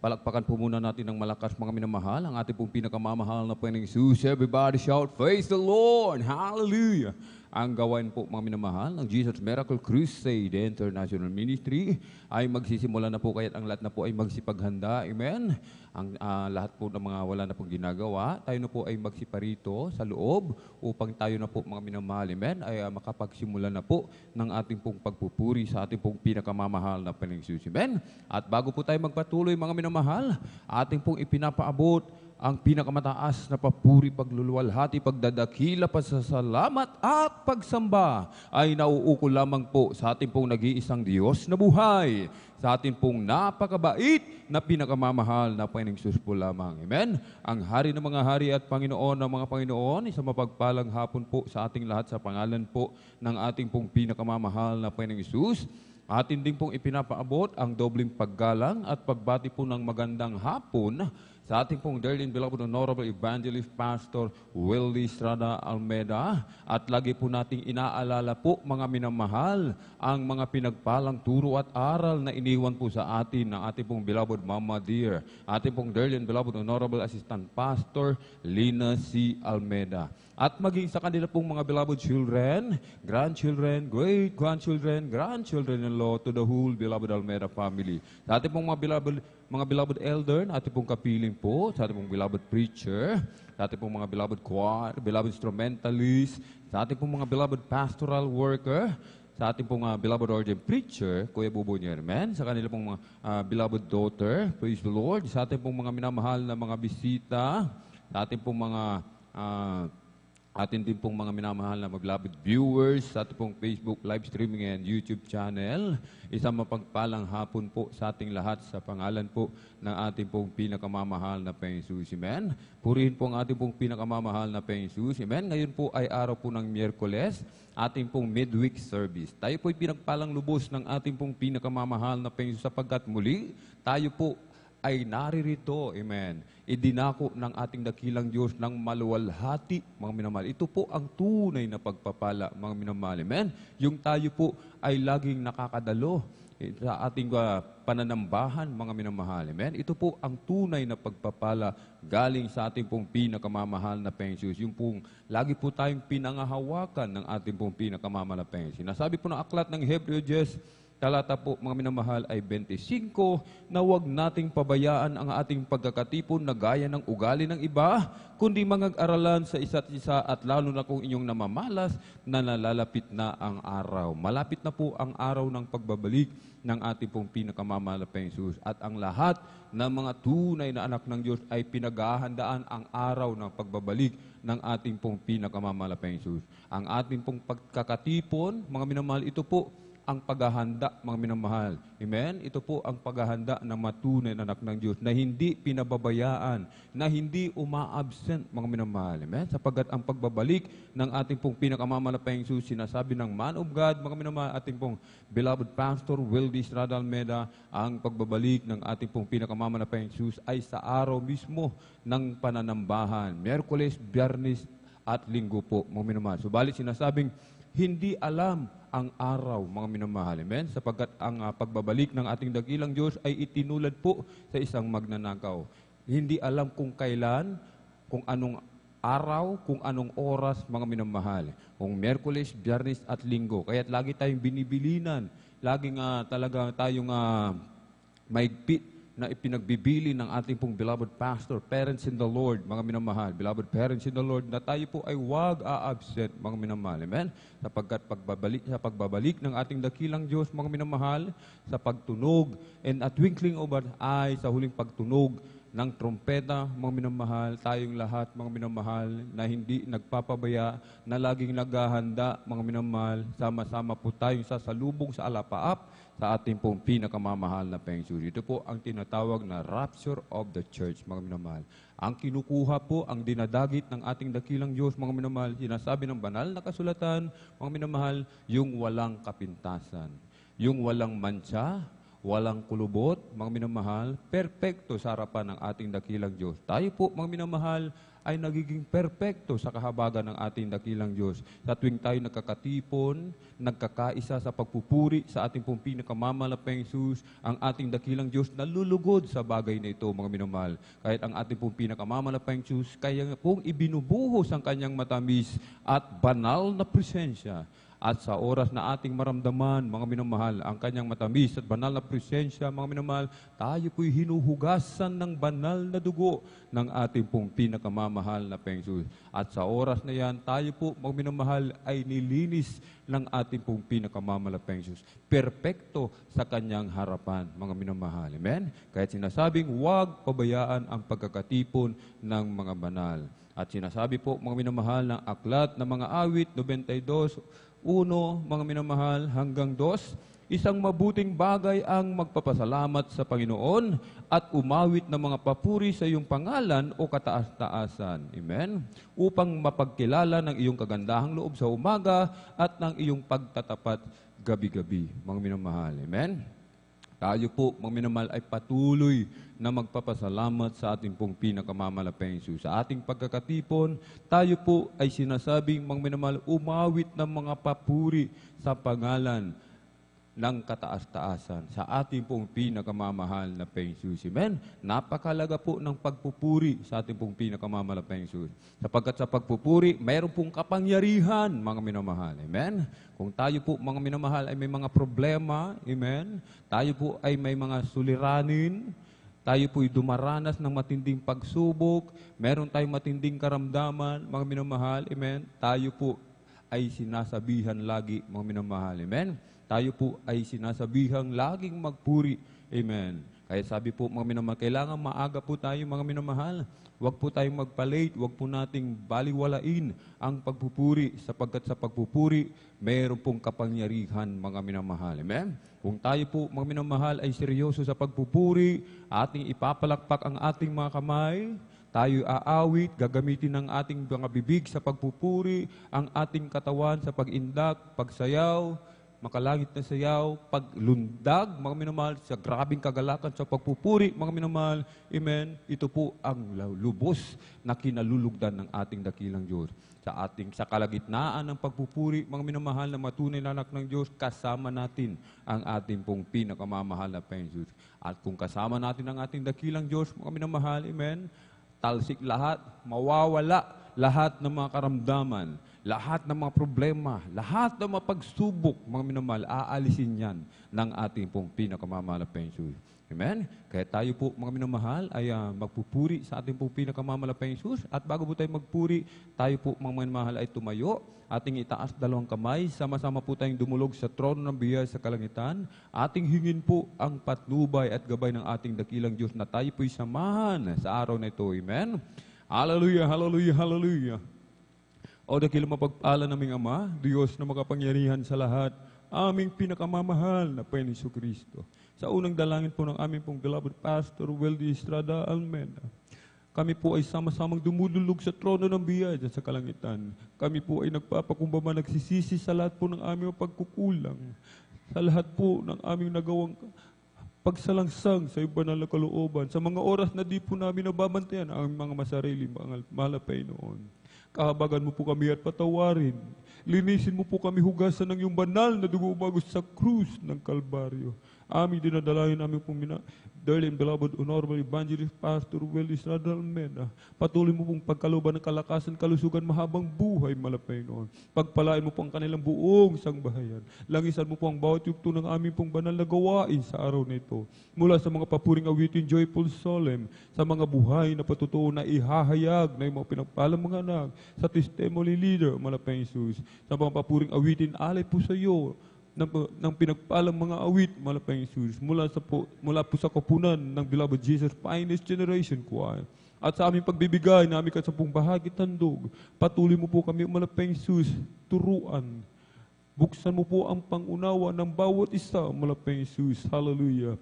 Palakpakan po muna natin ng malakas mga minamahal, ang ating pong pinakamamahal na Panginoong Jesus. Everybody shout, praise the Lord! Hallelujah! Ang gawain po mga minamahal ng Jesus Miracle Crusade International Ministry ay magsisimula na po, kaya't ang lahat na po ay magsipaghanda. Amen? Ang lahat po ng mga wala na pong ginagawa, tayo na po ay magsiparito sa loob upang tayo na po mga minamahal, amen, ay makapagsimula na po ng ating pong pagpupuri sa ating pong pinakamamahal na Panginoong Jesus. Amen? At bago po tayo magpatuloy mga minamahal, ating pong ipinapaabot ang pinakamataas na papuri, pagluluwalhati, pagdadakila, pasasalamat at pagsamba ay nauukol lamang po sa ating pong nag-iisang Diyos na buhay, sa ating pong napakabait na pinakamamahal na Panginoong Jesus po lamang. Amen? Ang Hari ng mga hari at Panginoon ng mga Panginoon, isang mapagpalang hapon po sa ating lahat sa pangalan po ng ating pong pinakamamahal na Panginoong Jesus. Atin din pong ipinapaabot ang dobling paggalang at pagbati po ng magandang hapon sa ating pong dearly and beloved Honorable Evangelist Pastor Willie Estrada Almeida. At lagi po nating inaalala po mga minamahal ang mga pinagpalang turo at aral na iniwan po sa atin ng ating pong beloved Mama Dear, ating pong dearly and beloved Honorable Assistant Pastor Lina C. Almeida. At maging sa kanila pong mga beloved children, grandchildren, great-grandchildren, grandchildren-in-law to the whole beloved Almeida family. Sa ating pong mga beloved elder, ating pong kapiling po, sa ating pong beloved preacher, sa ating pong mga beloved choir, beloved instrumentalist, sa ating pong mga beloved pastoral worker, sa ating pong beloved ordained preacher, Kuya Bubo Niermen, sa kanila pong mga beloved daughter, praise the Lord, sa ating pong mga minamahal na mga bisita, sa ating pong mga atin din pong mga minamahal na beloved viewers sa ating pong Facebook live streaming and YouTube channel. Isang mapagpalang hapon po sa ating lahat sa pangalan po ng ating pong pinakamamahal na Panginoong Jesus. Amen. Purihin po ang ating pong pinakamamahal na Panginoong Jesus. Amen. Ngayon po ay araw po ng Miyerkules, ating pong midweek service. Tayo po ay pinagpalang lubos ng ating pong pinakamamahal na Panginoong Jesus sapagkat muli tayo po ay naririto, amen, idinako ng ating dakilang Diyos ng maluwalhati, mga minamahal. Ito po ang tunay na pagpapala, mga minamahal, amen. Yung tayo po ay laging nakakadalo sa ating pananambahan, mga minamahal, amen. Ito po ang tunay na pagpapala galing sa ating pong pinakamamahal na Panginoon. Yung pong lagi po tayong pinangahawakan ng ating pong pinakamamahal na Panginoon. Nasabi po ng aklat ng Hebreo 10, talata po, mga minamahal, ay 25, na huwag nating pabayaan ang ating pagkakatipon na gaya ng ugali ng iba, kundi mag-aralan sa isa't isa at lalo na kung inyong namamalas na nalalapit na ang araw. Malapit na po ang araw ng pagbabalik ng ating pong pinakamamahal na Panginoon. At ang lahat ng mga tunay na anak ng Diyos ay pinaghahandaan ang araw ng pagbabalik ng ating pong pinakamamahal na Panginoon. Ang ating pong pagkakatipon, mga minamahal, ito po ang paghahanda, mga minamahal. Amen? Ito po ang paghahanda ng matunay na anak ng Diyos na hindi pinababayaan, na hindi uma-absent, mga minamahal. Amen? Sapagkat ang pagbabalik ng ating pong pinakamamahal na Panginoon, sinasabi ng man of God, mga minamahal, ating pong beloved Pastor Willie Estrada Almeida, ang pagbabalik ng ating pong pinakamamahal na Panginoon ay sa araw mismo ng pananambahan. Miyerkules, Biyernes, at Linggo po, mga minamahal. Subalit sinasabing hindi alam ang araw, mga minamahal. Amen? Sapagkat ang pagbabalik ng ating dakilang Diyos ay itinulad po sa isang magnanakaw. Hindi alam kung kailan, kung anong araw, kung anong oras, mga minamahal. Kung Miyerkules, Biyernes at Linggo. Kaya't lagi tayong binibilinan. Laging talaga tayong maigpit na ipinagbibili ng ating pong beloved pastor, parents in the Lord, mga minamahal, beloved parents in the Lord, na tayo po ay wag a-absent, mga minamahal. Amen? Sapagkat sa pagbabalik ng ating dakilang Diyos, mga minamahal, sa pagtunog, and a twinkling of an eye, sa huling pagtunog ng trompeta, mga minamahal, tayong lahat, mga minamahal, na hindi nagpapabaya, na laging naghahanda, mga minamahal, sama-sama po tayong sasalubong sa alapaap sa ating pong pinakamamahal na Panginoon. Ito po ang tinatawag na rapture of the church, mga minamahal. Ang kinukuha po, ang dinadagit ng ating dakilang Diyos, mga minamahal, sinasabi ng banal na kasulatan, mga minamahal, yung walang kapintasan, yung walang mancha, walang kulubot, mga minamahal, perpekto sa harapan ng ating dakilang Diyos. Tayo po, mga minamahal, ay nagiging perpekto sa kahabagan ng ating dakilang Diyos. Sa tuwing tayo nagkakatipon, nagkakaisa sa pagpupuri sa ating pong pinakamamahalapang Jesus, ang ating dakilang Diyos nalulugod sa bagay na ito, mga minamahal. Kahit ang ating pong pinakamamahalapang Jesus, kaya pong ibinubuhos ang kanyang matamis at banal na presensya. At sa oras na ating maramdaman, mga minamahal, ang kanyang matamis at banal na presensya, mga minamahal, tayo po'y hinuhugasan ng banal na dugo ng ating pong pinakamamahal na Panginoon. At sa oras na yan, tayo po, mga minamahal, ay nilinis ng ating pong pinakamamahal na Panginoon. Perpekto sa kanyang harapan, mga minamahal. Amen? Kaya sinasabing, huwag pabayaan ang pagkakatipon ng mga banal. At sinasabi po, mga minamahal, ng aklat ng mga awit, 92, 1, mga minamahal, hanggang 2, isang mabuting bagay ang magpapasalamat sa Panginoon at umawit ng mga papuri sa iyong pangalan o kataas-taasan. Amen? Upang mapagkilala ng iyong kagandahang loob sa umaga at ng iyong pagtatapat gabi-gabi. Mga minamahal. Amen? Tayo po, mga minamahal, ay patuloy na magpapasalamat sa ating pong pinakamamalaking Jesus. Sa ating pagkakatipon, tayo po ay sinasabing, mga minamahal, umawit ng mga papuri sa pangalan ng kataas-taasan sa ating pong pinakamamahal na Panginoon. Amen? Napakalaga po ng pagpupuri sa ating pong pinakamamahal na Panginoon. Sapagkat sa pagpupuri, mayroon pong kapangyarihan, mga minamahal. Amen? Kung tayo po, mga minamahal, ay may mga problema, amen? Tayo po ay may mga suliranin, tayo po'y dumaranas ng matinding pagsubok, meron tayong matinding karamdaman, mga minamahal, amen? Tayo po ay sinasabihan lagi, mga minamahal, amen? Tayo po ay sinasabihang laging magpuri. Amen. Kaya sabi po, mga minamahal, kailangan maaga po tayo, mga minamahal. Huwag po tayong magpa-late, huwag po nating baliwalain ang pagpupuri, sapagkat sa pagpupuri, mayroon pong kapangyarihan, mga minamahal. Amen? Kung tayo po, mga minamahal, ay seryoso sa pagpupuri, ating ipapalakpak ang ating mga kamay, tayo aawit, gagamitin ng ating mga bibig sa pagpupuri, ang ating katawan sa pag-indak, pagsayaw, makalangit na sayaw, paglundag, mga minamahal, sa grabing kagalakan sa pagpupuri, mga minamahal, amen, ito po ang lubos na kinalulugdan ng ating dakilang Diyos. Sa kalagitnaan ng pagpupuri, mga minamahal na matunay na anak ng Diyos, kasama natin ang ating pong pinakamamahal na Panginoon. At kung kasama natin ang ating dakilang Diyos, mga minamahal, amen, talsik lahat, mawawala lahat ng mga karamdaman, lahat ng mga problema, lahat ng mga pagsubok, mga minamahal, aalisin yan ng ating pong pinakamamahal na Panginoon. Amen? Kaya tayo po, mga minamahal, ay magpupuri sa ating pong pinakamamahal na Panginoon. At bago po tayo magpuri, tayo po, mga minamahal, ay tumayo, ating itaas dalawang kamay, sama-sama po tayong dumulog sa trono ng biyaya sa kalangitan, ating hingin po ang patnubay at gabay ng ating dakilang Diyos na tayo po'y samahan sa araw na ito. Amen? Hallelujah, hallelujah, hallelujah. O dakilang mapagpala naming Ama, Diyos na makapangyarihan sa lahat, aming pinakamamahal na Panginoon Kristo. Sa unang dalangin po ng aming pong beloved Pastor Weldy Estrada Almeda, kami po ay sama-samang dumudulog sa trono ng biyaya sa kalangitan. Kami po ay nagpapakumbaba, nagsisisi sa lahat po ng aming pagkukulang, sa lahat po ng aming nagawang pagsalangsang sa iyong banal na kalooban, sa mga oras na di po namin nababantayan ang mga masarili, mahal na Panginoon. Kahabagan mo po kami at patawarin. Linisin mo po kami, hugasan ng iyong banal na dugo bago sa krus ng Kalbaryo. Aming dinadalayan namin pong dearly and beloved Honorable Evangelist Pastor Will Estrada Almeda. Patuloy mo pong pagkalooban ng kalakasan, kalusugan, mahabang buhay, malapay noon. Pagpalain mo po ang kanilang buong sangbahayan. Langisan mo po ang bawat yugto ng aming pong banal na gawain sa araw na ito. Mula sa mga papuring awitin, joyful solemn, sa mga buhay na patutuo na ihahayag na yung mga pinagpalang mga anak, sa testimony leader, malapay Jesus, sa mga papuring awitin, alay po sa iyo, ng pinagpalang mga awit, malapay Jesus, mula po sa koponan ng Beloved Jesus Finest Generation Choir. At sa aming pagbibigay na aming kasapong bahagi tandog, patuloy mo po kami, malapay Jesus, turuan. Buksan mo po ang pangunawa ng bawat isa, malapay Jesus. Hallelujah.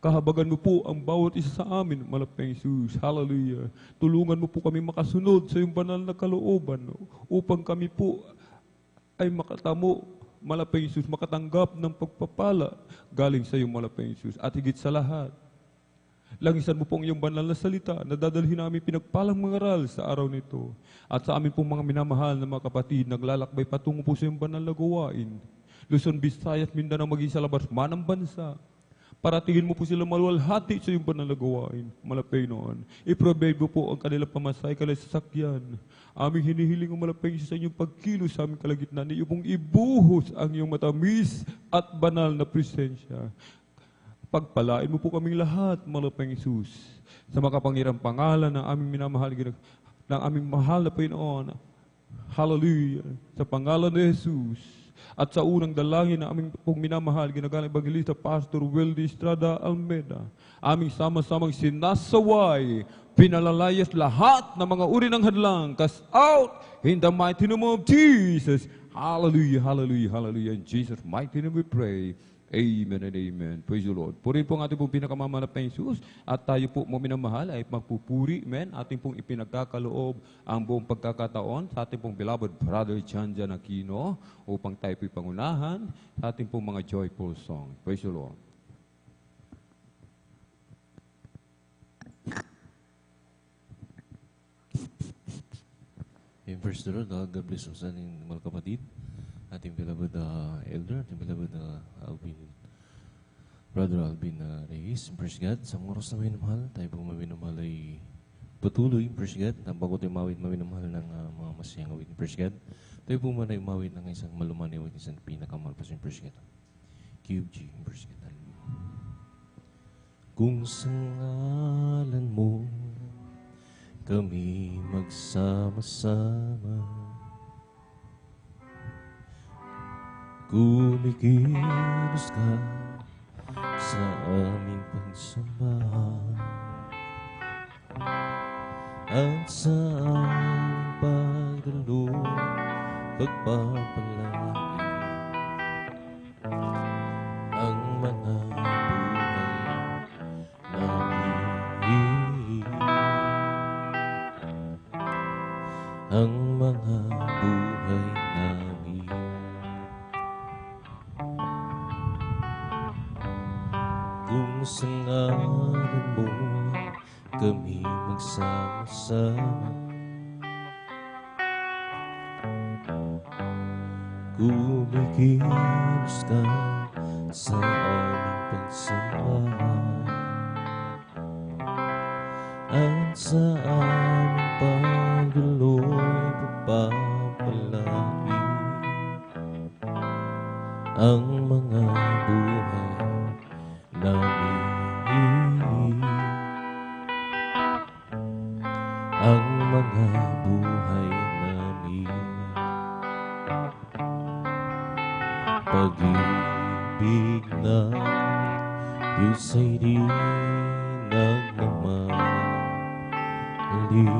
Kahabagan mo po ang bawat isa sa amin, malapay Jesus. Hallelujah. Tulungan mo po kami makasunod sa iyong banal na kalooban upang kami po ay makatamo, malapay Jesus, makatanggap ng pagpapala galing sa iyong malapay Jesus. At higit sa lahat, langisan mo po ang iyong banal na salita na dadalhin namin pinagpalang mga aral sa araw nito. At sa amin pong mga minamahal na mga kapatid, naglalakbay patungo po sa iyong banal na gawain. Luzon, Visayas, Mindanao, maging sa labas man ng bansa. Paratingin mo po sila maluwalhati sa iyong banal na gawain, malapay noon. I-provide mo po ang kanilang pamasay, kanilang sasakyan. Aming hinihiling ang malapay sa inyong pagkilos sa aming kalagitnaan. Iyo pong ibuhos ang iyong matamis at banal na presensya. Pagpalain mo po kaming lahat, malapay Jesus, sa makapangyarang pangalan ng aming minamahal, ng aming mahal na Panginoon. Hallelujah. Sa pangalan ni Jesus. At sa unang dalangin na aming pong minamahal, ginagalang Evangelista Pastor Will Estrada Almeda, aming sama-samang sinasaway, pinalalayas lahat ng mga uri ng hadlang, cast out in the mighty name of Jesus. Hallelujah, hallelujah, hallelujah. In Jesus' mighty name we pray. Amen and amen. Praise the Lord. Purihin po ang ating pong pinakamamanap na Jesus at tayo po mo minamahal ay magpupuri, amen, ating pong ipinagkakaloob ang buong pagkakataon sa ating pong beloved Brother Janjan Aquino upang tayo po'y pangunahan sa ating pong mga joyful song. Praise the Lord. And praise the Lord, God bless us ating mga kapatid, ating beloved elder, ating beloved Alvin, Brother Alvin Reyes. Praise God, sa oras na minamahal, tayo pong minamahal ay patuloy, praise God, na bago tayo mawit minamahal ng mga masayang awit. Praise God, tayo po man ay mawit ng isang maluman awit, isang pinakamahal pa sa praise God. QG, praise God. Kung sa ngalan mo kami magsama-sama, kumikilos ka sa aming pagsamba at sa aming pagdalo, pagpapalangin ang mga ang mga buhay namin. Kung sa ngalan mo kami magsama-sama, kumikilos ka sa aming pagsamba at sa aming pagduloy, pagpapalangin ang mga buhay namin, ang mga buhay namin. Pag-ibig ng Diyos ay di nagmamahali,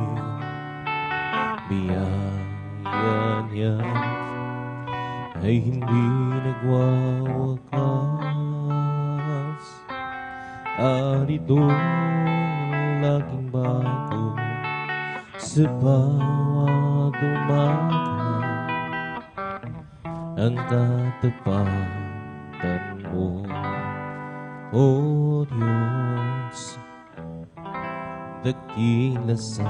biyaya niya ay hindi nagwawakas, at itong laging bago sa bawat umaga. Ang katapatan mo, O Diyos, dakila sa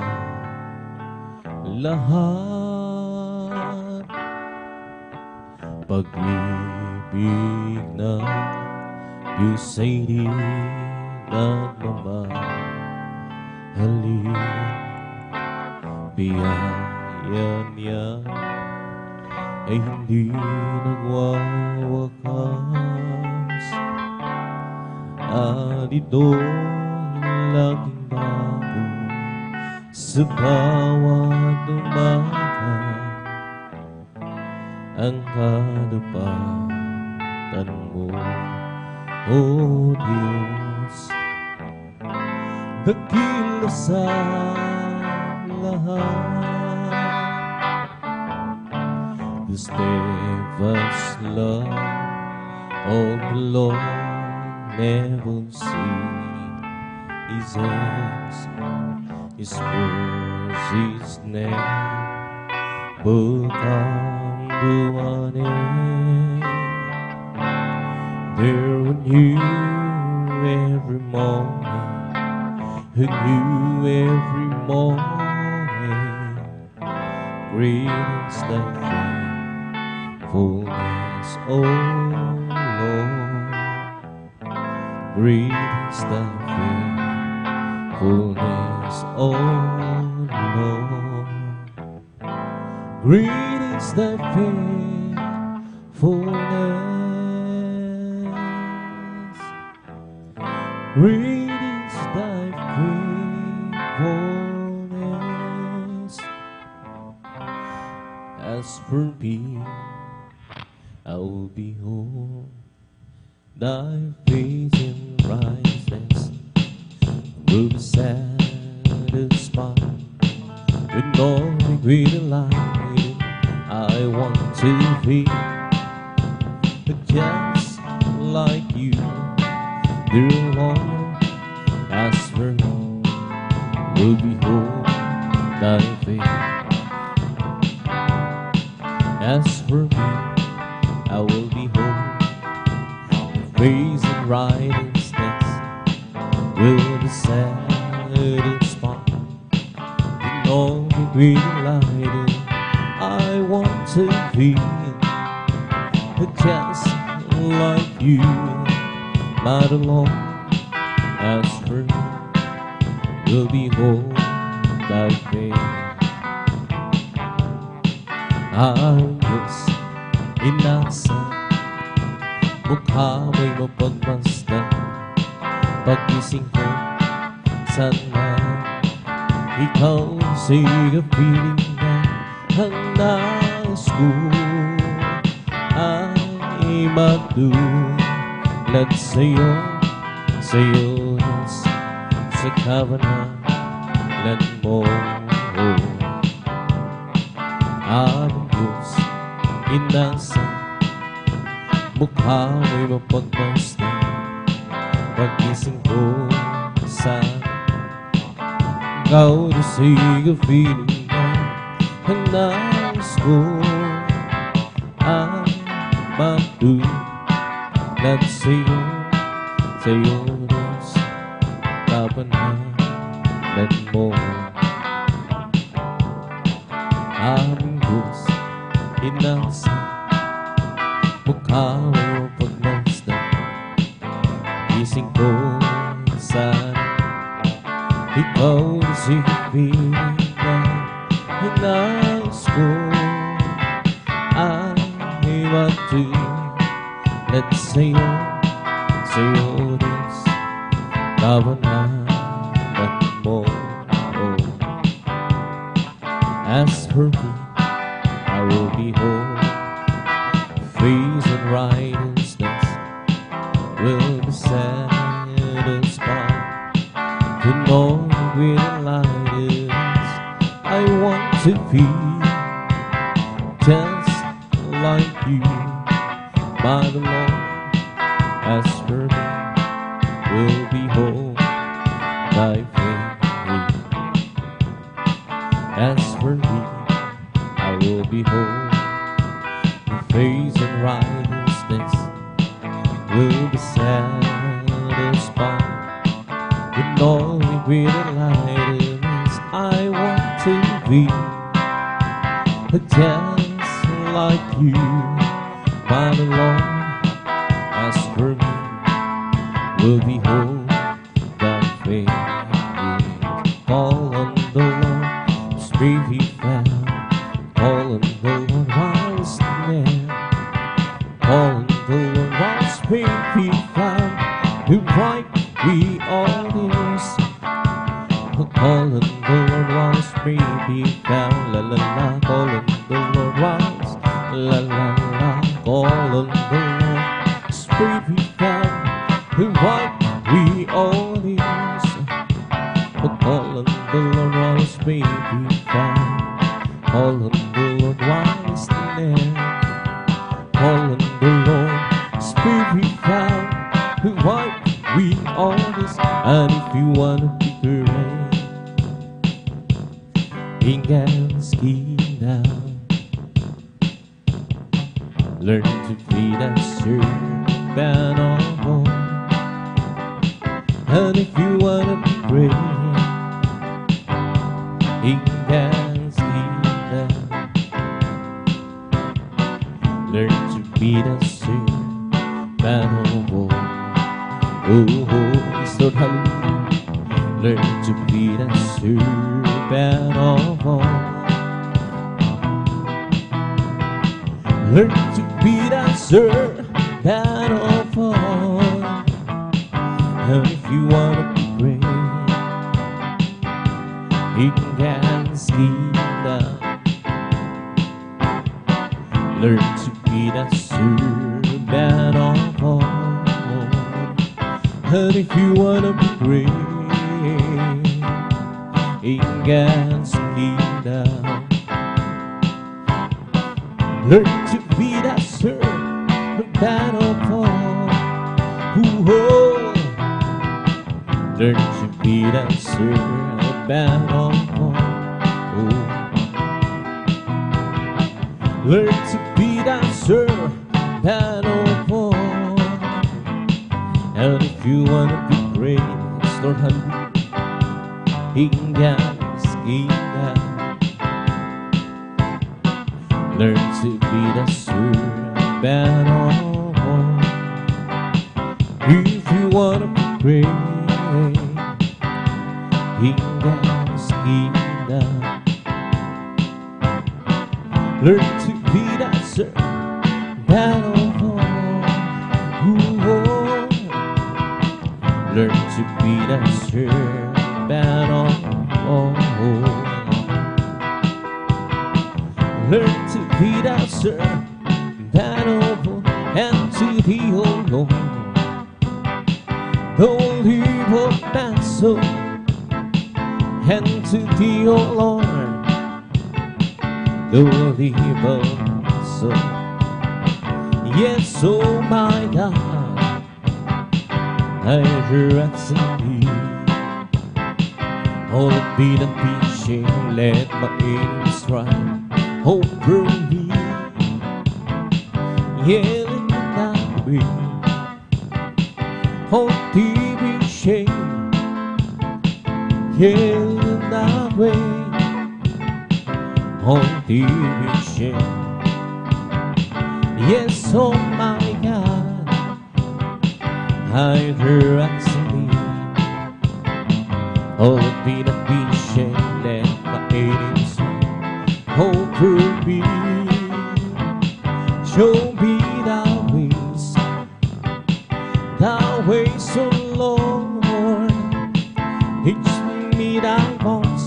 lahat. pag-ibig na Diyos ay di nagmamahalin. Biyaya niya ay hindi nagwawakas, at ito'y laging bago sa bawat umaga. Ang kadapatan mo, O Diyos, dakila sa lahat. The steadfast love of the Lord never ceases. His mercies never come to an end. They're new every morning, new every morning. Great is thy faithfulness, O Lord. Great is thy faithfulness, O Lord. Great is thy faithfulness. Great is thy faithfulness. As for me, I will behold thy face in righteousness, will be satisfied with all the great delight. I want to be just like you, dear Lord. As for me, will behold thy face. As for me, I will behold the face in righteousness, will be satisfied in all the great delight. I want to be just like you, my Lord. As for me, will behold thy face. Ang Diyos, inasa, mukha mo'y mapagmasdan. Pag-gising ko, sana ikaw sa'y kapiling na. Ang nais ko ay matulad sa'yo, sa'yo Diyos, sa kabanalan mo. Ang Diyos, inasa, mukha mo'y mapagmasdan. Pag-gising ko, sana ikaw sa'y kapiling na. Ang nais ko ay matulad sa'yo, sa'yo Diyos, kabanalan mo. Aming Diyos, inasa, mukha mo'y mapagmasdan. Gising ko, sana ikaw sa'y kapiling na. Ang nais ko ay matulad sa'yo, sa'yo Diyos, kabanalan mo. As for me, I will behold face in righteousness, will be satisfied to know the great delight. I want to be just like you, my Lord. As for me, will behold thy face. As for me, I will behold the face in righteousness, will be satisfied with all the great delight. I want to be just like you, by the Lord. As for me, will behold thy face. Call on the Lord, His may be found. Call on the Lord while He's near. Call on the Lord while His may be found. Who wipe we all tears. Call on the Lord while His may be found. La la la. Call on the Lord while His la la la. Call on the Lord His may be found. Who wipe we all tears. Call on the Lord while His may be found. Call on the Lord while He's near. Call on the Lord His may be found. Who wipe we all this. And if you wanna be great, in God's kingdom, learn to be that servant of all. And if you wanna be great, in God's kingdom, learn to be that servant of all. Oh, it's Lord, hallelujah. Learn to be the servant of all. Learn to be the servant of all. And if you want to be great in God's kingdom, learn to be the servant of all. And if you wanna be great in God's kingdom, learn to be that servant of all. Ooh, learn to be that servant of all. Ooh. Learn to be that servant of all. And if you wanna be great, Lord, hallelujah, in God's kingdom, learn to be the servant of all. If you wanna be great in God's kingdom, learn to be the servant of all. Ooh, learn to be the servant of all. Learn to be the servant of all. And to thee, O Lord, don't leave up my soul. And to thee, O Lord, don't leave up my soul. Yes, oh my God, I trust in thee. All the beat and shame, let my enemies run over me. Yeah, in that way, all the beat shame, yeah, in that way, all the beat shame. Yes, oh my God, I trust in thee. All the beat and shame, let my enemies over me. Show me thy ways, O Lord. Teach me thy voice,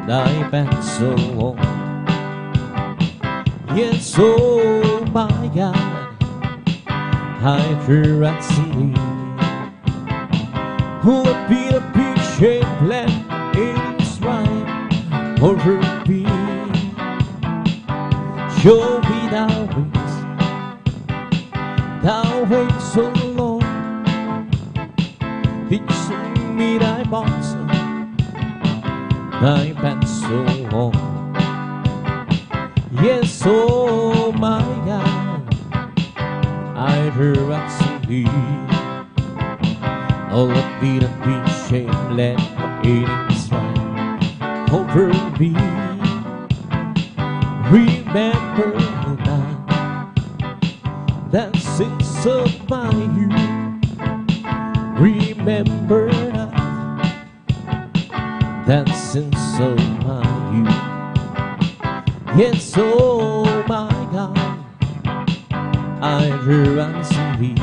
thy paths, O Lord. Yes, oh my God, I trust in thee. Who would be the patient, let it right over me. Show me thy ways, O Lord. Teach me thy voice, thy paths, O Lord. Yes, oh my God, I trust in thee. All the beat and be shame, let my enemies right over me. Remember that that sins of my youth. Remember not that sins of my youth. Yes, oh my God, I ransom thee.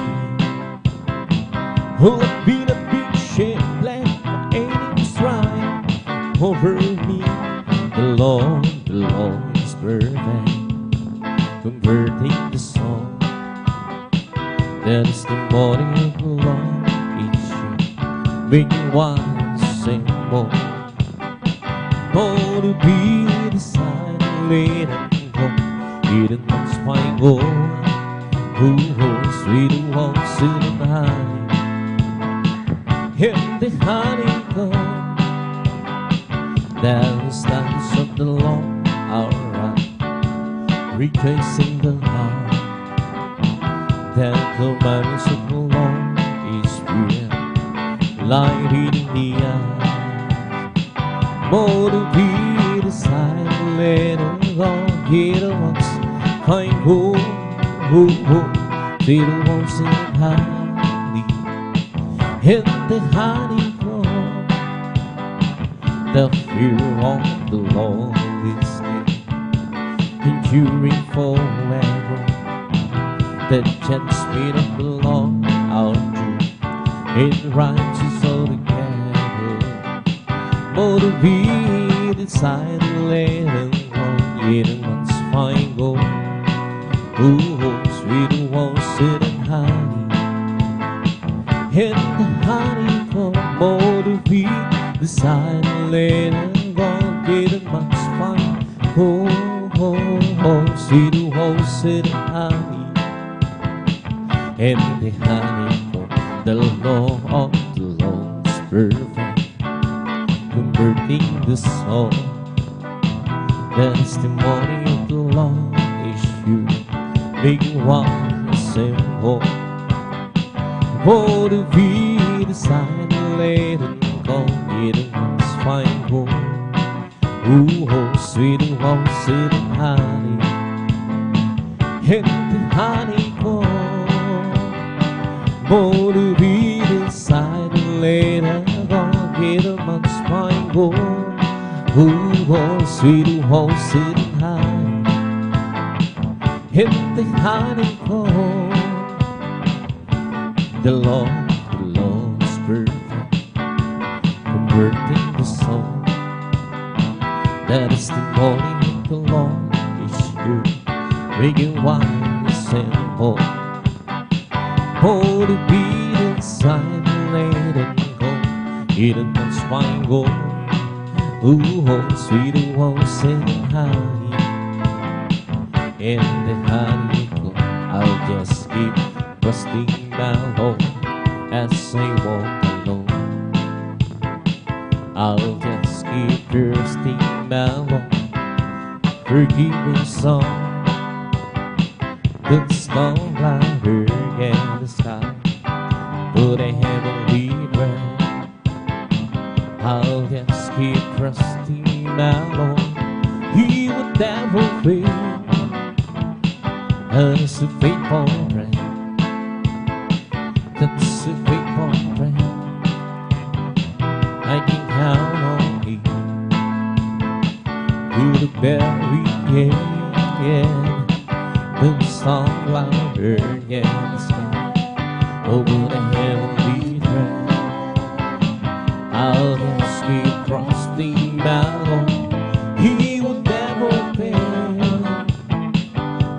Oh, I've been a big shame, black, my enemies right over me. The Lord is perfect, converting the soul. That is the morning of the Lord, each year, making wise and more. Born to be decided and go, hidden once my goal. Who holds sweet and walks in the honey, in the honeycomb. That is the dance of the Lord, our right, rejoicing the heart. That commandments of the Lord is real, light in the eye. More to be decided, let alone get once find home. Who they the ones in honey, in the honeycomb. The fear of the Lord is near, enduring forever. The judgment of the Lord, our Jew, it rises all together. More to be decided, let alone yet once find gold. Who holds sweet and won't sit in honey, in the honeycomb. More to be decided, let alone get a much fine. Sweet and won't sit in honey, in the honeycomb. The law of the Lord is perfect, converting the soul. That is the morning of the Lord is sure, making one simple. For to be decided, let it go, get it once fine gold. Who holds sweet and won't sit in honey, in the honeycomb. For to be decided, let it go, get it once fine gold. Who holds sweet and won't sit in honey, in the honeycomb. The Lord is perfect, converting the soul. That is the morning of the Lord is sure, making wise and whole. Oh, to be inside, let it go, hidden once fine gold. Who holds sweet and won't sit in honey, in the honeycomb. I'll just keep trusting my Lord as I walk alone. I'll just keep trusting my Lord, forgiving song. The song louder in the sky, but I heavenly breath. I'll just keep trusting my Lord, He would never fail. That's a faithful friend, that's a faithful friend. I can count on Him to the very end. The song louder in the sky, over the heavenly thread. I'll just keep trusting my Lord, He will never fail.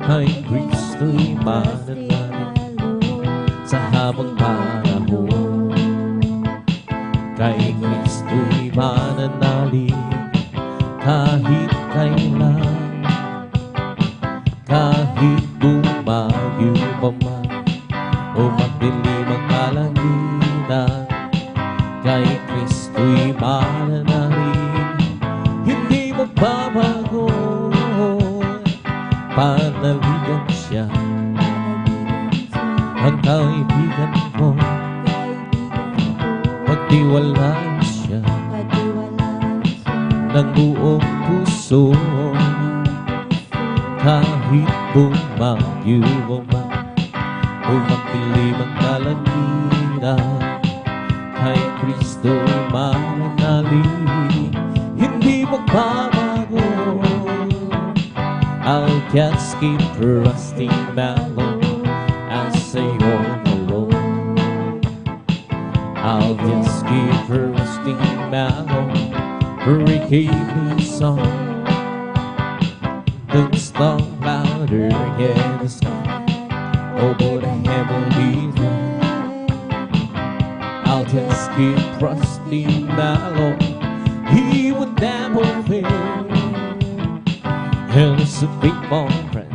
Kay Kristo'y mananalig sa habang panahon. Kay Kristo'y mananalig kahit kailan. Kahit bumagyo pa man o magdilim ang kalangitan, kay Kristo'y mananalig, hindi magbabago. Panaligan siya, ang kaibigan ko. Pagtiwalaan siya ng buong puso. Kahit bumagyo man Magdilim ang kalangitan, kay Kristo mananalig, hindi magbabago. I'll just keep trusting the Lord as I walk alone. I'll just keep trusting the Lord, for He gave me song. The storm louder, yeah, the sky over the heavenly throne. I'll just keep trusting the Lord, He would never fail. And it's a big ball friend,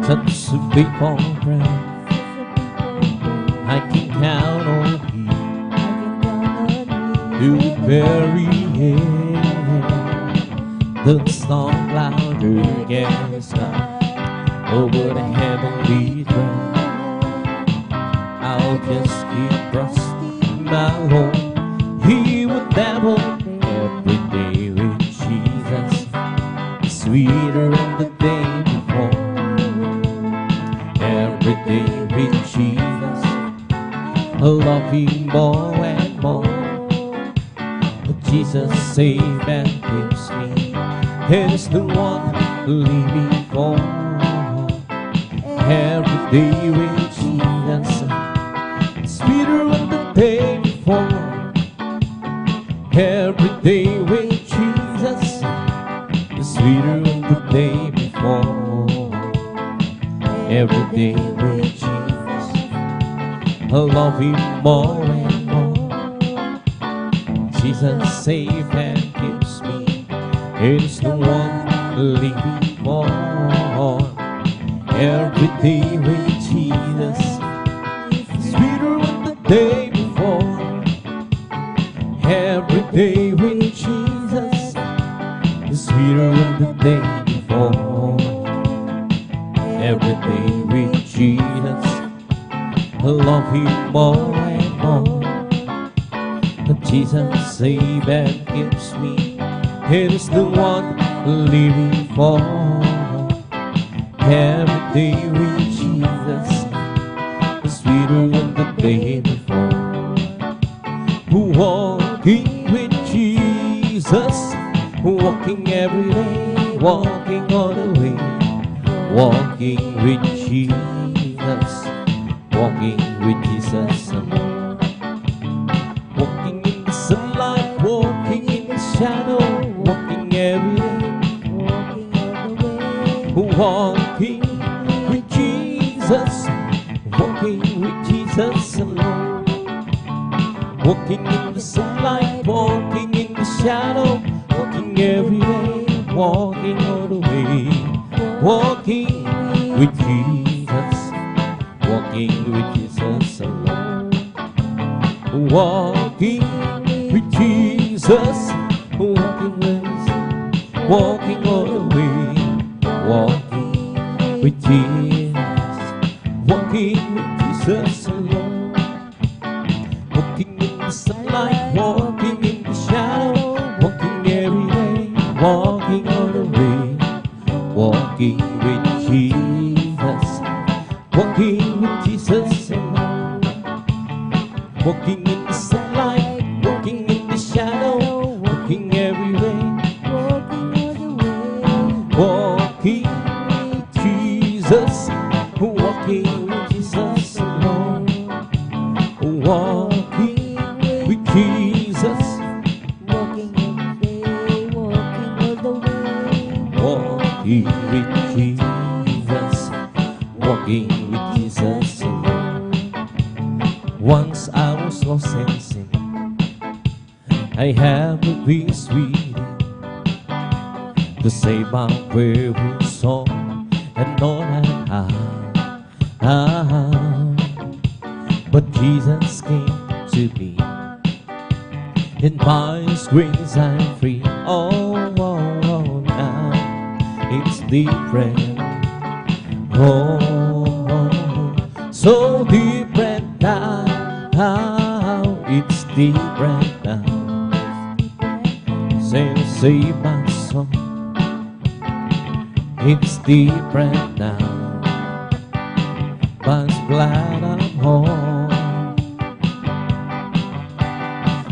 such a big ball friend. I can count on Him to the very end. The storm louder against the sky over the heavenly throne. I'll just keep trusting my Lord, He would never. Every day with Jesus is sweeter than the day before. Every day with Jesus, I love Him more and more. But Jesus saves and keeps me, there's no one living for. Every day with Jesus, sweeter than the day before. Every day with Jesus, sweeter than the day before. Every day with Jesus, I love Him more and more. Jesus saves and keeps me, there's no one living for. Every day with Jesus, sweeter than the day before. Every day with Jesus, sweeter than the day before. Every day with Jesus, I love Him more and more. But Jesus saves and keeps me, there is no one living for. Every day with Jesus, sweeter than the day before. Walking with Jesus, walking every day, walking all the way. Walking with Jesus, walking with Jesus alone. Walking in the sunlight, walking in the shadow, walking every day. Walking with Jesus, walking with Jesus alone. Walking in the sunlight, walking in the shadow, walking every day, walking all the way. Walking with Jesus, walking with Jesus alone. Walking with Jesus, walking walking all the way. Walking with Jesus, walking with Jesus alone. Walking in the sunlight, walking in the shadow, walking every day, walking all the way. Walking with Jesus, walking with Jesus alone. Walking in the sunlight, walking in the shadow, walking every day. Walking with Jesus, walking with Jesus alone. Walking with Jesus, Walking every day, walking all the way. walking with Jesus, walking with Jesus alone. Once I was lost in sin, I have a peace within to save my weary soul and all that I have. But Jesus came to me, in by His grace I'm free. Oh, now it's different. Oh, so different now. It's different now. Save my soul. It's different now. but I'm glad I'm home.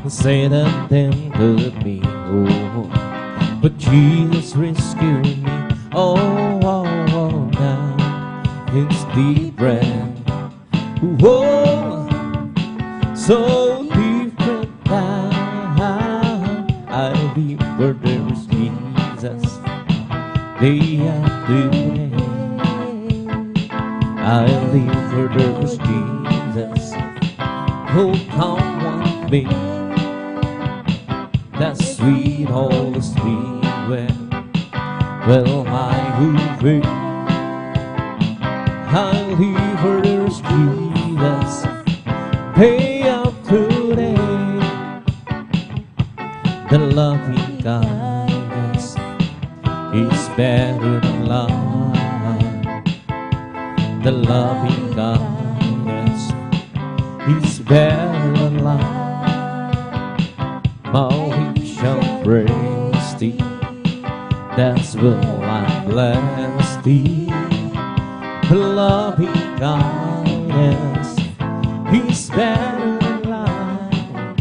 Satan tempted me, oh, but Jesus rescued me. Oh, oh, oh, now it's different. Oh, so different now. I live for there's Jesus day after day. I live for there's Jesus who come one me. That sweet Holy Spirit, well, I will be. I live for there's Jesus day after day. The loving kindness is better than life. The loving kindness is better than life. My shall praise thee, that's will I bless thee. The loving kindness is better than life.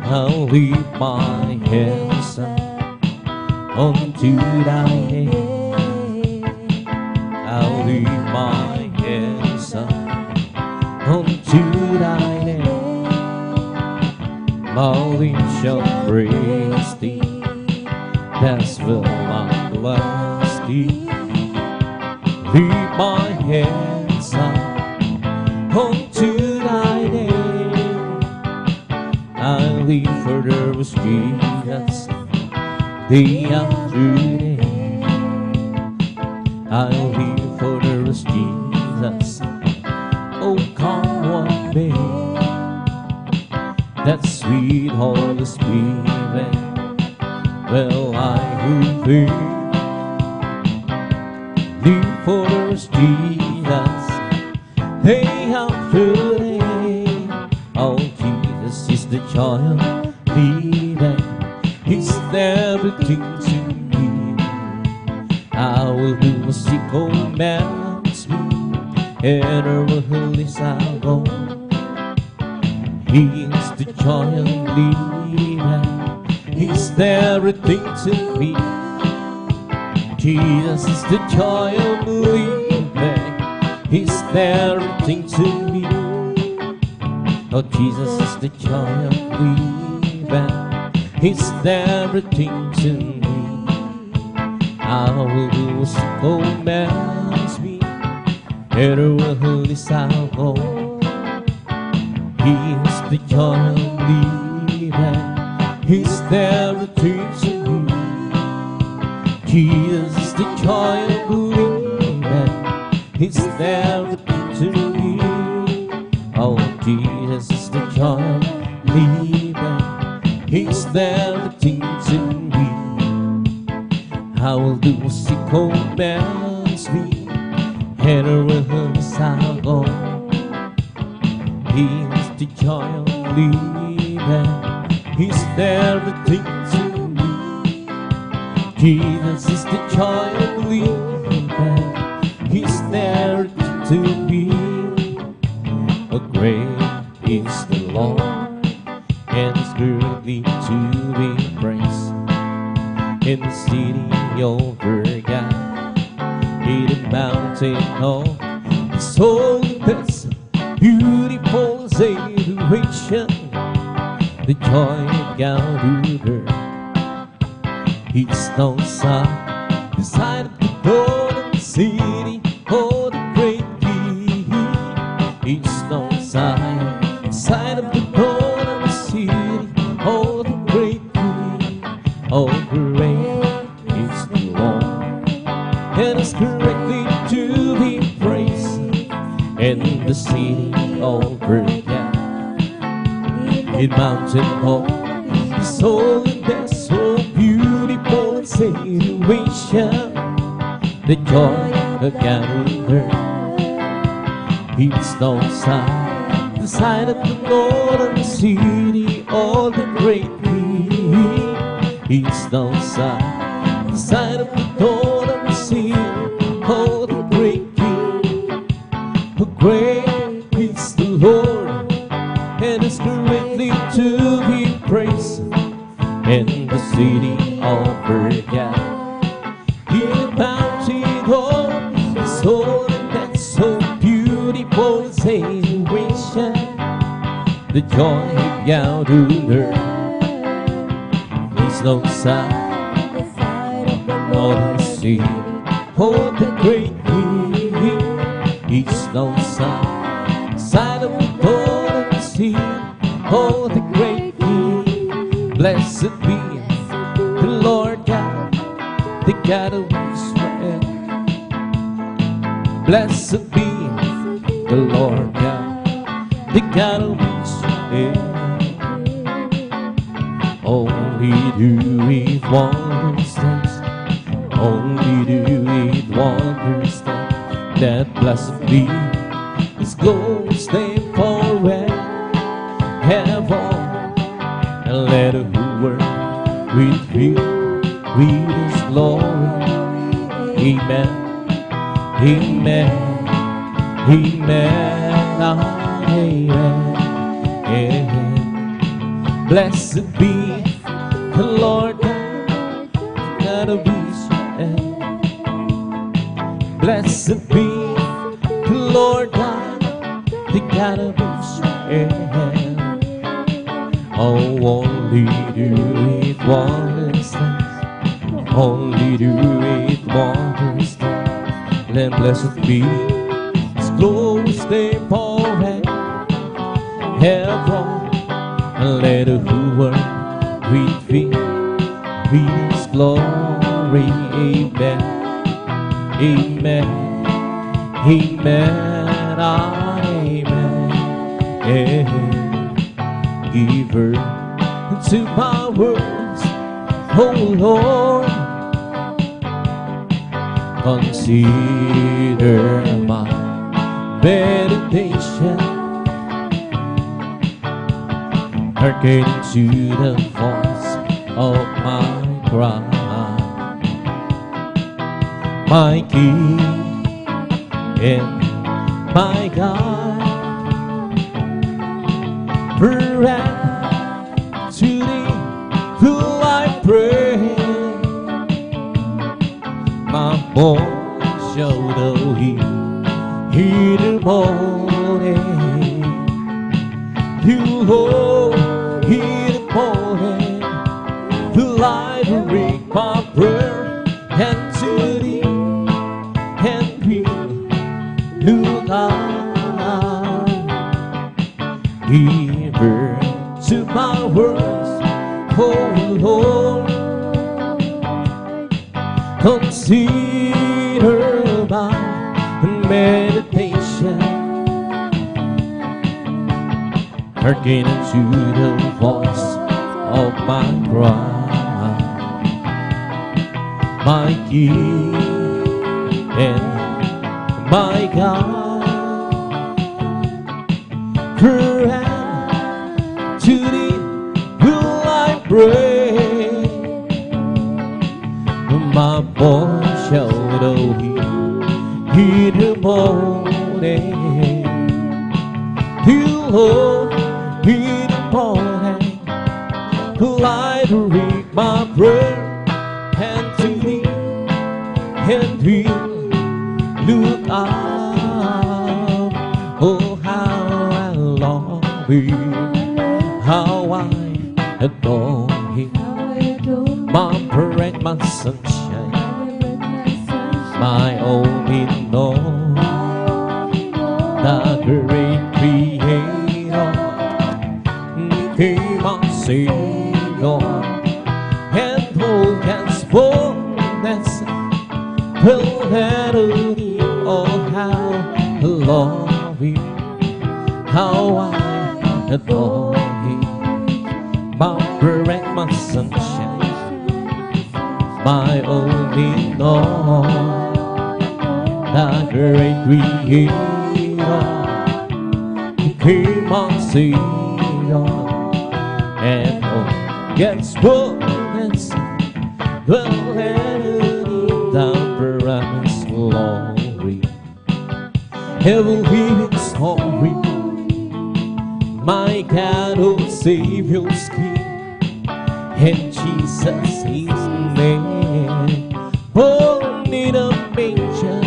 I'll lift my hands up unto thy name. I'll lift my hands up unto thy name. My shall praise thee, that's will I bless thee. Lift my hands up unto thy name. I live for there was Jesus day after day. I live for there was Jesus. Oh, come one day. That sweet Holy Spirit, well, I will be. Live for there's Jesus day after day. Oh, Jesus is the joy of living. He's everything to me. I will do as He commands me, and wherever He leads I'll go. He is the joy of living. He's everything to me. Jesus is the joy of living. He's everything to me. Oh, Jesus is the joy of living. He's everything to me. I will do as He commands me, and wherever He leads I'll go. He is the joy of living. He's everything to me. Jesus is the joy of living. He's everything to me. Oh, Jesus is the joy of living. He's everything to me. I will do as He commands me, and wherever I'll go. He is the joy of living. He's everything to me. Jesus is the joy of living. He's everything to me. Oh, great is the Lord, and He's greatly to be praised. In the city over God, in the mountain of His holiness, beautiful celebration, the joy of God who heard. He's no sign, the side of the golden city, oh, the great King. He's no sign, the side of the golden city, oh, the great King. Oh, great is the Lord, and He's greatly to be praised. In the city over God, in mountain home, His holiness so beautiful and celebration, the joy of God will learn. He's no sign, the sign of the golden city, all the great King. He's no sign, the sign of the golden city, all the great King. Great is the Lord, and is greatly to be praised. In the city of her God, He abounded on His holiness, so beautiful salvation. The joy of Yahweh is no sign of the sea. Oh, the great King is no sign of the golden sea. Oh, the great King, blessed be the Lord God, the God of Israel. Blessed be the Lord God, the God of Israel. Only do it wonders, only do it wonders, that blessed be His glorious name forever. And let who work with Him, with His glory. Amen, amen, amen, amen. Blessed be the Lord God of Israel. Blessed be the Lord God, the God of Israel. Oh, only do it wonders, only do it wonders. Then blessed be His glorious name forever. And let who work with Him, with His glory. Amen, amen, amen, amen. Give her to my words, oh Lord. Consider my meditation. Hearken to the voice of my cry. My King and my God, forever to Thee will I pray. My voice shall know Him in the morning. You hold in the morning, will I bring my prayer and to Thee, and will look out. Give her to my words, oh Lord. Consider my meditation. Hearken to the voice of my cry. My King and my God, forever to Thee will I pray. My voice shall know Him in the morning. He'll hold in the morning, light read my prayer, and to Thee, and will look out. Oh, how I love Him, how I adore Him, my bread, my sunshine, my only Lord, the great Creator. Came on Savior, and all God's fullness will enter Thee. Oh, how I love Him, how I adore Him, my bread, my sunshine, my only Lord, the great Creator. Came on Savior, and all God's fullness will enter Thee, the promised glory. ever living story. My God, oh Savior's King, and Jesus is man, born in a manger,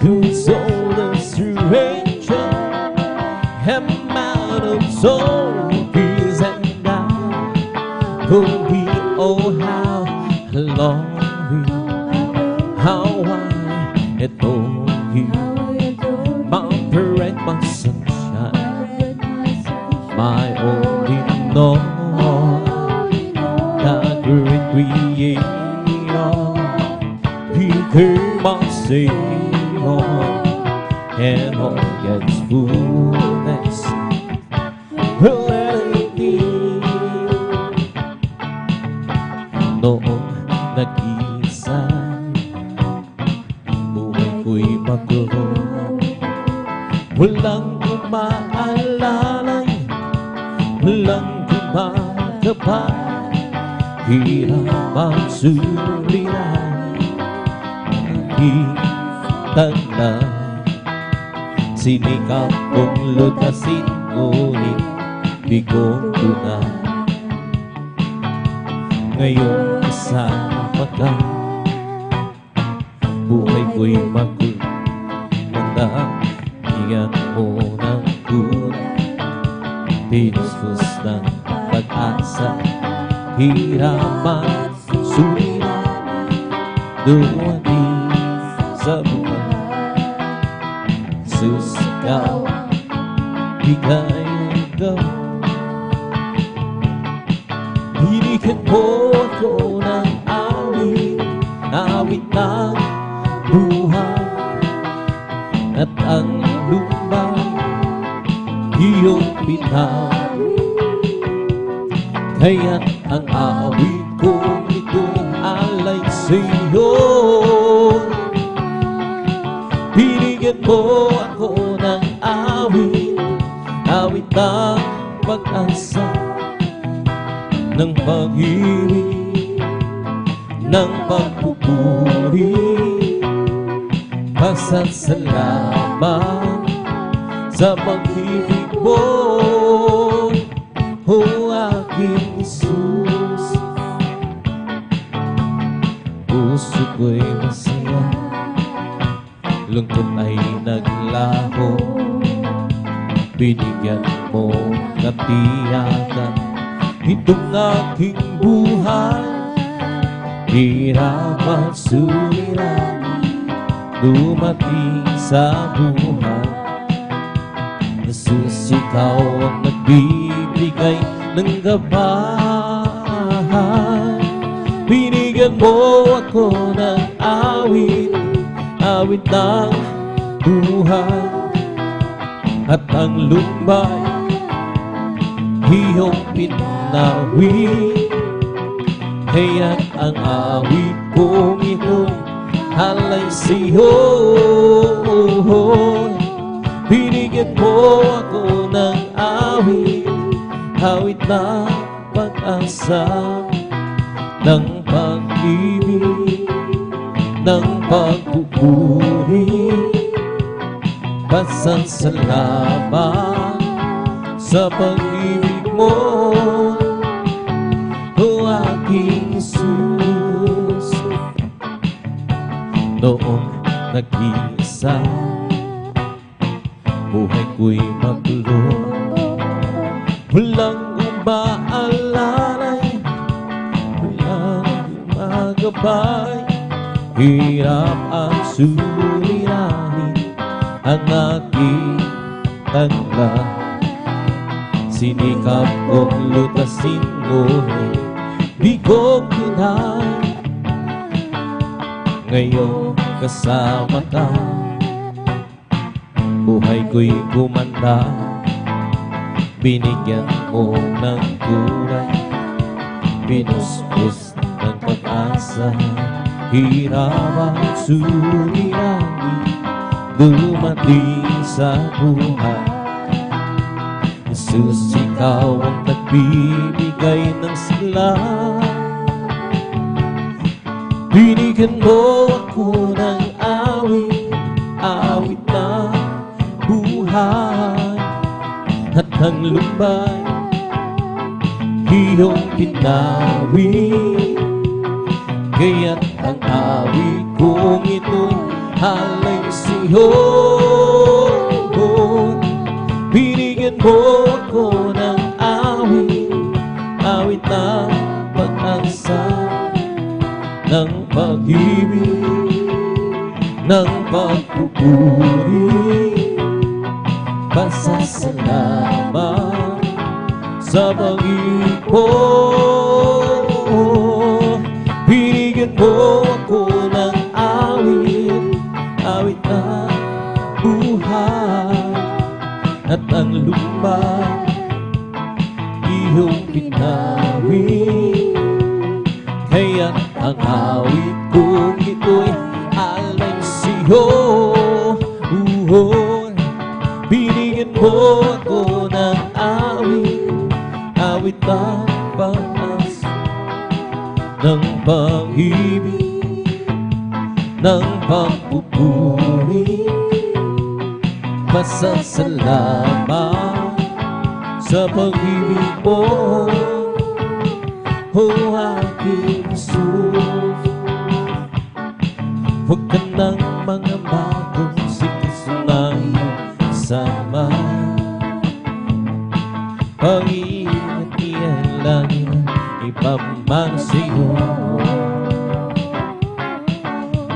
whose soul is stranger, and man of soul is and I, oh we oh how love you, how I adore you, my bread, my sunshine, my only Lord, the great Creator, became my Savior, and all its fullness will let it be. Noong nag-iisa, buhay ko'y magduro, walang umaalalay, walang gumagabay, hirap ang suliranin, taglay. Sinikap kong lutasin, ngunit di ko tunay. Ngayon kasama ka, buhay ko'y magulanda. Iyan mo ng kulay, pinuspos ng pag-asa, hirapan, suliranin, dumating sa buhay. Jesus, ikaw, bigay ikaw. Binigyan mo ako ng awit, awit ng buhay, at ang lumbay iyong bitaw. Kaya't ang awit kong ito'y alay sa'yo. Binigyan mo ako ng awit, awit ng pag-asa, ng pag-ibig, ng pagpupuri, pasasalamat sa pag-ibig mo, o aking Jesus. Puso ko'y masaya, lungkot ay naglaho, binigyan mo katiyakan itong aking buhay. Hirap at suliranin, dumating sa buhay. Jesus, ikaw ang nagbibigay ng gabay. Binigyan mo ako ng awit, awit ng buhay, at ang lumbay iyong pinawit. Kaya't ang awit kong ito'y alay sa'yo. Binigyan mo ako ng awit, awit ng pag-asa, ng pag-ibig, ng pagpupuri, pasasalamat sa pag-ibig mo, o aking Jesus. Noong nag-iisa, buhay ko'y magulo, walang umaalalay, walang gumagabay, hirap ang suliranin, ang aking tanda. Sinikap kong lutasin, ngunit di ko kinaya. Ngayon kasama ka, buhay ko'y gumanda. Binigyan mo ng kulay, pinuspos ng pag-asa, hirap ang suliranin, dumating sa buhay. Jesus, ikaw ang nagbibigay ng sigla. Binigyan mo ako ng awit, awit na ang lumbay iyong pinawin. Kaya't ang awit kong ito'y halay sa'yo. Binigyan mo ako ng awit, awit ng pag-asa, ng pag-ibig, ng pagpupuri, pasasalamat sa pag-ibig mo. Binigyan mo ako ng awit, awit ng buhay, at ang lupa iyong pinawin. Kaya ang awit kong ito'y alay sa'yo. Binigyan mo ako ng awit, awit ng pag-asa, ng pag-ibig, ng pagpupuri, pasasalamat sa pag-ibig mo. Oh, aking Jesus, huwag ka nang mangamba kung si Kristo na iyong kasama. Pag-iingat iyan lang ipapamana sa'yo.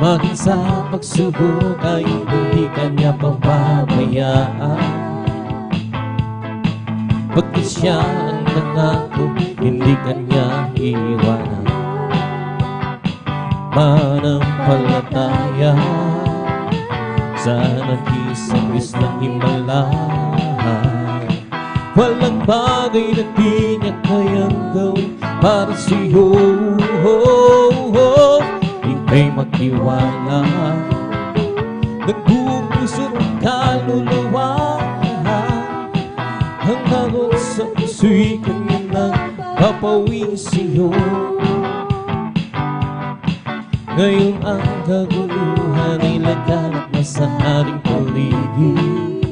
Maging sa pagsubok ay hindi ka niya pababayaan. Pagkat siya ang nangako, hindi ka niya iiwanan. Manampalataya sa nag-isang Diyos ng himala. Walang bagay na di niya kayang gawin para sa'yo. Ika'y magtiwala ng buong puso at kaluluwa. Hanggang sa puso'y kanya nagpapawin sa'yo. Ngayon ang kaguluhan ay laganap na sa ating paligid.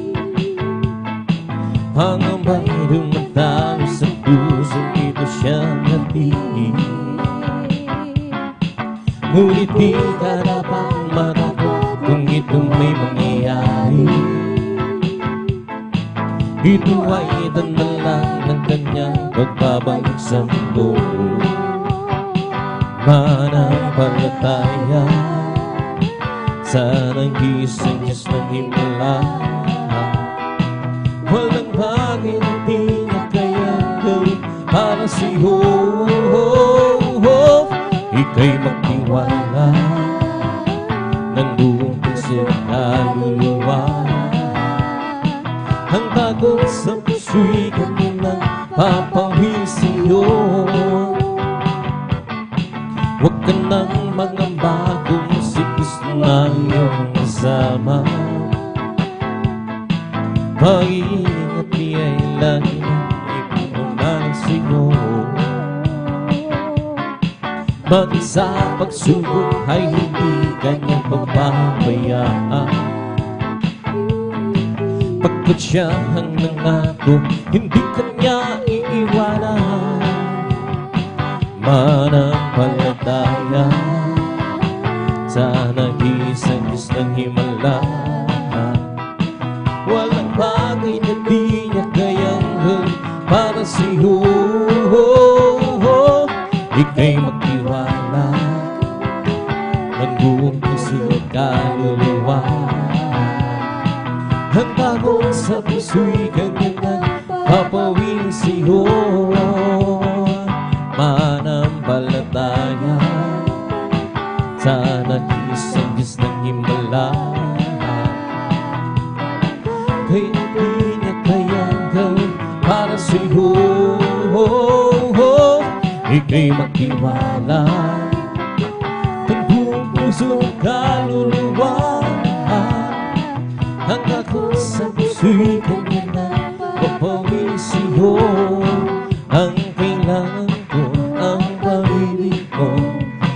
Pangamba'y dumadami sa puso, ito siyang natigil. Ngunit di ka dapat matakot kung ito may mangyayari. Ito ay danalang ng kanyang pagbabalik sa mundo. Manampalataya sa nag-iisang Diyos ng himala. Walang bagay na di niya kayang gawin para sa'yo. Ika'y magtiwala ng buong puso at kaluluwa. Ang takot sa puso'y kanya nagpapawin sa'yo. Huwag ka nang mangamba kung si Kristo na iyong kasama. Pag-iingat niya'y lagi ipapamana sa'yo. Maging sa pagsubok ay hindi kanyang pababayaan. Pagkat siya ang nangako, hindi kanya iiwanan. Manampalataya sa nag-iisang Diyos ng himala. Walang bagay na di niya kayang gawin para sa'yo. Ika'y magtiwala ng buong puso at kaluluwa. Ang takot sa puso'y kanyang nagpapawin sa'yo. Manampalataya sa nag-iisang Diyos ng himala. Kaya di niya kayang gawin para sa'yo. Ika'y magtiwala ng buong puso at kaluluwa. Ang takot sa puso'y kanyang nagpapawin sa'yo. Ang kailangan ko, ang pag-ibig ko,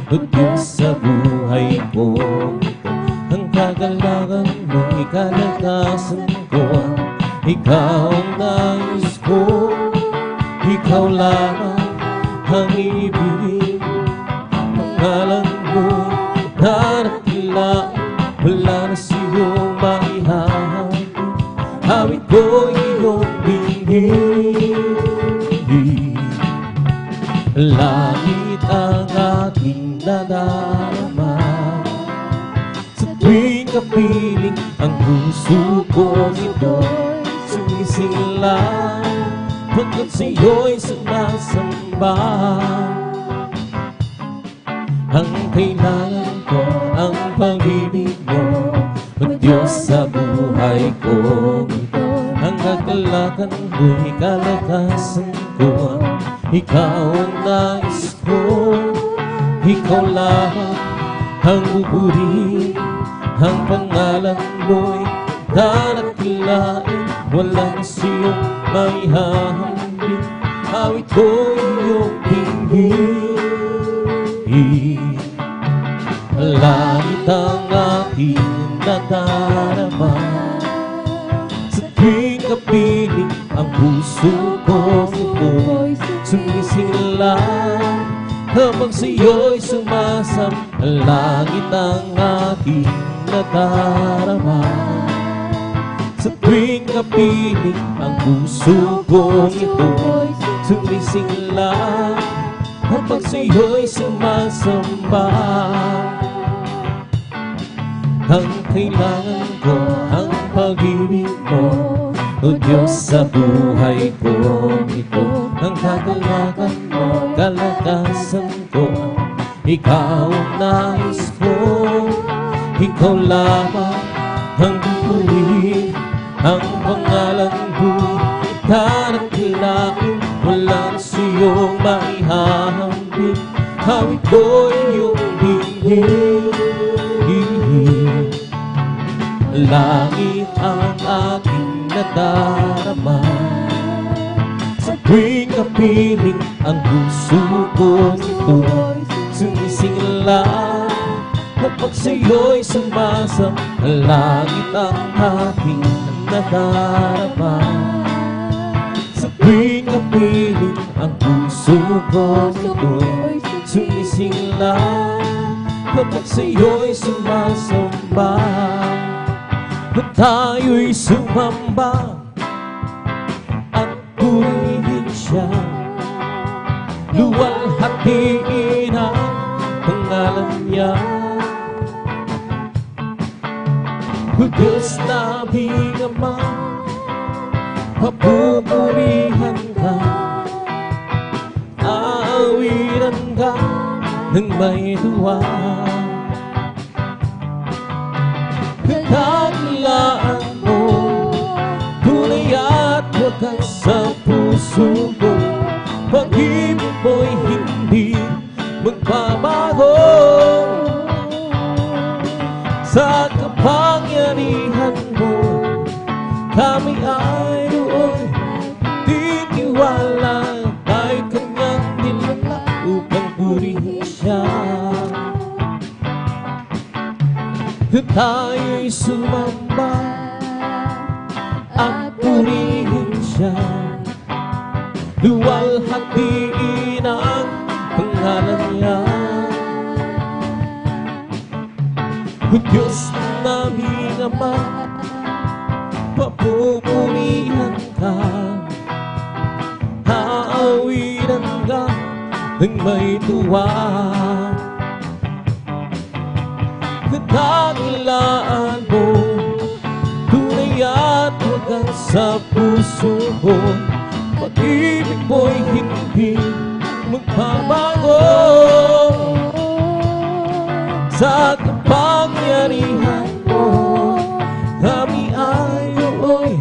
Diyos sa buhay ko. Ang kagalakan mo, ikalakasan ko, ikaw ang nais ko, ikaw lamang ang ibig. Pangalan mo darakila, wala na siyong maihahambing. Awit ko iyong bingin. Langit ang aking nadarama, sa tuwing kapiling ang puso ko ito'y sumisinlang, pagkat sa'yo'y sumasamba. Ang kailangan ko, ang pag-ibig mo, o Diyos sa buhay ko. Ang kagalakan mo'y kalakasan ko, ikaw ang nais ko, ikaw lamang ang buburi. Ang pangalan mo'y darakilain, walang siyong maihahambing. Awit ko iyong pingin. Langit ang aking nadarama, sa tuwing kapiling ang puso ko ito'y sumisinlang, habang sa'yo'y sumasam. Langit ang aking nadarama, sa tuwing kapiling ang puso ko ito'y sumisinlang, habang sa'yo'y sumasamba. Ang kailangan ko, ang pag-ibig mo, o Diyos sa buhay ko. Ito ang kagalakan mo, kalakasan ko. Ikaw ang nais ko, ikaw lamang ang pupuri. Ang pangalan mo darakilain, walang siyong maihahambing. Awit ko iyong bingin. Langit ang aking nadarama, sa tuwing kapiling ang puso ko ito'y sumisinlang, kapag sa'yo'y sumasam. Langit ang aking nadarama, sa tuwing kapiling ang puso ko ito'y sumisinlang, kapag sa'yo'y sumasamba. At tayo'y sumamba at purihin siya, luwalhatiin ang pangalan niya. Diyos naming Ama, papupurihan ka, aawiran ka ng may duwa. Dakilaan mo, tunay at wagas sa puso ko. Pag-ibig mo'y hindi magbabago, sa kapangyarihan mo kami ay doon titiwala. Ay kanyang nilala upang purihin siya. Tayo'y sumamba at purihin siya, luwalhatiin ang pangalan niya. Diyos naming Ama, papupurihan ka, aawiran ka ng may tuwa. Dakilaan mo, tunay at wagas sa puso ko. Pag-ibig mo'y hindi magbabago, sa kapangyarihan mo kami ay ooy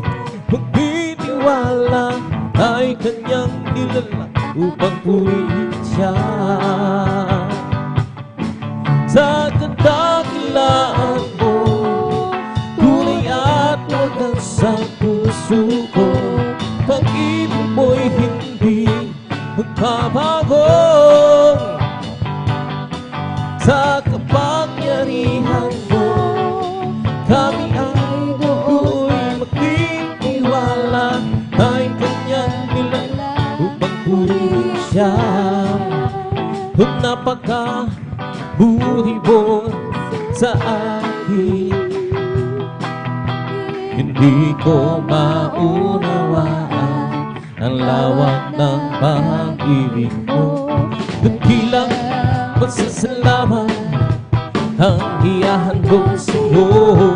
magtitiwala. Ay kanyang nilala upang purihin siya. Sa kadakilaan mo, tunay at wagas sa puso ko. Pag-ibig mo'y hindi magbabago, sa kapangyarihan mo kami ay doon magtitiwala. siyam, napakabuti mo sa akin. Hindi ko maunawaan ang lawak ng pag-ibig mo. Dakilang pasasalamat ang ihahandog sa'yo.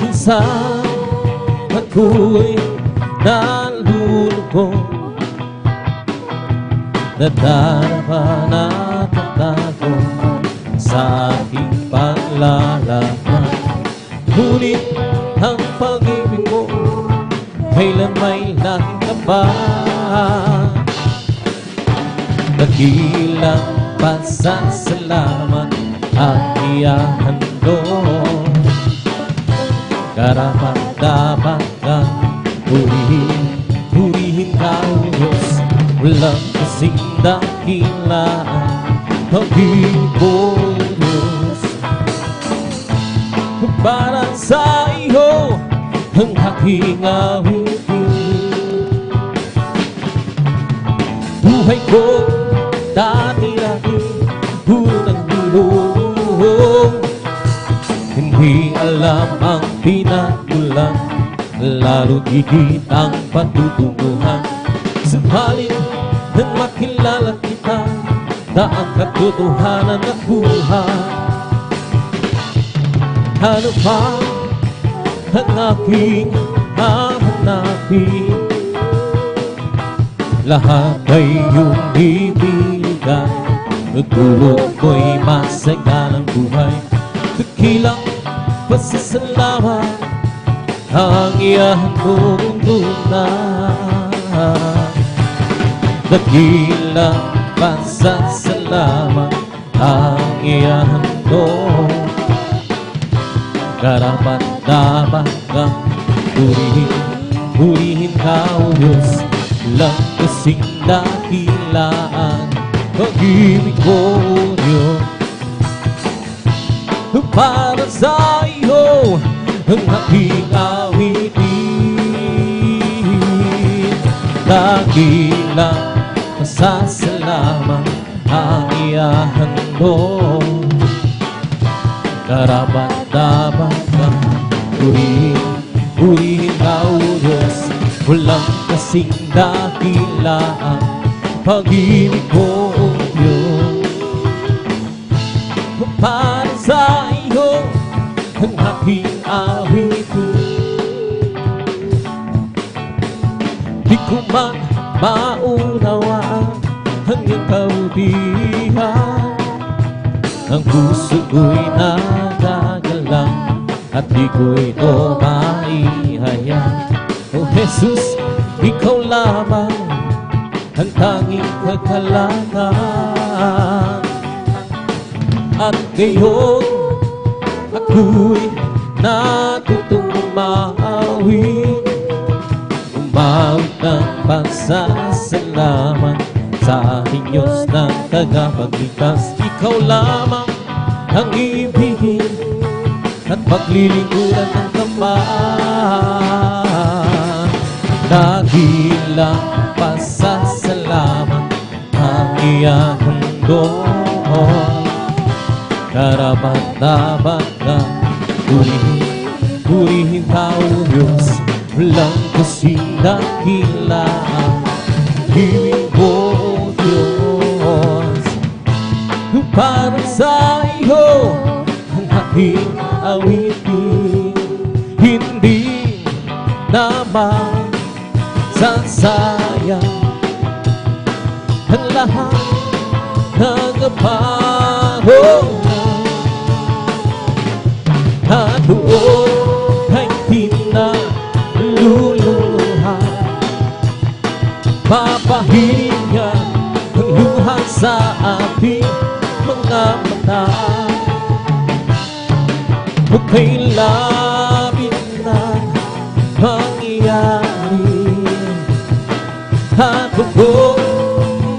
Minsan ako'y nalulungkot, nadarama na tatago sa aking paglalaban. Ngunit ang pag-ibig mo kailan may langit ka ba? Dakilang pasasalamat ang ihahandog. Karapat-dapat kang purihin ka, O Diyos. Walang kasing dakilaan pag-ibig mo, Diyos. Para sa iyo ang aking awitin. Buhay ko dati-dati unang niluluhong. Hindi alam ang pinagmulan, lalo't higit ang patutunguhan. Subalit nang makilala kita, daang katotohanan na buhay. Ano pa ang aking hahanapin? Lahat ay iyong ibigay, nagdulot mo'y masaganang buhay. Dakilang pasasalamat ang ihahandog na. Dakilang pasasalamat ang ihahandog. Karapat-dapat kang purihin ka, O Diyos. Lang kasing dakilaan pag-ibig ko, O Diyos. Para sa iyo ang aking awitin. Dakilang pasasalamat ang ihahandog. Karapat-dapat kang purihin ka, O Diyos. Walang kasing dakilaan pag-ibig ko, O Diyos. Para sa iyo ang aking awitin. Di ko man maunawaan ang iyong kabutihan. Ang puso ko'y nagagalang at di ko ito maihayag. O Jesus, ikaw lamang ang tanging kakalangan. At ngayon ako'y natutong umawit, umawit ng pasasalamat sa aking Diyos na tagapagligtas. Ikaw lamang ang ibigin at paglilingkuran ng Ama. Dakilang pasasalamat ang ihahandog. Karapat-dapat kang purihin ka, O Diyos. Walang kasing dakilaan pag-ibig mo, O Diyos. Para sa iyo ang aking awitin. Hindi naman sasayang ang lahat ng pagod. At doon ay tinaluluhan, papahingan ang luha sa ating mga mata. Huwag kay labit na mangyayari, at huwag kong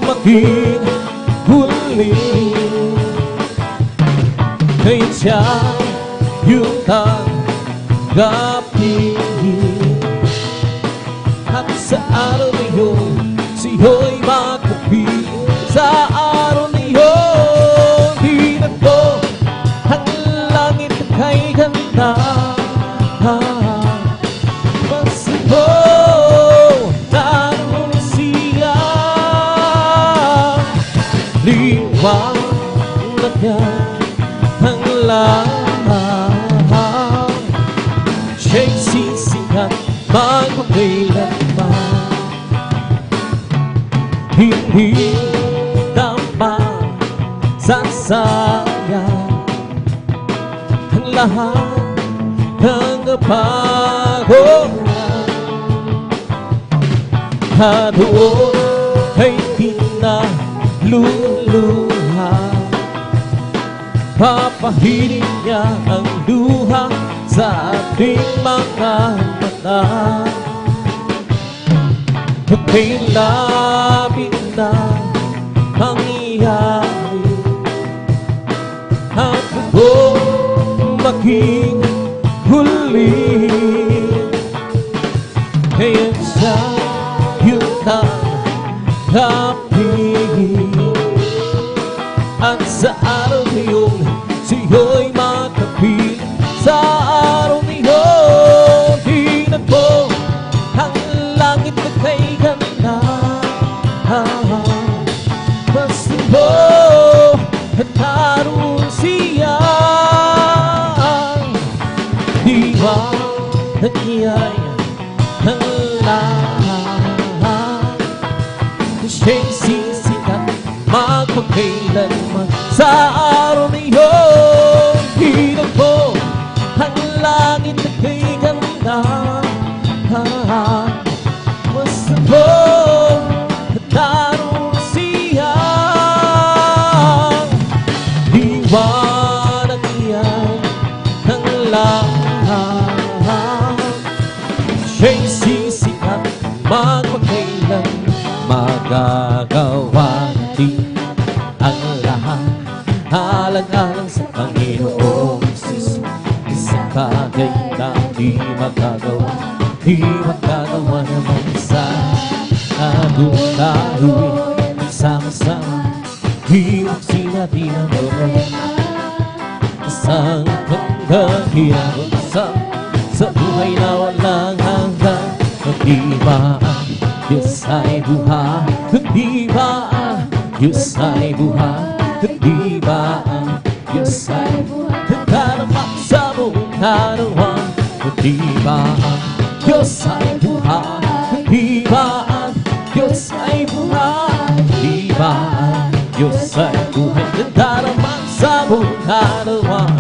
maging huli. Kaya siya yung tanggapin, at sa araw na yun ganda. Basta mo naroon siya, liwanag niya ang lahat. Siya'y sisikat magpakailanman, hindi dapat sasayang ang lahat ng kapagoran. Na doon ay pinaluluha, papahirin niya ang luha sa ating mga mata. At may labing na mangyayari, at ako maging huli. Kaya siya yung tanggapin, at sa araw na yun siya'y makapiling. Sa araw na yun hinag mo ang langit na kay ganda. Basta mo at naroon siya, liwanag niya'y ng lahat. Siya'y sisikat magpakailanman. Sa araw na yun hinag mo ang langit na kay ganda. Basta mo at naroon siya, liwanag niya'y ng lahat. Siya'y sisikat magpakailan, magagawa natin ang lahat. Alang-alang sa Panginoong Jesus, isang bagay na di magagawa, di magagawa naman isa. Doon tayo'y sama-sama, hiwag sinabi ng Lord. Isang kagagiyang sa buhay na walang hanggan. Di ba ang Diyos ay buhay? Di ba ang Diyos ay buhay? Di ba ang Diyos ay buhay? Darama sa buong karawang. Di ba ang Diyos ay buhay? Di ba ang Diyos ay buhay? Di ba ang Diyos ay buhay? Darama sa buong karawang,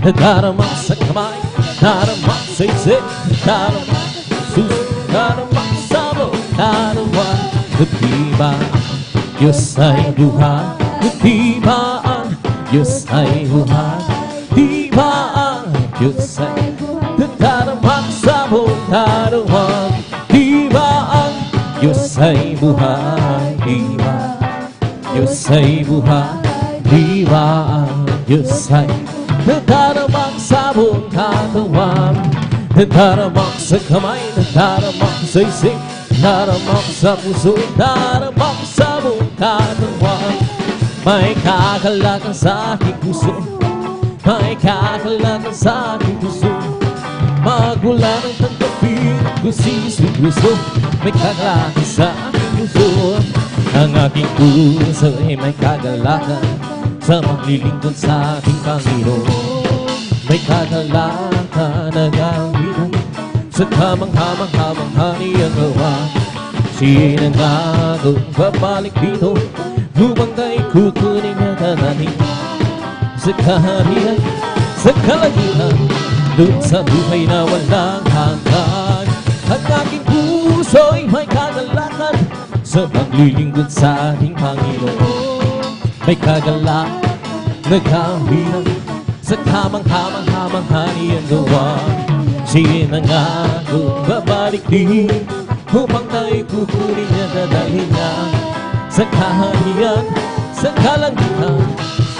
darama sa kamay, darama sa isip, darama sa suso, darama sa buong karawang. Di ba ang Diyos ay buhay? Di ba ang Diyos ay buhay? Di ba ang Diyos ay buhay? Darama sa buong karawang. Di ba ang Diyos ay buhay? Di ba Diyos ay buhay? Di ba ang Diyos ay nadaramang sa buong katawan, nadaramang sa kamay, nadaramang sa isip, nadaramang sa puso, nadaramang sa buong katawan. May kakalakan sa aking puso, may kakalakan sa aking puso. Magmula ng tanggapin ko si Kristo, may kakalakan sa aking puso. Ang aking puso ay may kagalakan sa maglilingkod sa ating Panginoon. May kagalakan na gawin sa kamangha-mangha niyang gawa. Siya'y nangakong babalik dito upang tayo kukunin niya dadalhin sa kaharian, sa kalangitan, doon sa buhay na walang hanggan. Ang aking puso'y may kagalakan sa maglilingkod sa ating Panginoon. May kagalak na kawinan sa kamangha-mangha niyang gawa. Siya'y nangakong babalik din upang tayo kukunin niya dadalhin niya sa kaharian, sa kalangitan,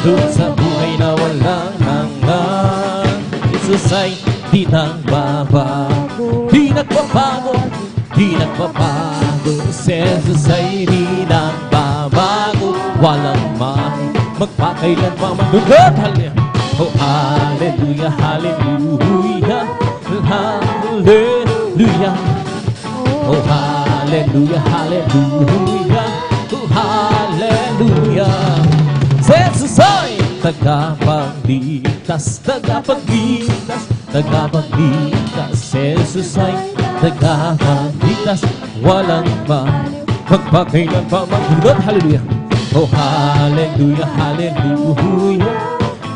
doon sa buhay na walang hanggan. Jesus ay di nagbabago, di nagbabago, di nagbabago. Jesus ay di nagbabago, walang man magpakailan pa magdugod. Oh, hallelujah, hallelujah, hallelujah. Oh, hallelujah, hallelujah, oh, hallelujah. Jesus ay tagapagligtas, tagapagligtas, tagapagligtas. Jesus ay tagapagligtas, walang magpakailan pa maghilot. Hallelujah. Oh, hallelujah, hallelujah,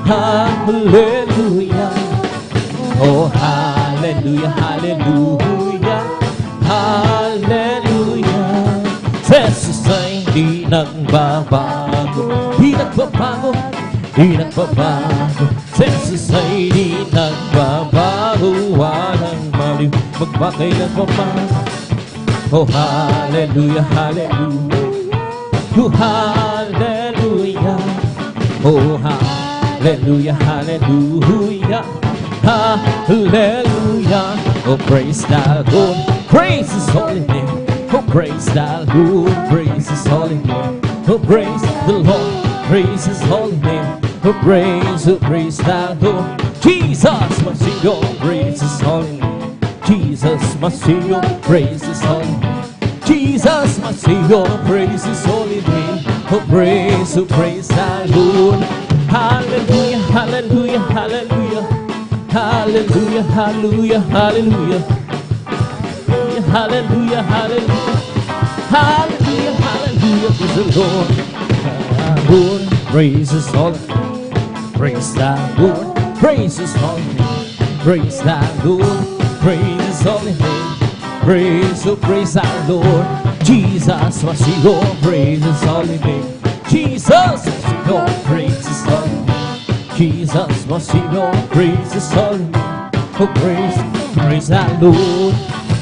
hallelujah. Oh, hallelujah, hallelujah, hallelujah. Jesus ay di nagbabago, di nagbabago, di nagbabago. Jesus ay di nagbabago, walang maliw, magpakailan pa man. Oh, hallelujah, hallelujah, oh, hallelujah. Oh, hallelujah, hallelujah, hallelujah. Oh, praise the Lord, praise His holy name. Oh, praise the Lord, praise His holy name. Oh, praise the Lord, praise His holy name. Oh, praise the Lord. Jesus, my Savior, praise His holy name. Jesus, my Savior, praise His holy name. Jesus, my Savior, praise His holy name. Oh, praise the Lord. Hallelujah, hallelujah, hallelujah, hallelujah, hallelujah, hallelujah, hallelujah, hallelujah, hallelujah, hallelujah. Praise the Lord. Lord, praise His holy name. Praise the Lord, praise His holy name. Praise the Lord, praise His holy name. Praise the Lord. Jesus, my Savior, praise His holy name. Jesus, my Savior, praise His holy name. Jesus, my Savior, praise His holy name. Oh, praise the Lord.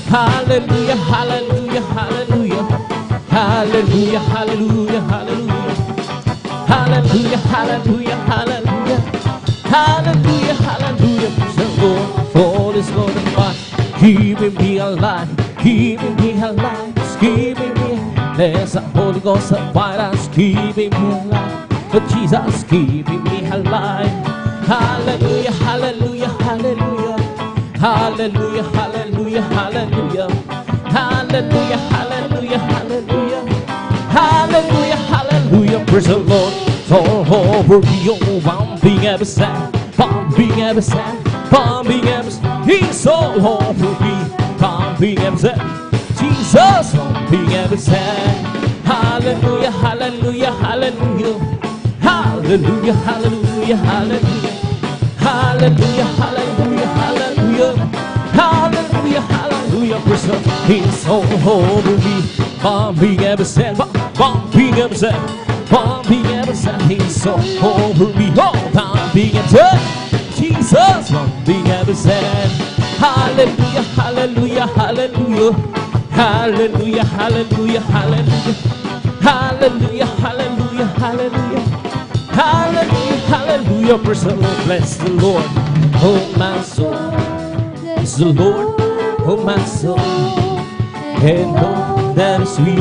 Hallelujah, hallelujah, hallelujah, hallelujah, hallelujah, hallelujah, hallelujah, hallelujah, hallelujah, hallelujah, hallelujah. Praise the Lord, for this Lord of God, keeping me alive, keeping me alive, keeping me. There's the Holy Ghost abide us, keeping me alive. But Jesus keeping me alive. Hallelujah, hallelujah, hallelujah, hallelujah, hallelujah, hallelujah, hallelujah, hallelujah, hallelujah, hallelujah, hallelujah. Praise the Lord. All over me, oh, bumping every sound, bumping every sound, bumping every sound. He's all over me, bumping every sound. Jesus, bumping every sound. Hallelujah, hallelujah, hallelujah, hallelujah, hallelujah, hallelujah, hallelujah, hallelujah, hallelujah, hallelujah, hallelujah. Praise the Lord. He's all over me, bumping every sound, bumping every sound, bumping every sound. He's all over me, oh, bumping every sound. Jesus, bumping every sound. Hallelujah, hallelujah, hallelujah, hallelujah, hallelujah, hallelujah, hallelujah, hallelujah, hallelujah, hallelujah, hallelujah. Praise the Lord, bless the Lord, oh my soul. Bless the Lord, oh my soul, and all that is sweet.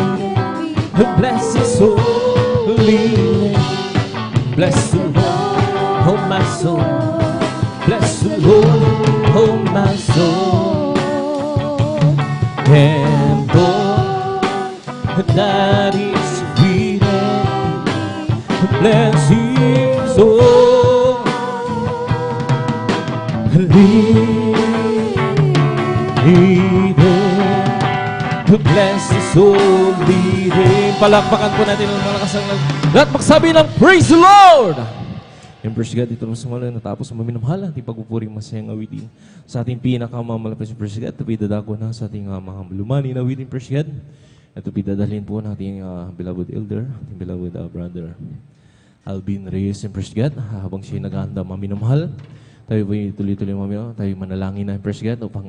Bless His holy name. Bless the Lord, oh my soul. Bless the Lord, oh my soul, and all that is within. Bless His holy name. Bless His holy name. Palakpakan po natin ang malakas ang lahat magsabi ng praise the Lord. And praise God, ito naman sa mga natapos na maminamahal ating pagpupuring masayang awitin sa ating pinakamamalapit sa praise God. Ito pinadadako na sa ating mga lumani na awitin praise God. Ito pinadalhin po ng ating beloved elder, ating beloved brother Alvin Reyes and praise God. Habang siya naghahanda maminamahal, tayo po tuloy-tuloy maminamahal, tayo manalangin na praise God upang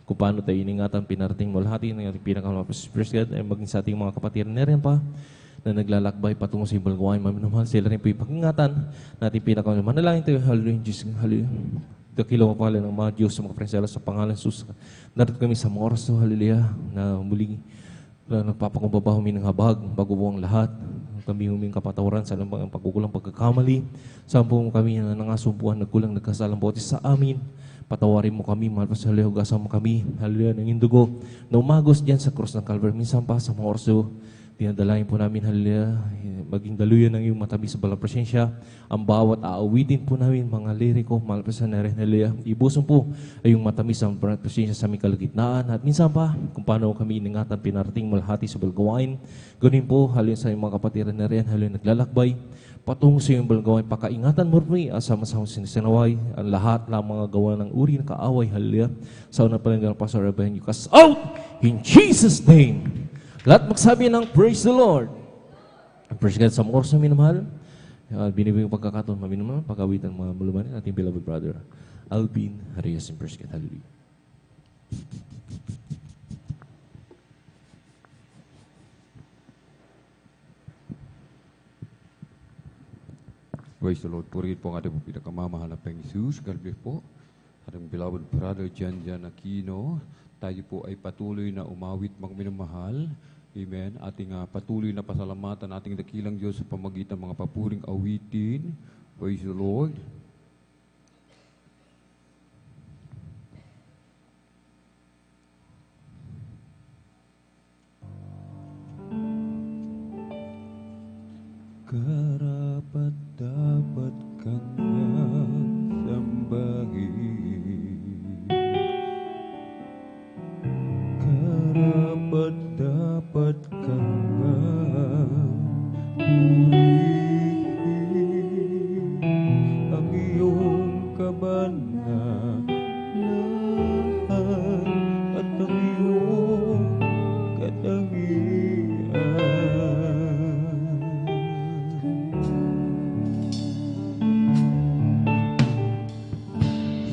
kung paano tayo iningatan pinarating mo lahat ng ating pinakamalapit sa praise God ay maging sa ating mga kapatiran na rin pa na naglalakbay patungo sa ibang gawain maminamahal. Sila rin po ipag-ingatan natin pinakamalapit. Manalangin tayo, hallelujah, Jesus, hallelujah. Dakilaw ang pangalan ng mga Diyos sa mga prinsela sa pangalan Jesus. Narito kami sa mga oras to, hallelujah, na muling na nagpapakumbaba huminang habag bago po ang lahat. kami huming kapatawaran sa lamang pagkukulang pagkakamali. Saan po kami na nangasumpuan, nagkulang, nagkasalang bote sa amin. Patawarin mo kami, mahal pa sa haliw, hugasan mo kami, haliw ng indugo, na umagos diyan sa krus ng Calvary. Minsan pa sa mga orso, dinadalayan po namin, haliw, maging daluyan ng iyong matamis sa balang presensya. Ang bawat aawitin po namin, mga liriko, mahal pa sa narin, haliw, ibuson po ay yung matamis ang balang presensya sa aming kalagitnaan. At minsan pa, kung paano kami iningatan, pinarating malahati sa balgawain. Ganun po, haliw sa iyong mga kapatiran na rin, haliw naglalakbay. Patungo sa iyong balgawain, pakaingatan mo rin, asama-sama sinisinaway, ang lahat ng mga gawa ng uri ng kaaway, haliw. Sa unang palenggang Pastor Reverend, you cast out in Jesus' name. Lahat magsabi ng praise the Lord. Praise God sa mga oras na minamahal. Binibigyan pagkakataon, maminamahal, pag-awitan mga malumanin, ating beloved brother, Alvin Reyes in praise God. Hallelujah. Praise the Lord. Purihin po ang ating pinakamamahal na Peng Jesus. God bless po. Ating beloved brother Jan Aquino. Tayo po ay patuloy na umawit mga minamahal. Amen. Ating patuloy na pasalamatan ating dakilang Diyos sa pamagitan mga papuring awitin. Praise the Lord. Karapat-dapat kang sambahin, karapat-dapat kang purihin ang iyong kabanalan at ang iyong katangian.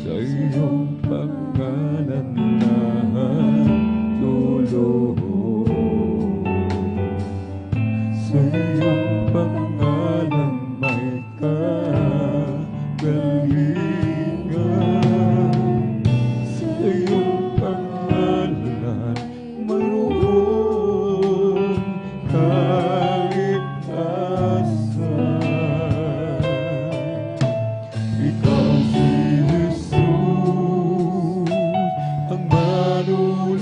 Sa iyong pangalan lahat lulubog, sa iyong pangalan may kagalingan, sa iyong pangalan mayroong kaligtasan. Ikaw si Jesus, ang manunubos.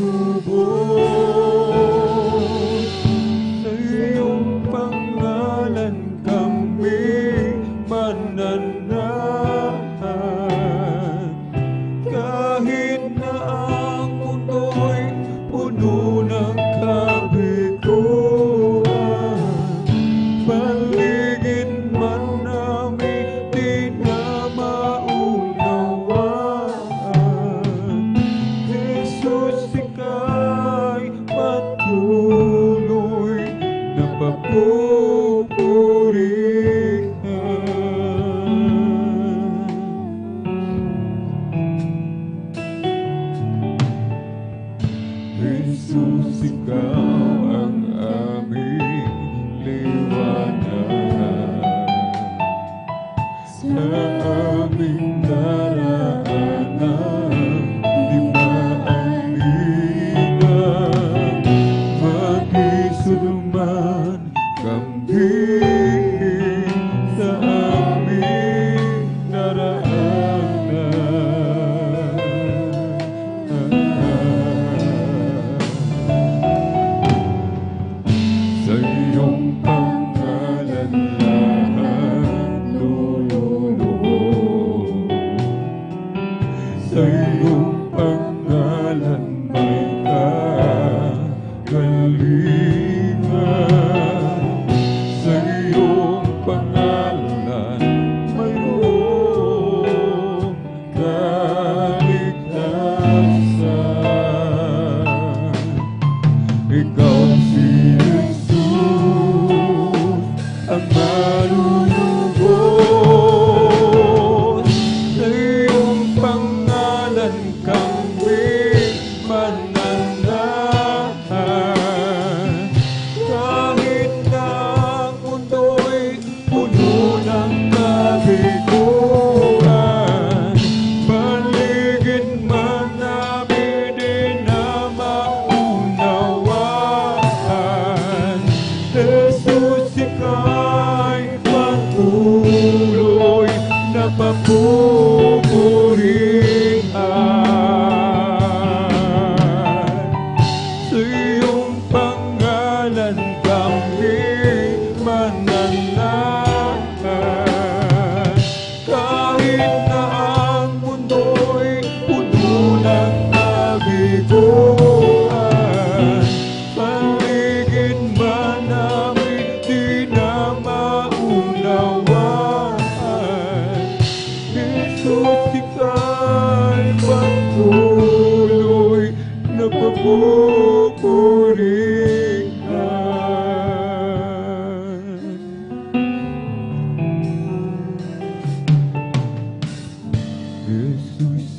Sa iyong pangalan kami mananahan. Kahit na ang mundo'y puno ng kabiguan, paligid man namin di na maunawaan. Jesus, ika'y patuloy na papupurihan. Jesus, ikaw ang aming liwanag sa aming daraanan, di maalingan, mag-isulman kami sa aming daraanan. Sa iyong pangalan lahat lulubog, sa iyong pangalan may kagalingan, sa iyong pangalan mayroong kaligtasan. Ikaw si Jesus, ang manunubos. Sa iyong pangalan kami mananahan.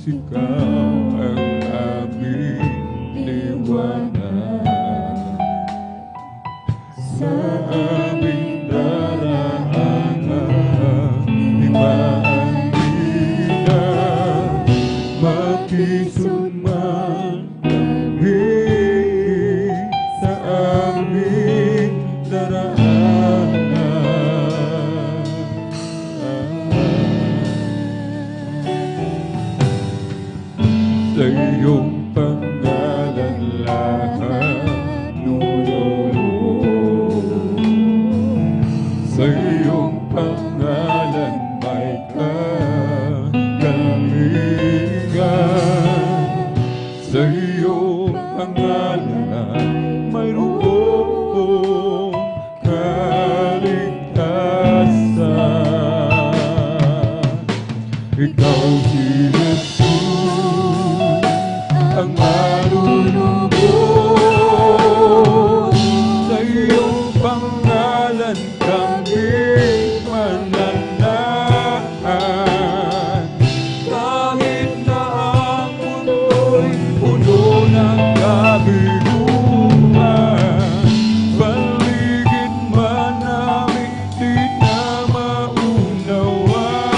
Ikaw ang aming liwanag sa aming daraanan. Di maandina makisuman kami sa aming sa iyong pangalan lahat lululong. Sa iyong pangalan may kagalingan. Sa iyong pangalan mayroong kaligtasan. Ikaw si Jesus ang malulubog. Sa iyong pangalan kami mananahan. Kahit na ang mundo'y puno ng kabiguan, paligid man namin di na maunawaan.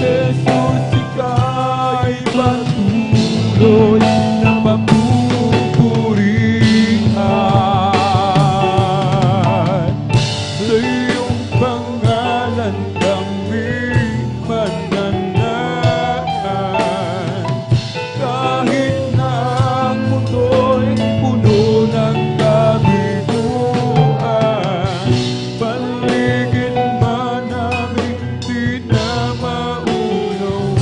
Jesus, ika'y patuloy na papupurihan. Sa iyong pangalan kami mananahan. Kahit na ang mundo'y puno ng kabiguan, paligid man namin di na maunawaan.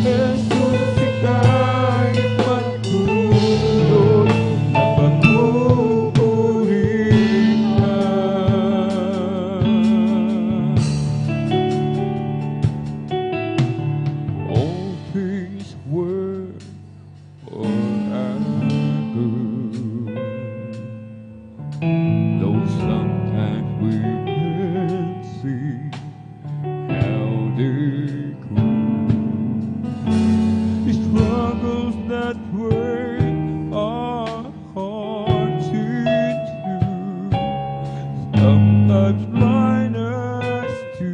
Jesus, ika'y patuloy na papupurihan. All things work for our good, though sometimes we can't see how they could. The struggles that break our hearts in two sometimes blind us to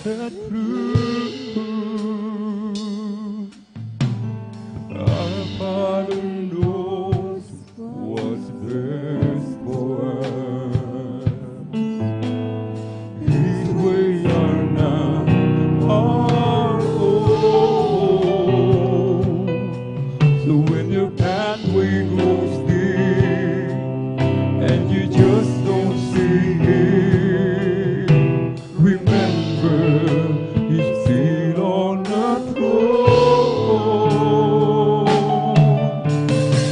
the truth. Our Father knows what's best for us. His ways are not our own. So when your pathway goes dim and you just don't see Him, remember He's still on the throne.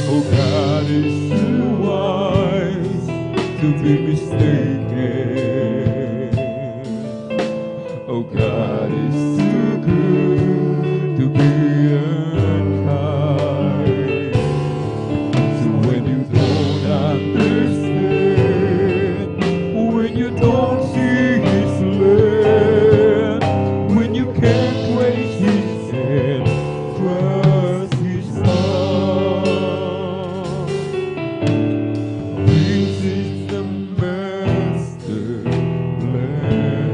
Oh, God is too wise to be mistaken. Oh, God is too good to be unkind. So when you don't understand, when you don't see His land, when you can't trace His hand, trust His heart. This is the master plan.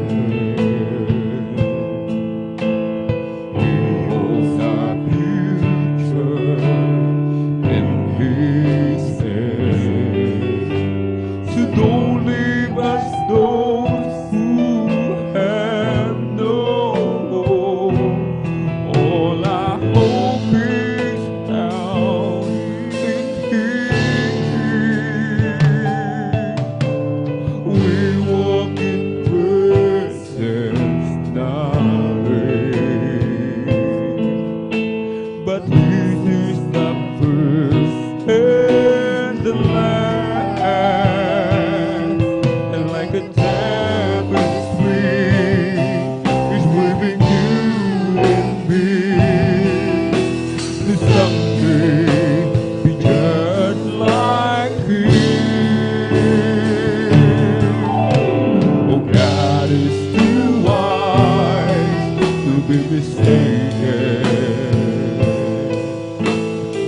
be mistaken.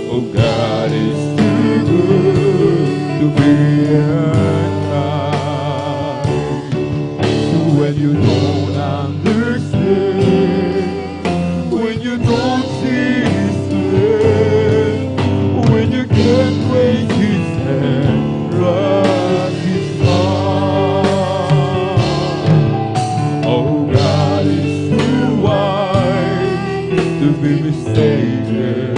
Oh, God is too good to be unkind. So when you don't understand, when you don't see His plan, when you can't raise His hand, trust His heart. Oh, God is too wise to be mistaken.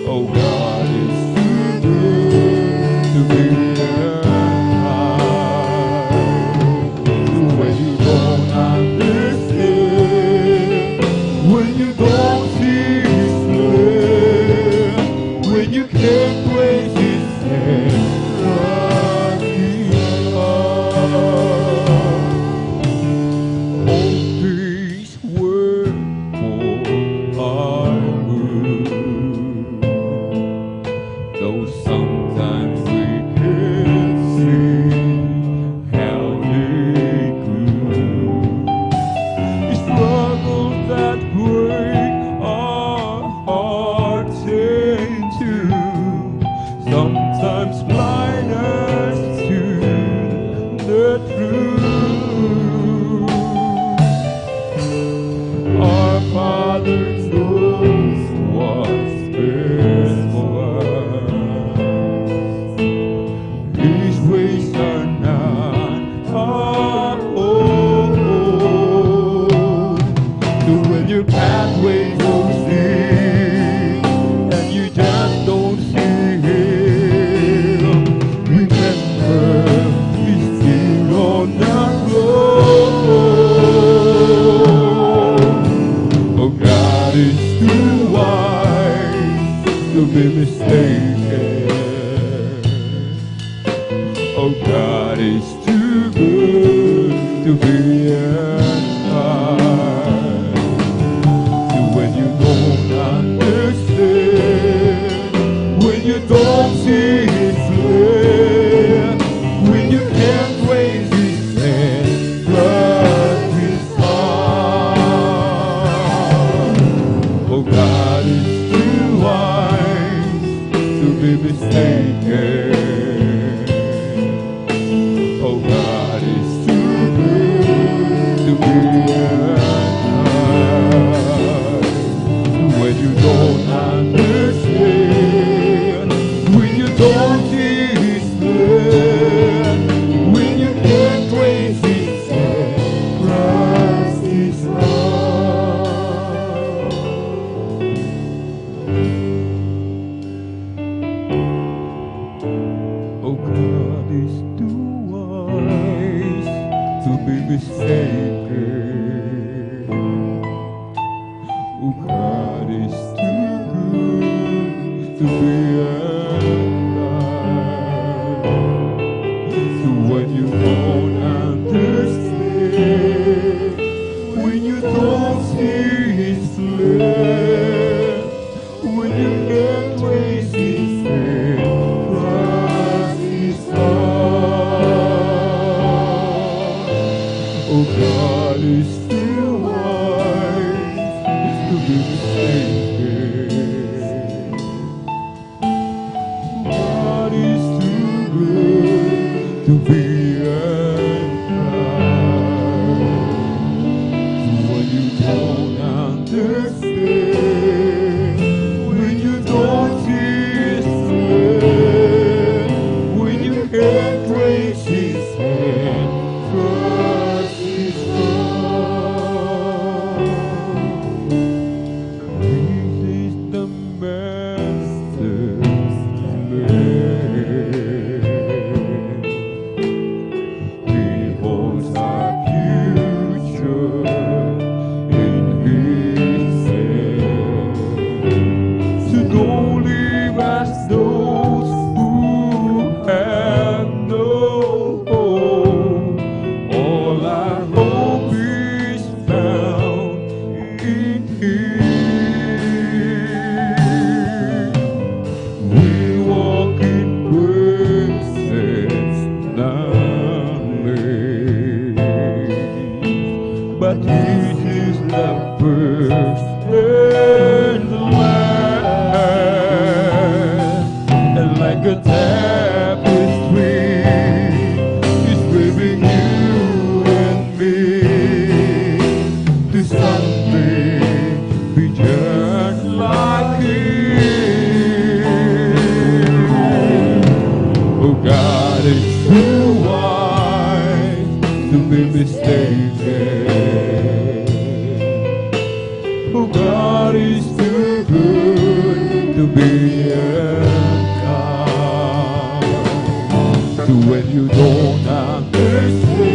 Oh, God is too good to be unkind. So when you don't understand, when you don't see His plan, when you can't raise His hand, trust His heart. All things work for our good, though sometimes we can't see how they could. The struggles that break our hearts into sometimes blind us to the truth. Our Father knows what's best for us. His ways are not our own. So when your pathways are seen and you just don't see Him, remember He's still on the throne. Oh, God is too wise to be mistaken. Oh, God is too good to be unkind. So when you don't understand, when you don't see His plan, when you can't raise His hand, trust His heart. Oh, God is too wise to be mistaken. Oh, God is too good to be unkind. When you don't understand, when you don't see His plan, when you can't raise His hand, trust His heart. Oh, God is too wise to be mistaken. Oh, God is too good to be unkind. So when you don't understand, when you don't see His plan, when you can't raise His hand, trust His heart. Oh, God is still wise to be mistaken. God is too good to be unkind. When you don't understand, when you don't see His plan, when you can't raise His hand, trust His heart. This is the Master's plan. He holds our future in His hand. but He is the first in the land. And like a tapestry, He's weaving you and me to something be just like Him. Oh, God is too wise to be mistaken. Oh, God is too good to be unkind. So when you don't understand,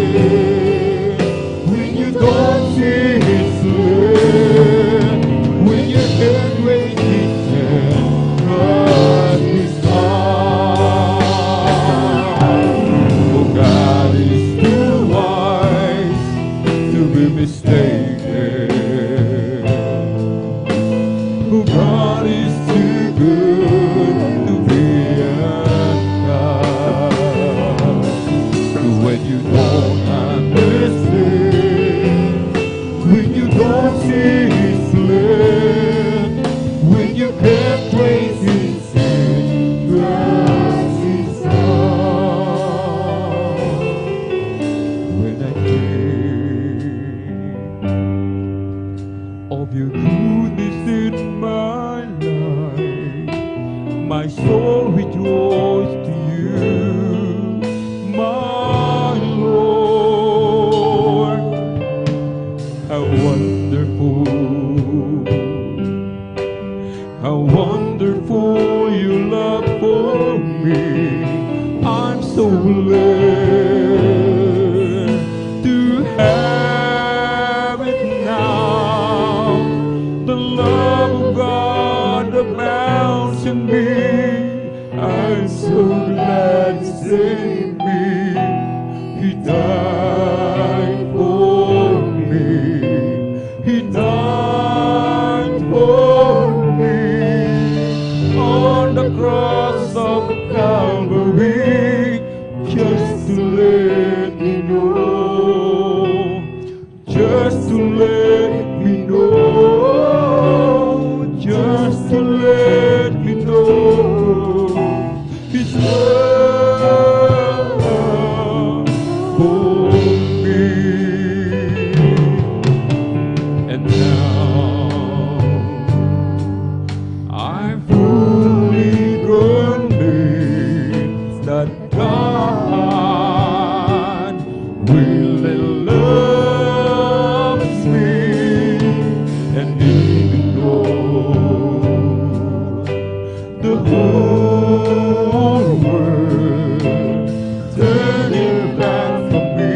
when you don't see His love, when you can't wait His hand, trust His heart. Oh, God is too wise to be mistaken. Oh, God is too good to be unkind. So when you don't understand, when you don't see His love, when you can't trace His hand, trust His heart. When I think of Your goodness in my life, my soul rejoices to You, my Lord. How wonderful Your love for me. I'm so blessed to have it now. The love of God abounds in me. I'm so glad He saved me. He died for me. He died for me on the cross of Calvary, just to let me know, just to let me know, just to let me know His love for me. And now I'm fully convinced that God really loves me. And even though the whole world turning back from me,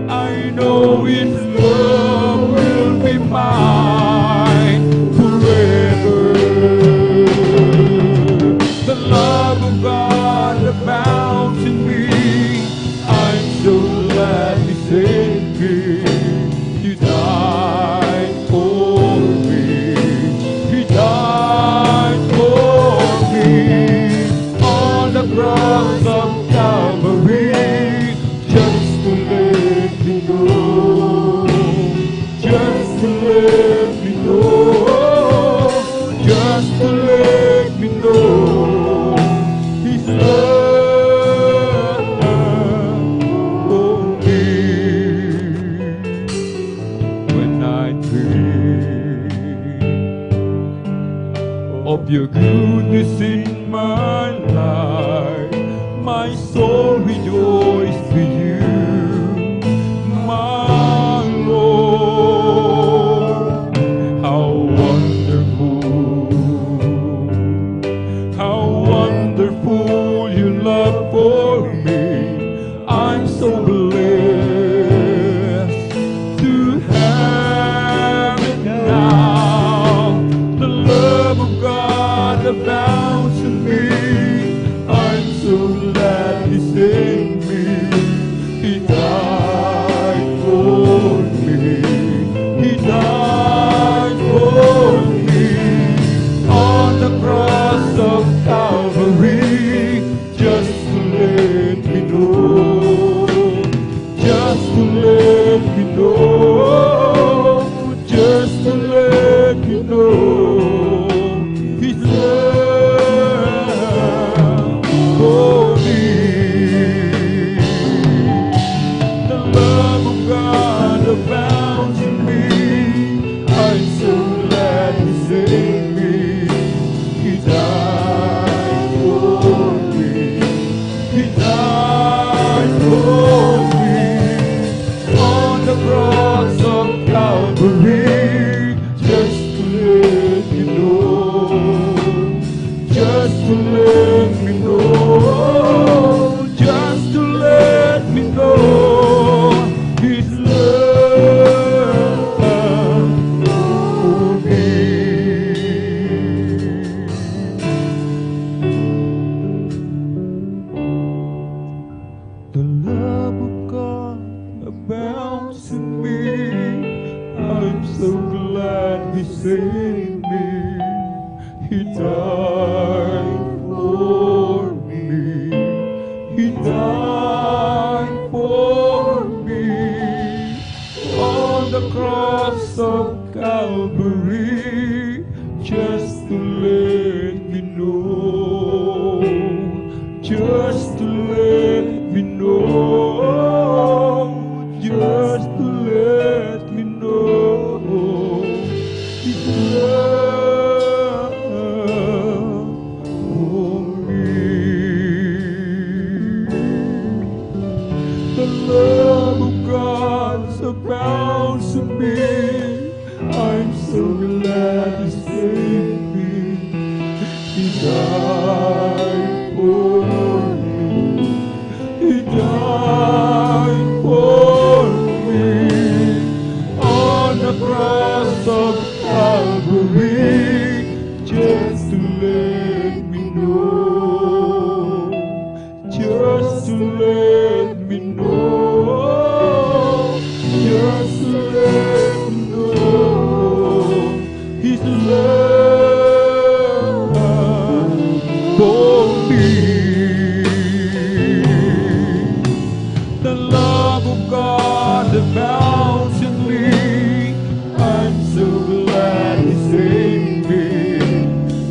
I know His love will be mine forever. The love of God abounds in me. I'm so glad He saved me. He died for me. He died for me on the cross of Calvary, just to let me know, just to let me know, just to let me know His love for me. When I think of Your goodness in my life, my soul rejoices for You, my Lord. How wonderful Your love for me. I'm so blessed to have it now. The love of God abounds in me. I'm so glad He saved me. He saved me. He died for me. He died for me on the cross of Calvary, just to let me know, just to let me know, just to let me know His love for me. The love of God surrounds me. I'm so glad He saved me. He died for me. He died for me on the cross of Calvary, just to let me know, just to let me know, just to let me know His love for me. The love of God abounds in me. I'm so glad He saved me.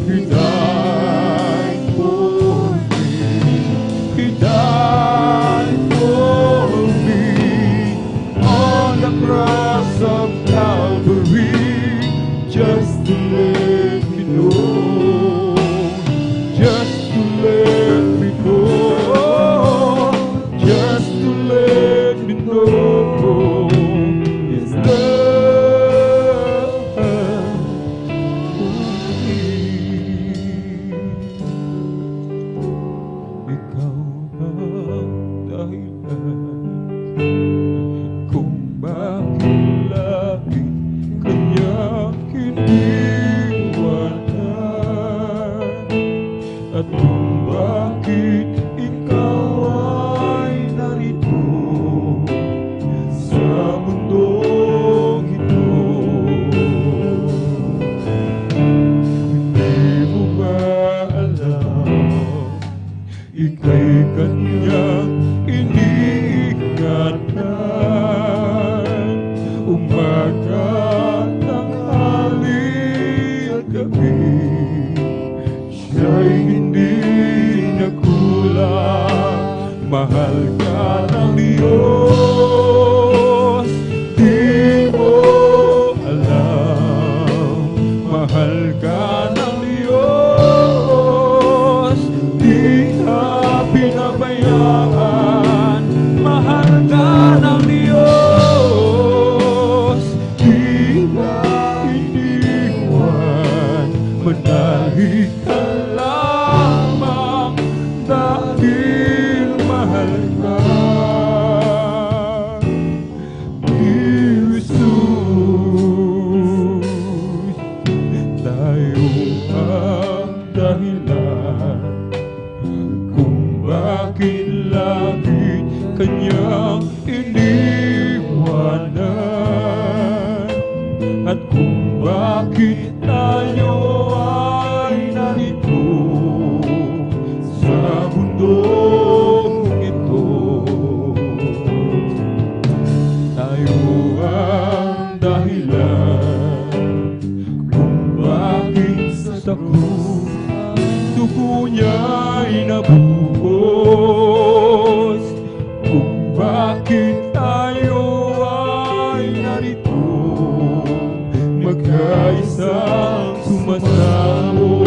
He died for me. He died for me on the cross of Calvary, just to let me know, just to let me know, just to let me know His love for me. Ikaw ang dahilan kung bakit lagi Kanya iniwanan, at kung bakit Ikaw ay narito sa mundong ito. Hindi mo ba alam, Ika'y Kanyang iniingatan, umaga, tanghali at gabi. Siya'y hindi nagkulang, mahal ka ng Diyos. Di mo alam, mahal ka ng Diyos. Di ka pinabayaan, mahal ka ng Diyos. Di ka iniwan, manalig ka lamang dahil mahal ka. Jesus, tayo ang dahilan kung bakit lagi Kanyang iniwanan, at kung bakit tayo ay narito sa mundong ito. Tayo ang dahilan kung bakit sa krus dugo niya'y nabuhos, kung bakit tayo ay narito magkaisang sumasamo.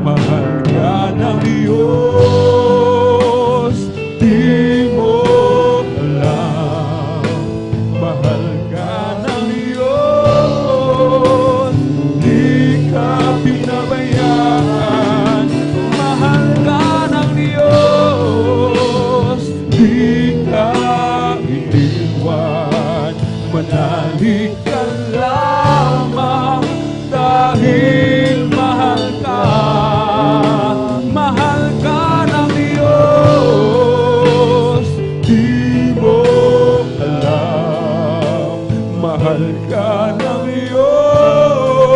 Mahal ka ng Diyos, di mo alam, mahal ka ng Diyos. Di ka pinabayaan, mahal ka ng Diyos. Di ka iniwan, manalig ka lamang dahil mahal ka. Mahal ka ng Diyos. Di mo alam, mahal ka ng Diyos.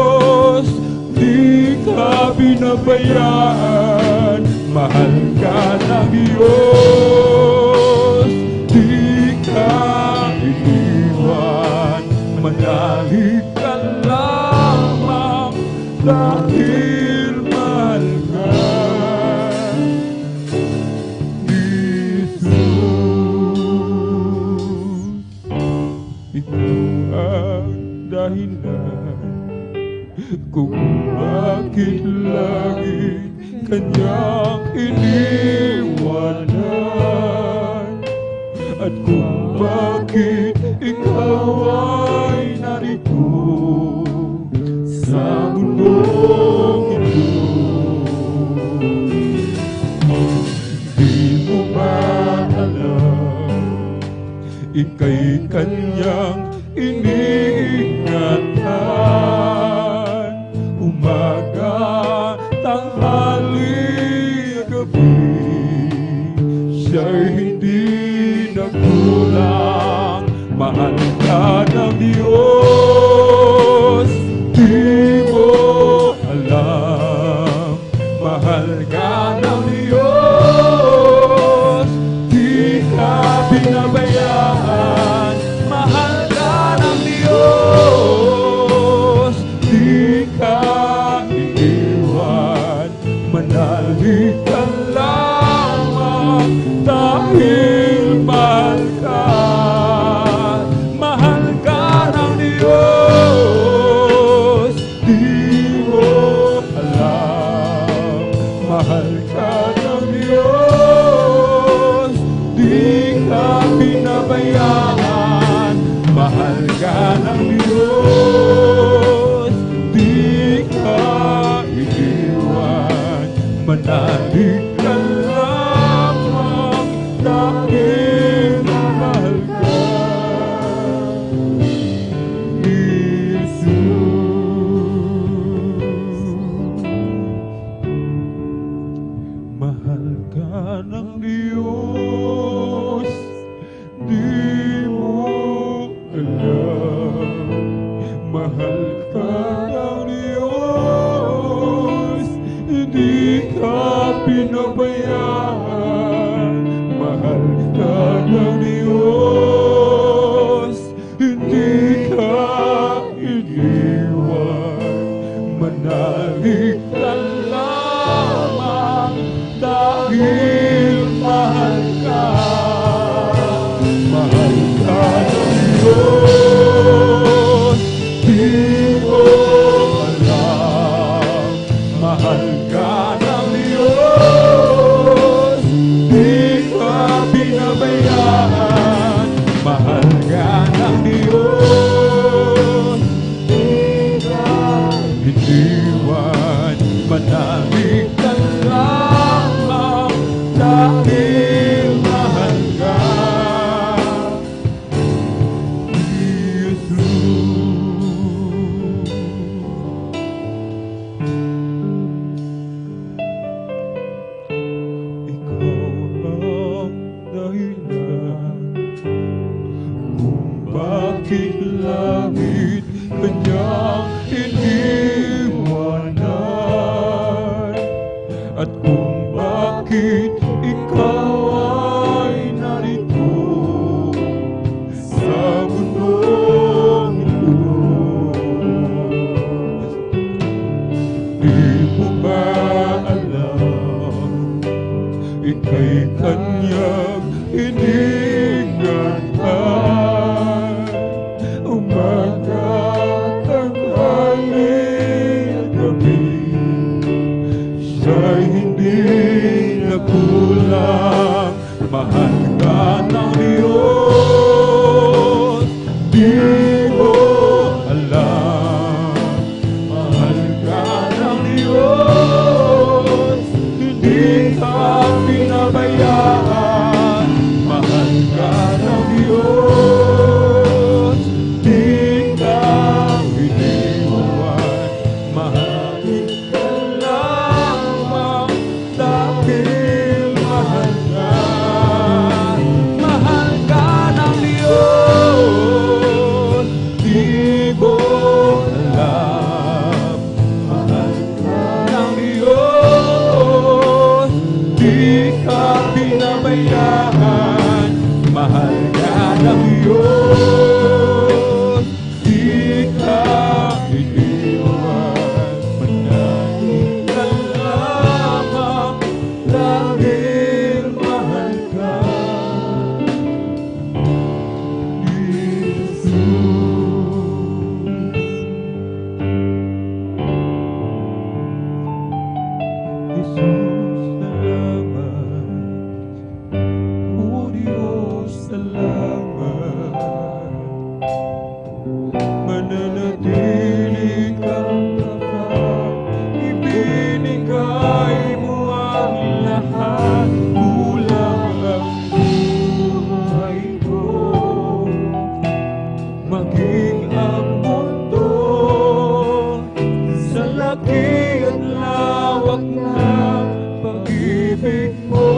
ka binabayaan. Mahal ka ng Diyos, di ka iniwan. Manalig ka lamang dahil mahal ka. Ito ang dahilan kung bakit langit kanyang iniwanan, at kung bakit ikaw ay narito sa mundong ito. Di mo ba alam, ika'y kanyang iniingatan, umaga, tanghali, gabi, siya'y hindi nagkulang. Mahal ka ng Diyos, di mo alam. Mahal ka ng Diyos, di ka binabayaan. Mahal ka ng Diyos, di ka iiwan. Manalig ka lamang dahil mahal ka. Mahal ka ng Diyos, di mo alam. Mahal ka ng Diyos, di ka binabayaan. Mahal ka ng Diyos, di ka iniwan. Manalig ka lamang dahil mahal ka. Mahal ka ng Diyos, di mo alam. Mahal ka ng Diyos, hindi ka pinabayaan. Mahal ka ng Diyos, hindi ka iniwan. Manalig ka lamang dahil mahal ka. Mahal ka ng Diyos, di mo alam. Mahal ka ng Diyos, di ka binabayaan. Mahal ka ng Diyos, di ka iniwan. Manalig ka lamang dahil mahal ka. Bakit langit kanyang iniwanan, at kung bakit ikaw ay narito sa mundong ito. Di mo ba alam, ika'y kanyang iningatan, umaga, tanghali, gabi, siya'y hindi nagkulang. Mahal ka ng Diyos, di mo alam. Mahal ka ng Diyos, hindi ka pinabayaan. Mahal ka ng Diyos, di ka iniwan. Mahalin ka lamang dahil mahal ka. nananatili kang tapat, ibinigay mo ang lahat, kulang ang buhay ko, maging ang mundo sa laki at lawak ng pag-ibig mo.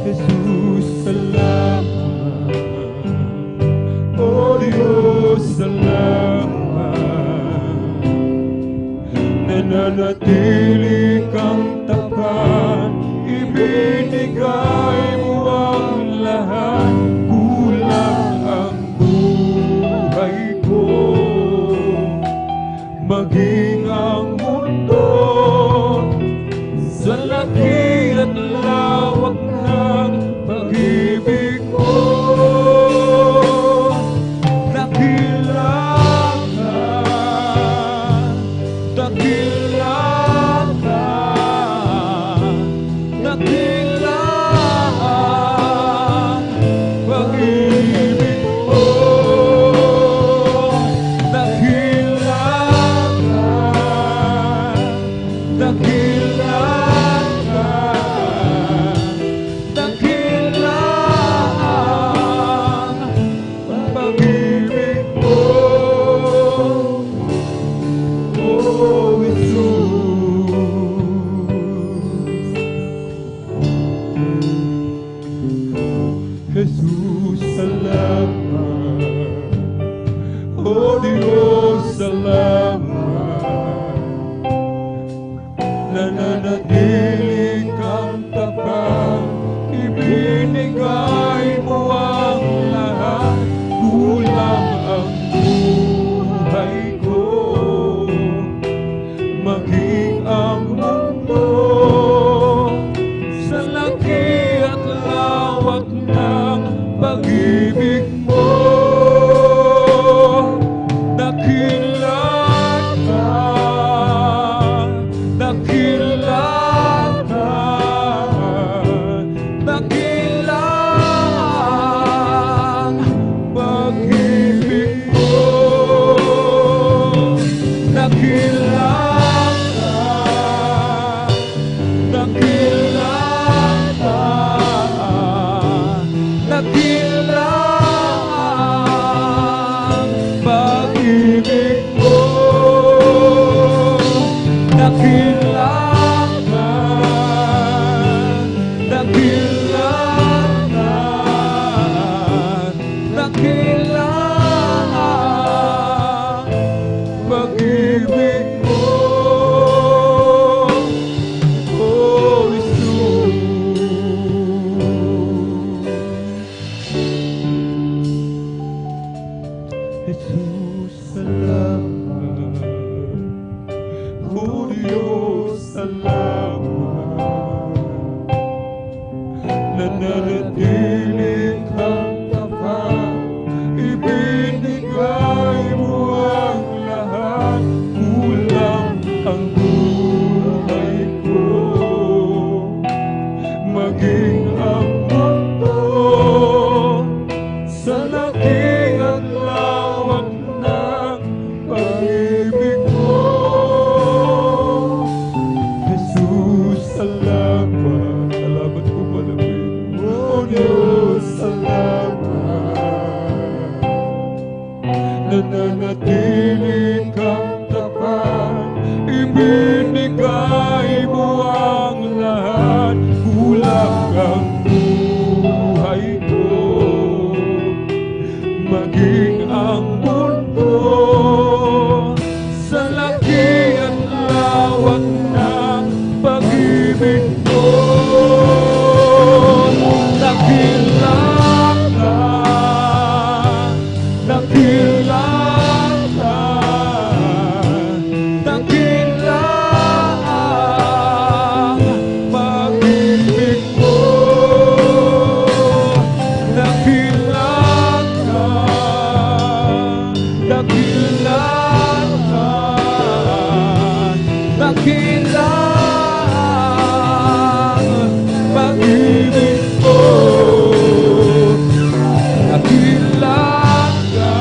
Jesus, salamat. O Diyos, salamat. Nananatili kang tapat, ibinigay mo ang lahat, kulang ang buhay ko, maging ang mundo sa laki at lawak ng pag-ibig mo. Dakila ka, dakila ka, dakila ang pag-ibig mo. Dakila ka, dakila ka, dakila ang pag-ibig mo. Oh, Jesus, salamat. Oh Diyos, salamat. Nananatili kang tapat, ibinigay mo ang lahat, kulang ang buhay ko, maging ang mundo sa laki at lawak ng pag-ibig mo. Dakila ka, dakila ka, dakila ang pag-ibig mo. Dakila ka, dakila ka, dakila ang pag-ibig mo. Dakila ka, dakila ka, dakila ang pag-ibig mo. Oh, Jesus. Jesus, salamat. Oh Diyos, salamat. Nananatili kang tapat, ibinigay mo ang lahat, kulang ang buhay ko, maging ang mundo sa laki at lawak ng pag-ibig mo. Jesus, salamat. Salamat po malapit. Oh Diyos, salamat. Nananatili kang tapat, ibinigay mo ang lahat, kulang ang buhay ko, maging ang mundo sa laki at lawak ng pag-ibig mo. Dakila ka, dakila ka, dakila ang pag-ibig mo. Dakila ka, dakila ka, dakila ang pag-ibig mo. Dakila ka,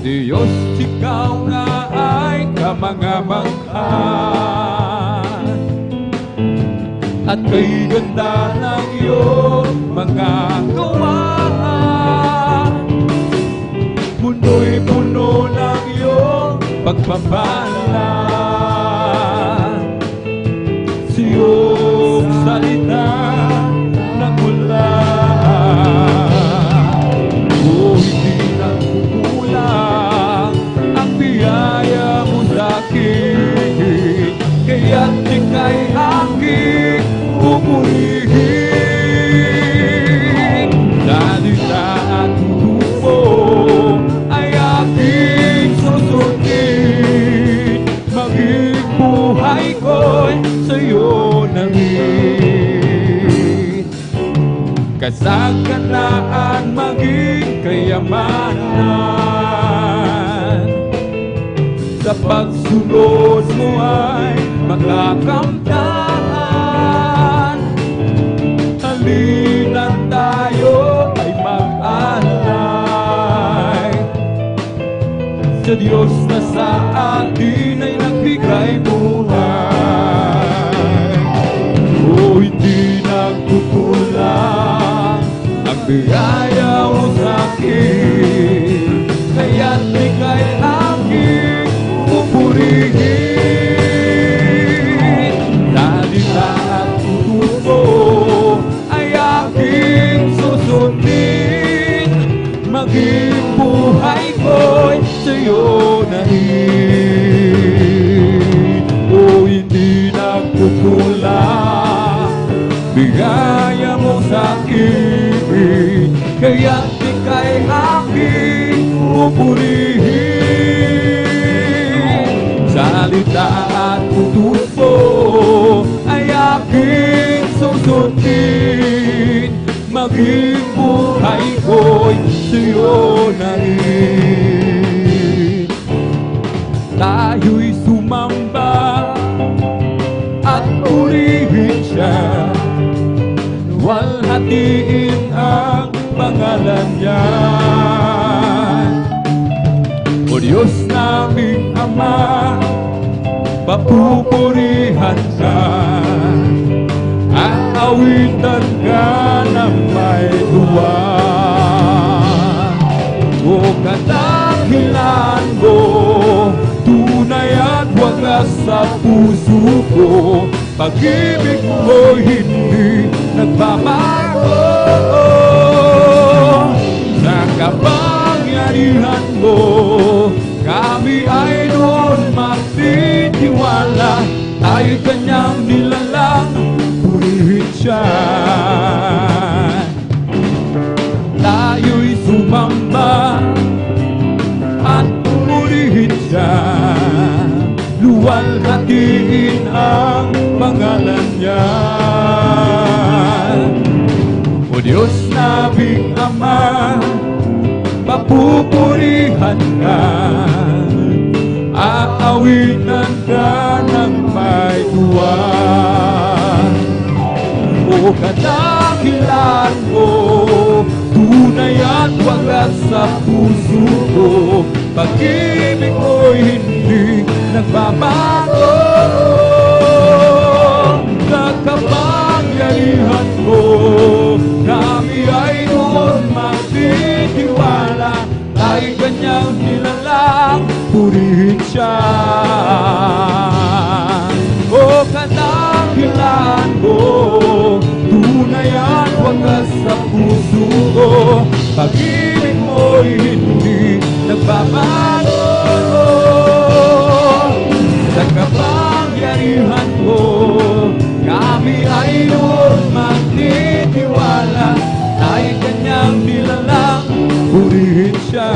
Diyos, ikaw nga ay kamangha-mangha. at kay ganda ng iyong mga gawa. Mundo'y puno ng iyong pagpapala. Sa iyong salita nagmula. Hindi nagkukulang ang biyaya mo sa'kin, kaya't ika'y aking pupurihin. Salita at tubo ay aking susundin, maging buhay ko'y sa'yo na rin. Kasaganaan maging kayamanan, sa pagsunod mo ay makakamtan. Halina't tayo ay mag-alay sa Diyos na sa atin ay nagbigay buhay. O hindi nagkukulang ang biyaya mo sa'kin, kaya't ika'y aking pupurihin. Salita at tubo ay aking susundin, maging buhay ko'y sa'yo na rin. O hindi nagkukulang bigaya mo sa'kin, kaya't ika'y aking pupurihin. Salita at tubo ay aking susundin, maging buhay ko'y sa'yo na rin. Tayo'y sumamba at purihin siya, walhatiin ang pangalan niya. O Diyos naming Ama, papupurihan ka, aawitan ka ng may tuwa. O kadahilan mo, tunay at wagas sa puso ko, pag-ibig mo'y hindi nagbabago. Sa kapangyarihan mo, kami ay doon magtitiwala. Tayo'y kanyang nilalang, purihin siya. Tayo'y sumamba at purihin siya, luwalhatiin ang pangalan niya. O Diyos naming Ama, papupurihan ka, aawitan ka ng may tuwa. O kadakilan mo, tunay at wagas sa puso ko, pag-ibig mo'y hindi nagbabago. Sa kapangyarihan mo, kami ay doon magtitiwala. Tayo'y kanyang nilalang, purihin siya. O kadakilan mo, tunay at wagas sa puso ko, pag-ibig mo'y hindi nagbabago. Sa kapangyarihan mo, kami ay doon magtitiwala. Tayo'y kanyang nilalang, purihin siya.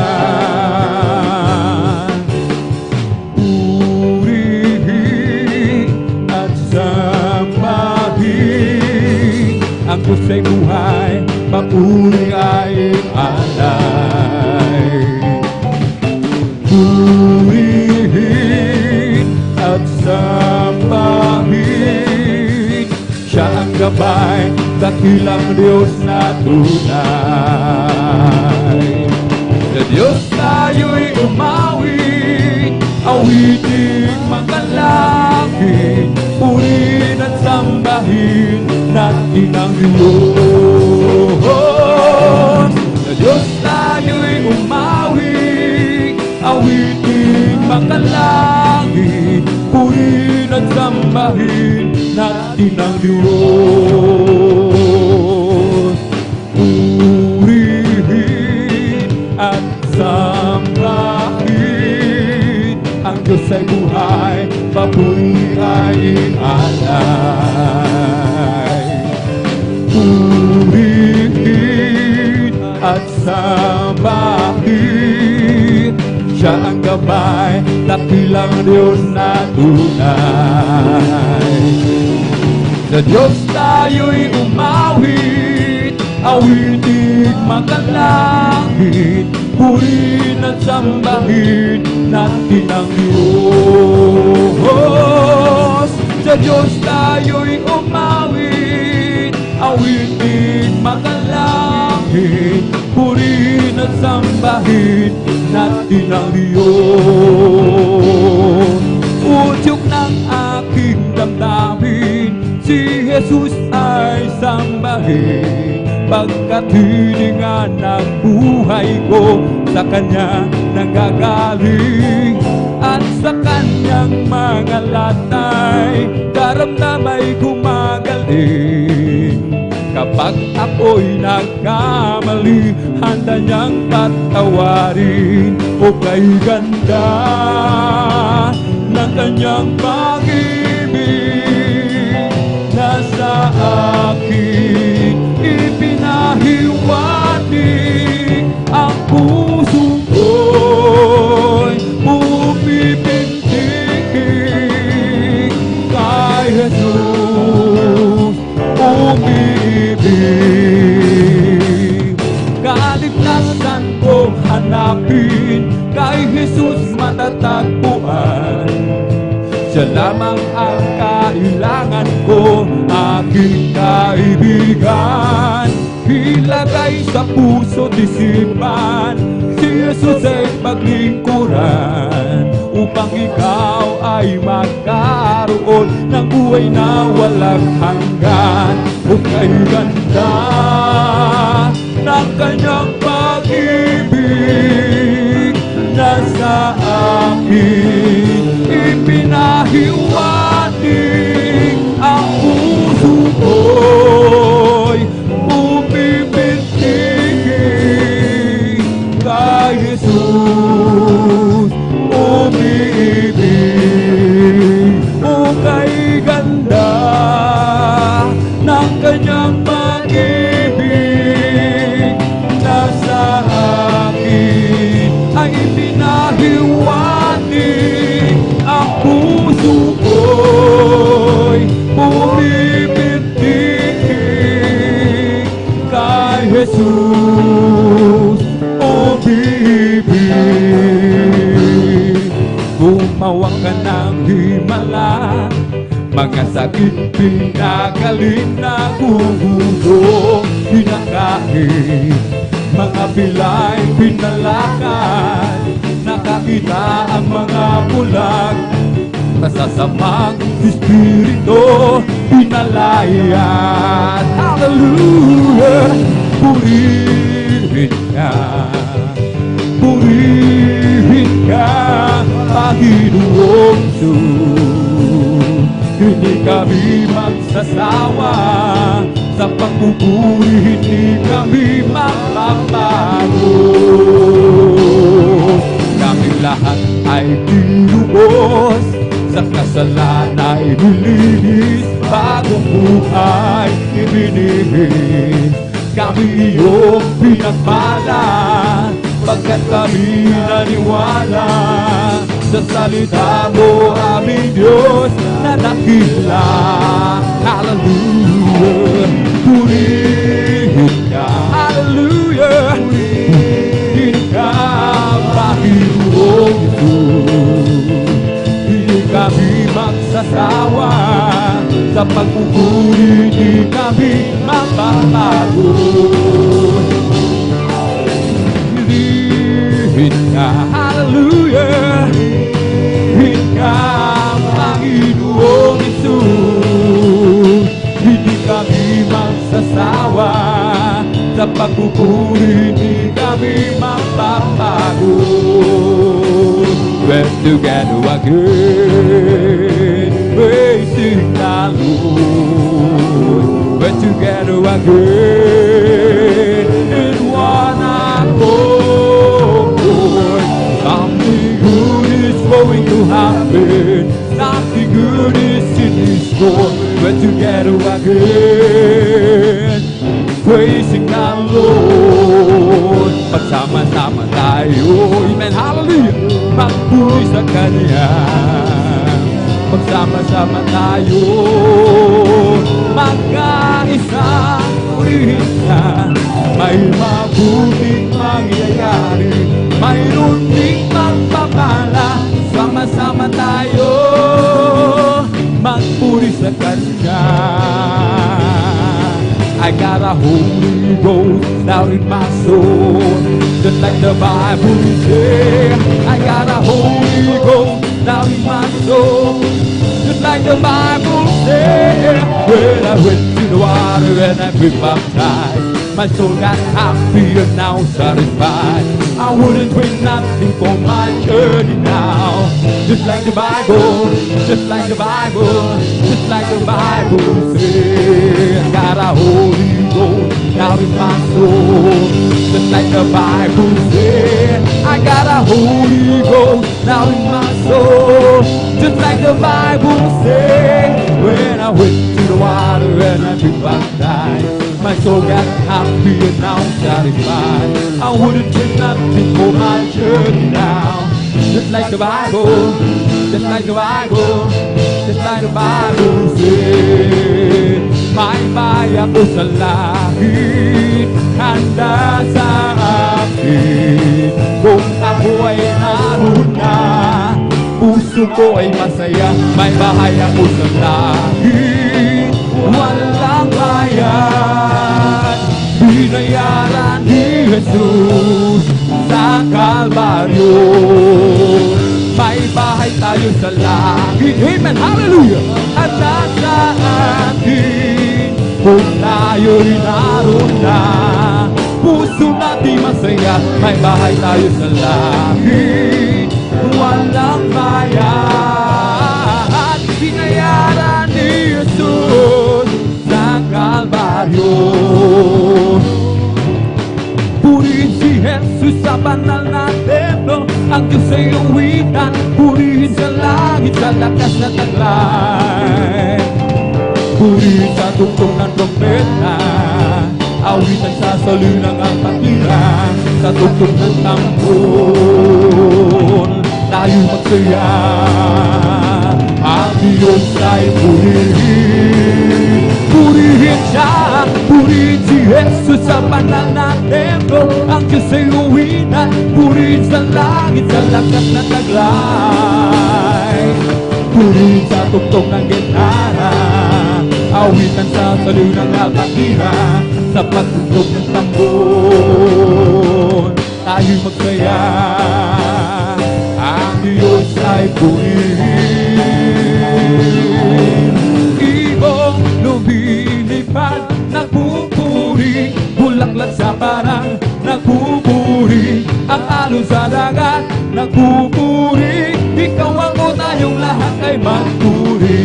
Purihin at sambahin ang Diyos ay buhay, papuri ay alay. Purihin at sambahin, siya ang gabay, dakilang Diyos na tunay. Sa Diyos tayo'y umawit, awiting makalangit, purihin at sambahin Diyos. Sa Diyos tayo'y umawi, awitin makalangit, purihin at sambahin natin ang Diyos. Purihin at sambahin, ang Diyos ay buhay, papurihain alay. Purihin at sambahin, siya ang gabay, dakilang Diyos na tunay. Sa Diyos tayo'y umawit, awitin makalangit, purihin at sambahin natin ang Diyos. Sa Diyos tayo'y umawit, awitin makalangit, purihin at sambahin natin ang Diyos. Udyok ng aking damdamin, si Jesus ay sambahin, pagkat hiningan ng buhay ko sa Kanya nanggagaling, at sa Kanyang mga latay daramdamay gumagaling. Kapag ako'y nagkamali, handa niyang patawarin. O kay ganda ng Kanyang pag-ibig, nasa akin ipinahiwatig, ang puso ko'y pumipintig kay Jesus umibig. Kaligtasan kong hanapin, kay Jesus matatagpuan. Siya lamang ang kailangan ko, aking kaibigan. Ilagay sa puso't isipan, si Jesus ay paglingkuran, upang ikaw ay magkaroon ng buhay na walang hanggan. O kay ganda ng Kanyang pag-ibig, nasa akin ipinahiwatig, ang puso ko'y pumipintig kay Jesus umibig. O kay ganda ng Kanyang pag-ibig, nasa akin ay ipinahiwatig, ang puso ko'y pumipintig kay Jesus umibig. Gumawa ka ng himala, mga sakit pinagaling na gugulo, pinakain, mga pilay pinalakad, nakakita ang mga bulag, masasamang espiritu pinalayas. Hallelujah! Purihin ka, Panginoong Jesus. Hindi kami magsasawa sa pagpupuri, hindi kami magbabago. Kaming lahat ay tinubos, sa kasalanan ay nilinis, bagong buhay ibinigay. Kami iyong pinagpala, pagkat kami naniwala sa salita mo, aming Diyos na dakila. Hallelujah! Purihin ka, hallelujah! Purihin ka, Panginoong Jesus. Hindi kami magsasawa sa pagpupuri, hindi kami magbabago. Purihin ka, hallelujah! Purihin ka, Panginoong Jesus. Hindi kami magsasawa pagpupuri di kami magtatago. We're together again, praising the Lord. We're together again in one accord. Something good is going to happen. Something good is in this store. We're together again, praising the Lord. Pagsama-sama tayo, amen, hallelujah, magpuri sa Kanya. Pagsama-sama tayo, magkaisang purihin siya. May mabuting mangyayari, mayroon ding magpapala. Sama-sama tayo, magpuri sa Kanya. I got a Holy Ghost down in my soul, just like the Bible says. I got a Holy Ghost down in my soul, just like the Bible says. When I went to the water and I been baptized, my soul got happy and now satisfied. I wouldn't wait nothing for my journey now. Just like the Bible, just like the Bible, just like the Bible says. I got a Holy Ghost down in my soul, just like the Bible says. I got a Holy Ghost down in my soul, just like the Bible says. When I went to the water and I been baptized, my soul got happy and now satisfied. I wouldn't take nothing for my journey now. Just like the Bible, just like the Bible, just like the Bible says. May bayan ko sa langit, handa sa akin. Kung ako ay naroon na, puso ko ay masaya. May bahay ako sa langit, walang bayan. Binayaran ni Jesus sa Kalbaryo. May bahay tayo sa langit, amen, hallelujah. At sa atin, kung tayo'y naroon na, puso natin masaya. May bahay tayo sa langit, walang bayan. Binayaran ni Jesus sa Kalbaryo. Purihin si Jesus sa banal na templo, ang Diyos ay uwitan. Purihin sa langit, sa lakas na taglay. Purihin sa tungtong ng trompeta, awitan sa salunang ang patira. Sa tungtong ng tambol, tayo magsaya. Ang Diyos ay purihin. Purihin siya, purihin si Jesus sa banal na templo, ang Diyos ay uwitan. Purihin sa langit, sa lakas na taglay. Purihin sa tugtog ng gitara, awitan sa salunang alpakira. Sa pagtugtog ng tambol, tayo magsaya. Ang Diyos ay purihin. Ibong lumilipad, nagpupuri, bulaklak sa parang nagpupuri. Ang alon sa dagat, nagpupuri. Ikaw ako, tayong lahat ay magpuri.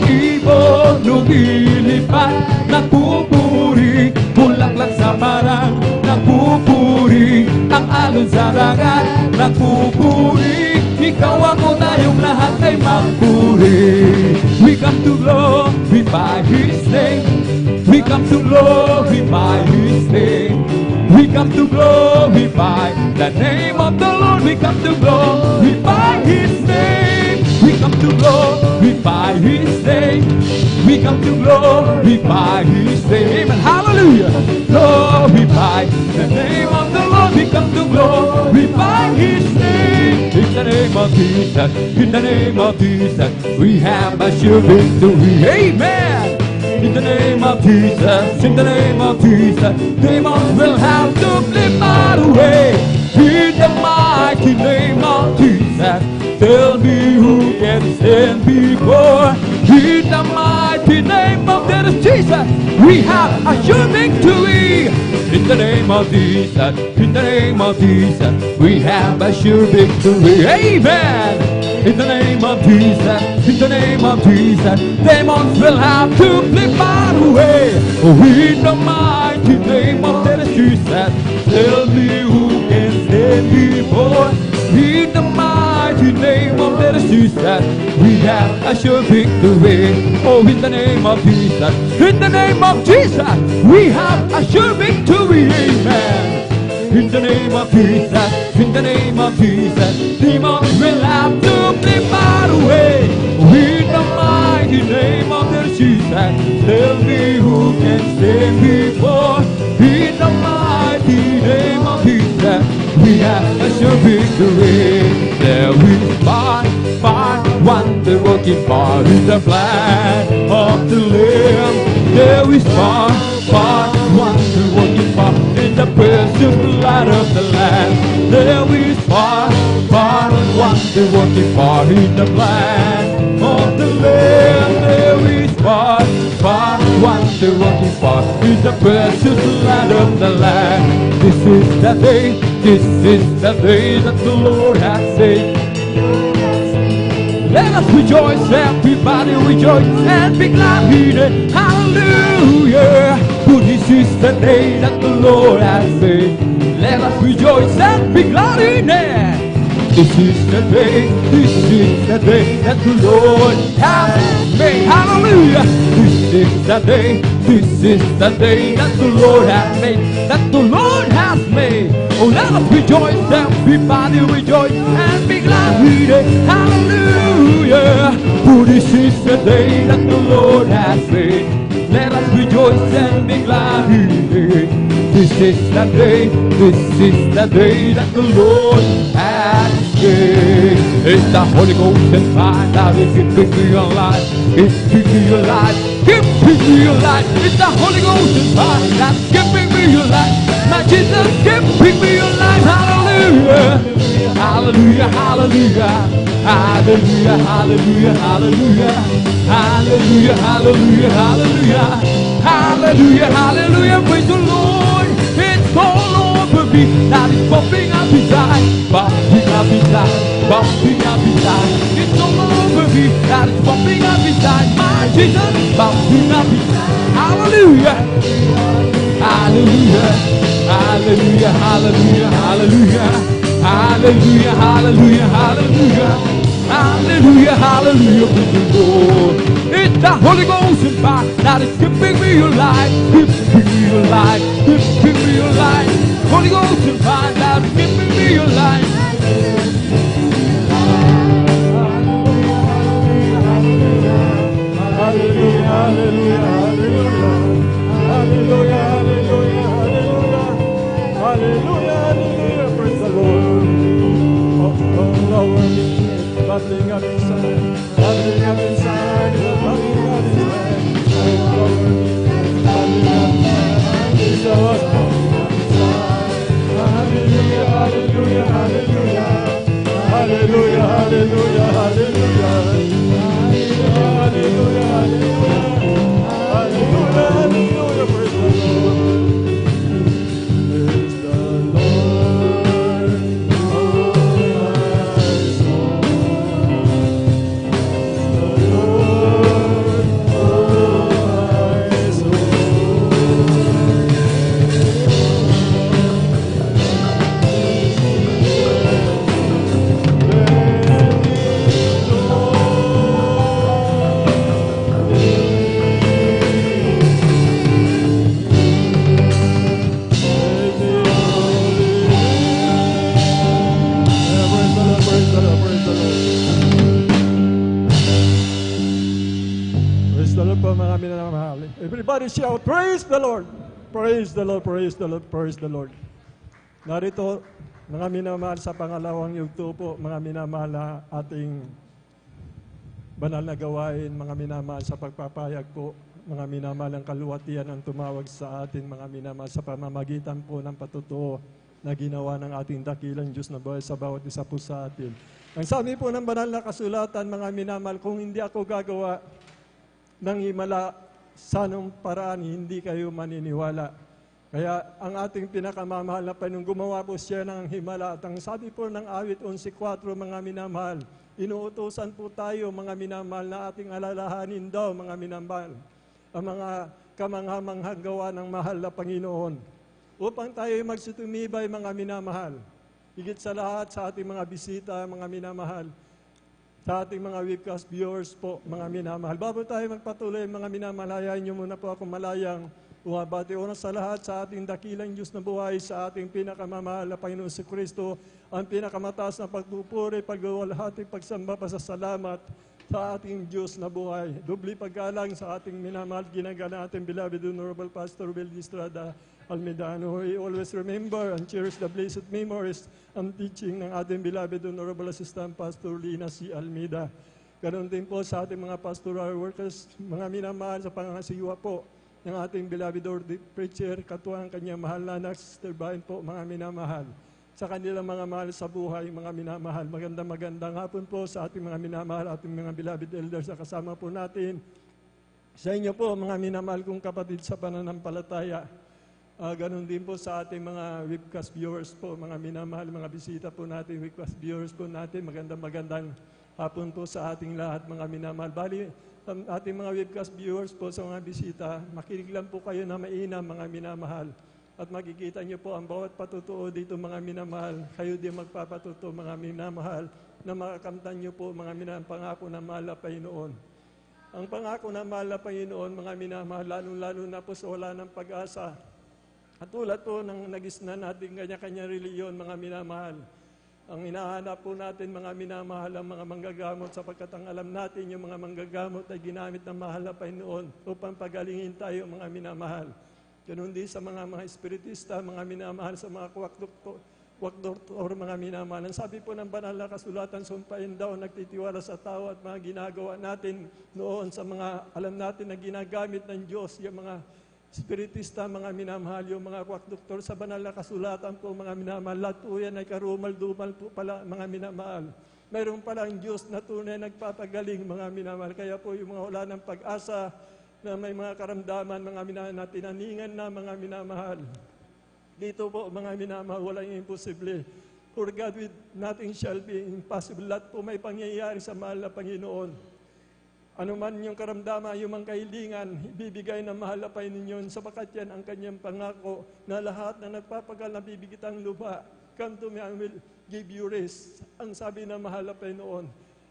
Ibong lumilipad, nagpupuri, bulaklak sa parang nagpupuri. Ang alon sa dagat, nagpupuri. Ikaw ako, tayong lahat ay magpuri. We come to glorify His name. We come to glorify His name. We come to glorify the name of the Lord. We come to glorify His name. We come to glorify His name. We come to glorify His name. And hallelujah, glorify the name of the Lord. We come to glorify His name. In the name of Jesus, in the name of Jesus, we have a sure victory. Amen. In the name of Jesus, in the name of Jesus, demons will have to flee far away. In the mighty name of Jesus, tell me who can stand before. In the mighty mighty name of the Jesus, we have a sure victory. In the name of Jesus, in the name of Jesus, we have a sure victory. Amen. In the name of Jesus, in the name of Jesus, demons will have to flee far away. In the mighty name of the Jesus, tell me who can stand before. In the mighty name of the Jesus, we have a sure victory. Oh, in the name of Jesus, in the name of Jesus, we have a sure victory. Amen. In the name of Jesus, in the name of Jesus, demons will have to flee far away. In the mighty name of the Jesus, tell me who can stand before. In the mighty name of Jesus, we have a sure victory. There is wonder working part in the plan of the Lamb. There is wonder working part in the precious blood of the Lamb. There is wonder working part in the plan of the Lamb. There is wonder working part in the precious blood of the Lamb. This is the day that the Lord has made. Let us rejoice, everybody rejoice and be glad in it. Hallelujah. For this is the day that the Lord has made. Let us rejoice and be glad in it. This is the day that the Lord has made. Hallelujah. This is the day that the Lord has made. That the Lord has made. Oh, let us rejoice, everybody rejoice and be glad in it. Hallelujah. For this is the day that the Lord has made. Let us rejoice and be glad in it. This is the day that the Lord has made. It's the Holy Ghost and fire that is keeping you alive. It's keeping you alive. Keeping you alive. It's the Holy Ghost and fire that's keeping me alive. My Jesus keeping me alive. Hallelujah. Hallelujah. Hallelujah. Hallelujah. Hallelujah. Hallelujah. Hallelujah. Hallelujah. Hallelujah. Hallelujah. Hallelujah. Praise the Lord. It's all over me. That is bumping up inside. Bumping up inside. Bumping up inside. It's all over me. That is bumping up inside. My Jesus. Bumping up inside. Hallelujah. Hallelujah. Hallelujah. Hallelujah. Hallelujah. Hallelujah. Hallelujah. Hallelujah. Hallelujah. Hallelujah. Praise the Lord. It's the Holy Ghost and fire that is keeping me alive, keeping me alive, keeping me alive. Holy Ghost and fire that is keeping me alive. Hallelujah, hallelujah, hallelujah, hallelujah, hallelujah, hallelujah, hallelujah, hallelujah. Praise the Lord. Oh, our weakness, bubbling up inside, bubbling up inside, bubbling up inside. Oh, our weakness, bubbling up inside, is us bubbling up inside. Hallelujah, hallelujah, hallelujah, hallelujah, hallelujah, hallelujah. Hallelujah, hallelujah, hallelujah, hallelujah, praise the Lord. Praise the Lord, oh my soul. Praise the Lord, oh my soul. Everybody shout, praise the Lord! Praise the Lord, praise the Lord, praise the Lord. Narito, mga minamahal sa pangalawang yugto po, mga minamahal na ating banal na gawain, mga minamahal sa pagpapayag po, mga minamahal ang kaluwatian ang tumawag sa atin, mga minamahal sa pamamagitan po ng patutuo na ginawa ng ating dakilang Diyos na buhay sa bawat isa po sa atin. Ang sabi po ng banal na kasulatan, mga minamahal, kung hindi ako gagawa, ng himala, sa anong paraan hindi kayo maniniwala. Kaya ang ating pinakamamahal na Panginoon, gumawa po siya ng himala. At ang sabi po ng awit 11.4, mga minamahal, inuutosan po tayo, mga minamahal, na ating alalahanin daw, mga minamahal, ang mga kamanghamanghang gawa ng mahal na Panginoon. Upang tayo magsitumibay, mga minamahal, higit sa lahat sa ating mga bisita, mga minamahal, sa ating mga webcast viewers po, mga minamahal. Bago tayo magpatuloy, mga minamahal, hayaan niyo muna po ako malayang bumabati una sa lahat sa ating dakilang Diyos na buhay, sa ating pinakamamahal na Panginoon si Kristo, ang pinakamataas na pagpupuri, pagwawalhati, pagsamba, pasasalamat sa ating Diyos na buhay. Dubli paggalang sa ating minamahal, ginagana ating beloved Honorable Pastor Will Estrada Almedano. We always remember and cherish the blessed memories and teaching ng ating beloved Honorable Assistant Pastor Lina C. Almeida. Ganon din po sa ating mga pastoral workers, mga minamahal sa pangangasiwa po ng ating beloved ordained preacher, katuwang kanyang mahal na anak, Sister Bain po, mga minamahal. Sa kanilang mga mahal sa buhay, mga minamahal. Magandang hapon po sa ating mga minamahal, ating mga beloved elders na kasama po natin. Sa inyo po, mga minamahal kong kapatid sa pananampalataya. Ganon din po sa ating mga webcast viewers po, mga minamahal, mga bisita po natin, webcast viewers po natin. Magandang hapon po sa ating lahat, mga minamahal. Bali, ating mga webcast viewers po sa mga bisita, makinig lang po kayo na mainam, mga minamahal. At makikita niyo po ang bawat patutuo dito, mga minamahal. Kayo din magpapatuto, mga minamahal, na makakamtan niyo po, mga minamahal, pangako na mahal na Panginoon. Ang pangako na mahal na Panginoon, mga minamahal, lalong-lalo na po sa wala ng pag-asa. At tulad po ng nagisna natin kanya-kanya reliyon, mga minamahal. Ang hinahanap po natin, mga minamahal, ang mga manggagamot, sapagkat ang alam natin yung mga manggagamot ay ginamit ng mahal na Panginoon upang pagalingin tayo, mga minamahal. Ganun din sa mga espiritista, mga minamahal, sa mga kwak-doktor, mga minamahal. Ang sabi po ng banal na kasulatan, sumpain daw, nagtitiwala sa tao at mga ginagawa natin noon sa mga alam natin na ginagamit ng Diyos, yung mga espiritista, mga minamahal, yung mga kwak-doktor sa banal na kasulatan po, mga minamahal. Lahat po yan ay karumal-dumal po pala, mga minamahal. Mayroon palang Diyos na tunay nagpapagaling, mga minamahal. Kaya po yung mga wala ng pag-asa, na may mga karamdaman, mga minamahal, na tinaningan na, mga minamahal. Dito po, mga minamahal, walang imposible. For God with nothing shall be impossible. Lahat po may pangyayari sa mahal na Panginoon. Ano man yung karamdaman, yung mga kahilingan, ibibigay ng mahal na Panginoon, sapagat yan ang kanyang pangako na lahat na nagpapagal na bibigit ang lupa, come to me, I will give you rest. Ang sabi ng mahal na Panginoon.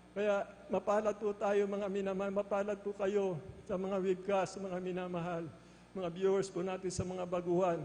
Kaya mapalad po tayo, mga minamahal, mapalad po kayo sa mga webcast, mga minamahal, mga viewers po natin sa mga baguhan.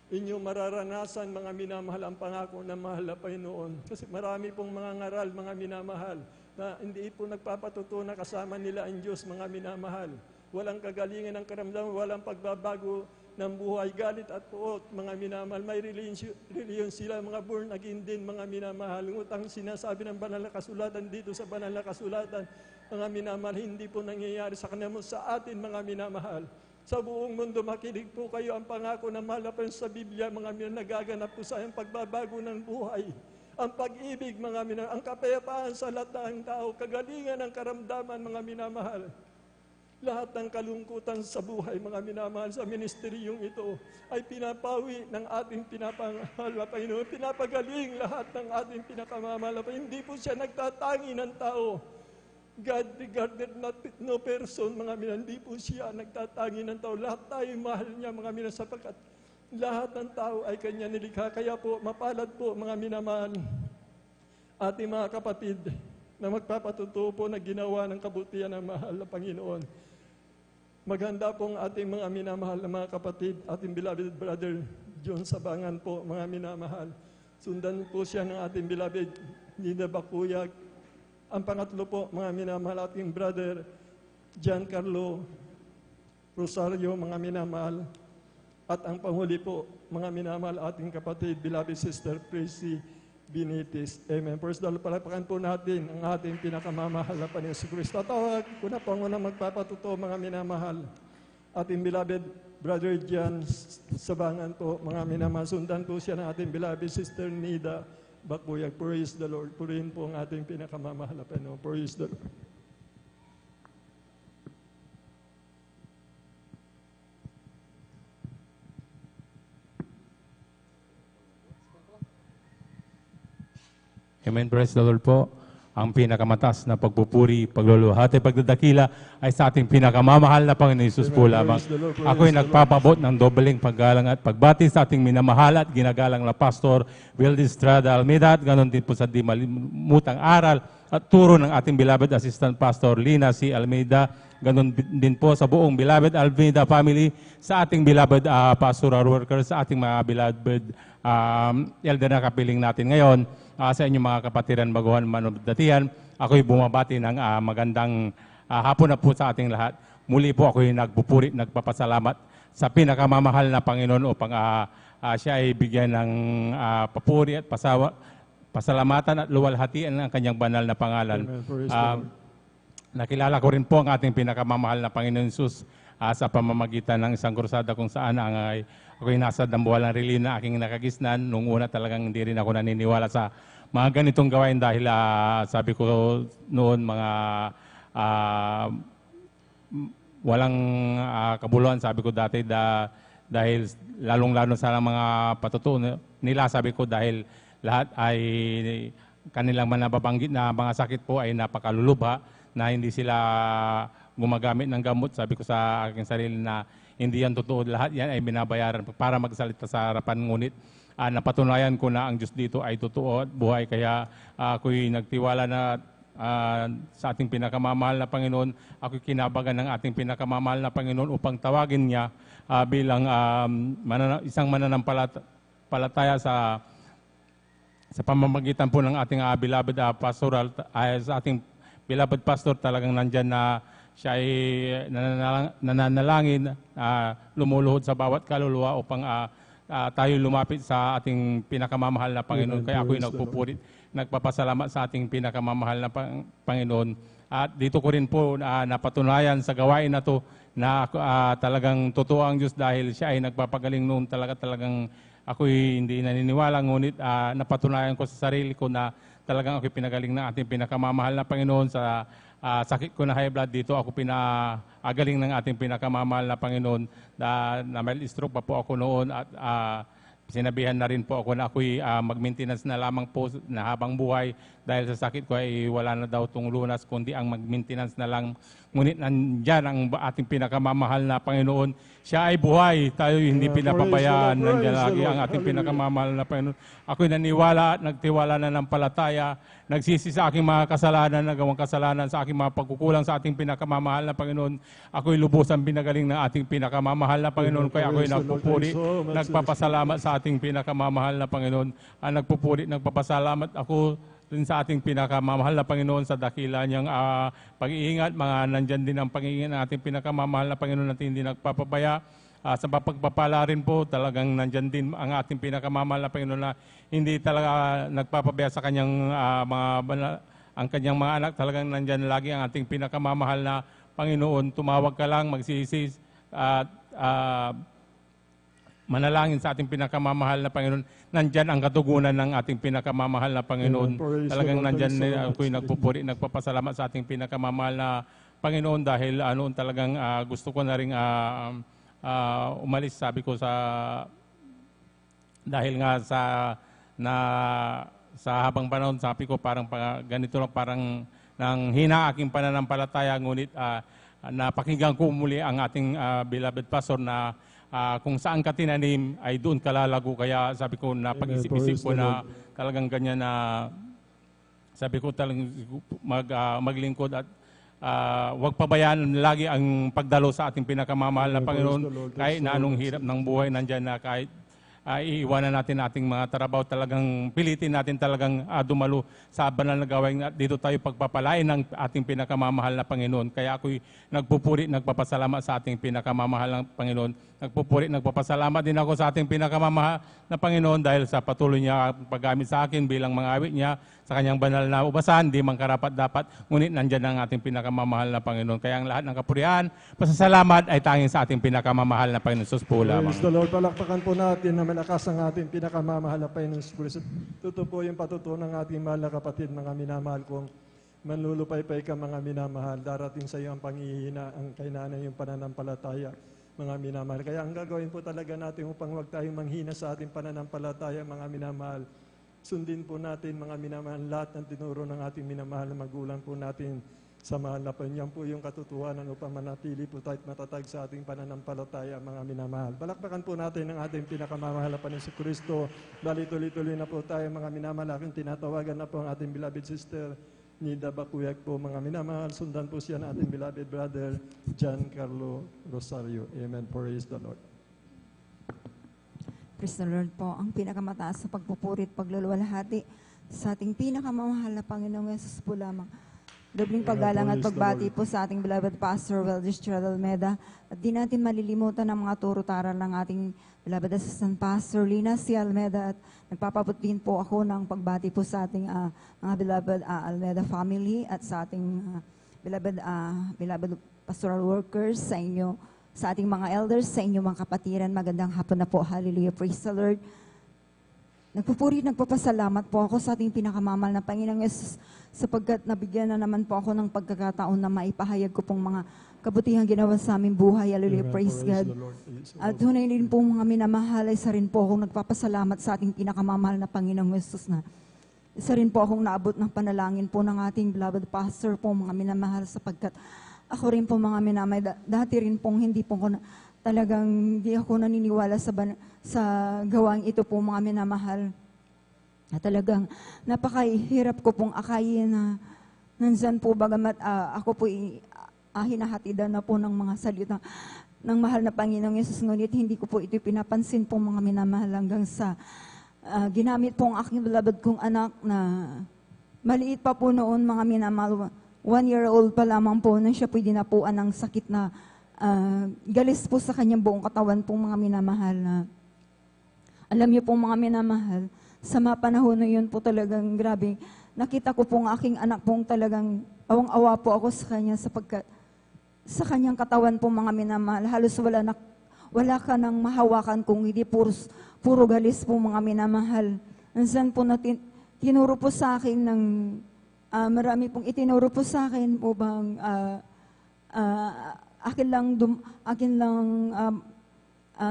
Inyong mararanasan, mga minamahal, ang pangako ng mahal na Panginoon. Kasi marami pong mga ngaral, mga minamahal, na hindi po nagpapatuto na kasama nila ang Diyos, mga minamahal. Walang kagalingan ng karamdaman, walang pagbabago ng buhay, galit at puot, mga minamahal. May reliyon sila, mga born again din, mga minamahal. Ngutang sinasabi ng banal na kasulatan dito sa banal na kasulatan, mga minamahal, hindi po nangyayari sa kanila, sa atin, mga minamahal. Sa buong mundo, makinig po kayo ang pangako na mahal na Panginoon sa Biblia, mga minamahal, nagaganap po sa ang pagbabago ng buhay. Ang pag-ibig, mga minamahal, ang kapayapaan sa lahat ng tao, kagalingan ng karamdaman, mga minamahal. Lahat ng kalungkutan sa buhay, mga minamahal, sa ministeryong ito ay pinapawi ng ating pinapamahal na Panginoon. Pinapagaling lahat ng ating pinakamamahal na Panginoon. Hindi po siya nagtatangi ng tao. God regarded not no person, mga minamahal. Hindi po siya nagtatangi ng tao. Lahat tayo mahal niya, mga minamahal, sapagkat lahat ng tao ay kanya nilikha. Kaya po, mapalad po, mga minamahal, ating mga kapatid na magpapatutuo po na ginawa ng kabutihan ng mahal na Panginoon. Maganda pong ating mga minamahal na mga kapatid, ating beloved brother John Sabangan po, mga minamahal. Sundan po siya ng ating beloved Nina Bakuyag. Ang pangatlo po, mga minamahal, ating brother Giancarlo Rosario, mga minamahal. At ang panghuli po, mga minamahal, ating kapatid, beloved sister Tracy Benitez. Amen. First of all, palapakan po natin ang ating pinakamamahal na Panginoon si Kristo. Tawag ko na po muna magpapatuto, mga minamahal. Ating beloved brother Jan Sabangan po, mga minamahal. Sundan po siya ng ating beloved sister Nida Bakuyag. Praise the Lord. Purihin po ang ating pinakamamahal na Panginoon. Praise the Lord. Amen. Praise the Lord po. Ang pinakamataas na pagpupuri, pagluluhati, pagdadakila ay sa ating pinakamamahal na Panginoon Hesus po lamang. Ako'y nagpapabot ng dobleng paggalang at pagbati sa ating minamahal at ginagalang na Pastor Will Estrada Almeida at ganon din po sa di malimutang aral at turo ng ating beloved Assistant Pastor Lina C. Almeida. Ganon din po sa buong beloved Almeida family, sa ating beloved pastoral workers, sa ating mga beloved elder na kapiling natin ngayon, sa inyong mga kapatiran, baguhan, manubdatihan. Ako'y bumabati ng magandang hapon na po sa ating lahat. Muli po ako'y nagpupuri, nagpapasalamat sa pinakamamahal na Panginoon upang siya ay bigyan ng papuri at pasalamatan at luwalhatian ng kanyang banal na pangalan. Nakilala ko rin po ang ating pinakamamahal na Panginoon Hesus sa pamamagitan ng isang krusada kung saan ako'y nasa dambuhalang relay na aking nakagisnan. Nung una talagang hindi rin ako naniniwala sa mga ganitong gawain dahil sabi ko noon mga walang kabuluhan, sabi ko dati dahil lalong-lalo sa mga patutuo nila, sabi ko dahil lahat ay kanilang nababanggit na mga sakit po ay napakalulubha na hindi sila gumagamit ng gamot. Sabi ko sa aking sarili na hindi yan totoo. Lahat yan ay binabayaran para magsalita sa harapan. Ngunit napatunayan ko na ang Diyos dito ay totoo at buhay. Kaya ako'y nagtiwala na sa ating pinakamamahal na Panginoon. Ako'y kinabagan ng ating pinakamamahal na Panginoon upang tawagin niya bilang isang mananampalataya sa pamamagitan po ng ating beloved pastoral, sa ating beloved pastor. Talagang nandyan na siya ay nananalangin, lumuluhod sa bawat kaluluwa upang tayo lumapit sa ating pinakamamahal na Panginoon. Kaya ako'y nagpupurit, nagpapasalamat sa ating pinakamamahal na Panginoon. At dito ko rin po napatunayan sa gawain na to na talagang totoo ang Diyos dahil siya ay nagpapagaling noon. Talagang ako'y hindi naniniwala, ngunit napatunayan ko sa sarili ko na talagang ako'y pinagaling ng ating pinakamamahal na Panginoon. Sa sakit ko na high blood, dito ako pinagaling ng ating pinakamamahal na Panginoon. Na may stroke pa po ako noon at sinabihan na rin po ako na ako'y mag-maintenance na lamang po na habang buhay dahil sa sakit ko ay wala na daw itong lunas kundi ang mag-maintenance na lang. Ngunit nandyan ang ating pinakamamahal na Panginoon. Siya ay buhay, tayo hindi pinapabayaan. Nandyan lagi ang ating pinakamamahal na Panginoon. Ako'y naniwala at nagtiwala na ng palataya, nagsisi sa aking mga kasalanan, nagawang kasalanan sa aking mga pagkukulang sa ating pinakamamahal na Panginoon. Ako'y lubusan binagaling ng ating pinakamamahal na Panginoon. Kaya ako'y nagpupuri, nagpapasalamat sa ating pinakamamahal na Panginoon. Nagpupuri, nagpapasalamat ako rin sa ating pinakamamahal na Panginoon sa dakila niyang pag-iingat. Mga nandyan din ang pag-iingat ng ating pinakamamahal na Panginoon natin hindi nagpapabaya. Sa pagpapala rin po, talagang nandyan din ang ating pinakamamahal na Panginoon na hindi talaga nagpapabaya sa kanyang ang kanyang mga anak. Talagang nandyan lagi ang ating pinakamamahal na Panginoon. Tumawag ka lang, magsisi at manalangin sa ating pinakamamahal na Panginoon. Nandyan ang katugunan ng ating pinakamamahal na Panginoon. Talagang nandyan ako'y nagpupuri, nagpapasalamat sa ating pinakamamahal na Panginoon dahil noon talagang gusto ko na rin umalis. Sabi ko dahil nga sa habang panahon, sabi ko parang ganito lang, parang nang hina aking pananampalataya. Ngunit napakinggan ko muli ang ating beloved pastor na kung saan ka tinanim ay doon ka lalago. Kaya sabi ko na pag-isip-isip ko na talagang ganyan na sabi ko talagang maglingkod at huwag pabayaan lagi ang pagdalo sa ating pinakamamahal na Panginoon. Kahit na anong hirap ng buhay nandyan na kahit iiwanan natin ating mga trabaho, talagang pilitin natin talagang dumalo sa banal na gawain at dito tayo pagpapalain ng ating pinakamamahal na Panginoon. Kaya ako'y nagpupuri, nagpapasalamat sa ating pinakamamahal na Panginoon. Nagpupuri, nagpapasalamat din ako sa ating pinakamamahal na Panginoon dahil sa patuloy niya paggamit sa akin bilang mga awit niya sa kanyang banal na ubasan, di man karapat dapat, ngunit nandyan ang ating pinakamamahal na Panginoon. Kaya ang lahat ng kapurihan, pasasalamat ay tanging sa ating pinakamamahal na Panginoon. Sus po lamang. Praise the Lord. Palakpakan po natin na malakas ang ating pinakamamahal na Panginoon. Totoo po yung patutunan ng ating mahal na kapatid, mga minamahal kong manlulupaypay ka, mga minamahal. Darating sa iyo ang panghihina, ang kainaanan yung pananampalataya, mga minamahal. Kaya ang gagawin po talaga natin upang huwag tayong manghina sa ating pananampalataya, mga minamahal, Sundin po natin mga minamahal lahat ng tinuro ng ating minamahal na magulang po natin sa mahal na Panginoon. Yan po yung katotohanan upang manatili po tayo matatag sa ating pananampalataya mga minamahal. Palakpakan po natin ang ating pinakamamahal na Panginoon Kristo. Dahil tuloy-tuloy na po tayo mga minamahal. Aking tinatawagan na po ang ating beloved sister Nida Bakuyag po mga minamahal. Sundan po siya ng ating beloved brother John Carlo Rosario. Amen. Praise the Lord. Praise the Lord po, ang pinakamataas sa pagpupuri at pagluluwalhati sa ating pinakamamahal na Panginoong Yesus po lamang. Dobling paggalang at pagbati po sa ating beloved Pastor Weldes Gerald Almeda at di natin malilimutan ang mga turo-taral ng ating beloved Assistant Pastor Lina C. Almeda at nagpapabot din po ako ng pagbati po sa ating mga beloved Almeda family at sa ating beloved pastoral workers sa inyo, sa ating mga elders, sa inyong mga kapatiran. Magandang hapon na po. Hallelujah. Praise the Lord. Nagpupuri, nagpapasalamat po ako sa ating pinakamamahal na Panginoong Yesus sapagkat nabigyan na naman po ako ng pagkakataon na maipahayag ko pong mga kabutihang ginawa sa aming buhay. Hallelujah. Amen. Praise God. the Lord. Praise the At Lord. tunay din po mga minamahal, isa rin po akong nagpapasalamat sa ating pinakamamahal na Panginoong Yesus na isa rin po akong naabot ng panalangin po ng ating beloved pastor po mga minamahal sapagkat ako rin po mga minamay, dati rin pong hindi po ko talagang hindi ako naniniwala sa gawaing ito po mga minamahal. At talagang napakahirap ko pong akayin na nandyan po bagamat ako po hinahatidan na po ng mga salita ng mahal na Panginoong Yesus. Ngunit hindi ko po ito pinapansin po mga minamahal hanggang sa ginamit po ang aking beloved kong anak na maliit pa po noon mga minamahal. 1-year-old pa lamang po nang siya po dinapuan ng sakit na galis po sa kanyang buong katawan po mga minamahal na alam niyo po mga minamahal, sa mga panahon na yun po talagang grabe. Nakita ko pong aking anak pong talagang awang-awa po ako sa kanya sapagkat sa kanyang katawan po mga minamahal, halos wala ka nang mahawakan kung hindi puro galis po mga minamahal. Nandiyan po tinuro po sa akin ng marami pong itinuro po sa akin po bang akin lang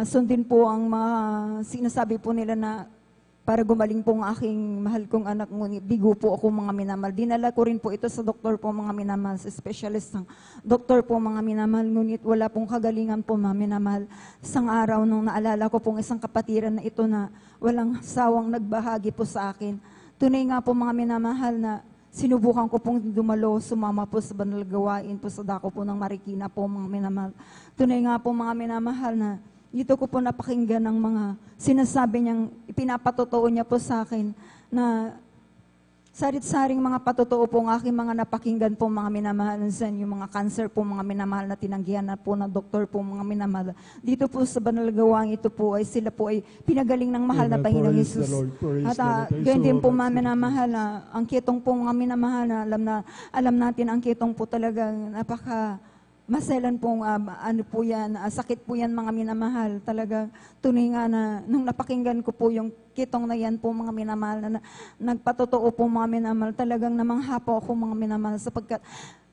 sundin po ang mga sinasabi po nila na para gumaling po ang aking mahal kong anak. Ngunit bigo po ako mga minamahal. Dinala ko rin po ito sa doktor po mga minamahal, sa specialist ng doktor po mga minamahal. Ngunit wala pong kagalingan po mga minamahal. Isang araw nung naalala ko pong isang kapatiran na ito na walang sawang nagbahagi po sa akin. Tunay nga po mga minamahal na sinubukan ko pong dumalo, sumama po sa banal gawain po sa dako po ng Marikina po mga minamahal. Tunay nga po mga minamahal na dito ko po napakinggan ng mga sinasabi niyang ipinapatotoo niya po sa akin na sarit-saring mga patotoo po ang aking mga napakinggan po mga minamahal sa yung mga cancer po mga minamahal na tinanggihan na po ng doktor po mga minamahal. Dito po sa banal gawain ito po ay sila po ay pinagaling ng mahal na Amen. Panginoong Praise Yesus. the Lord. Praise At the Lord. Praise ganyan the din po Lord. mga minamahal na ang kitong po mga minamahal na alam natin ang kitong po talagang napaka maselan pong ano po yan, sakit po yan mga minamahal. Talaga tunay nga na nung napakinggan ko po yung kitong na yan po mga minamahal na nagpatotoo po mga minamahal. Talagang namangha po ako mga minamahal sapagkat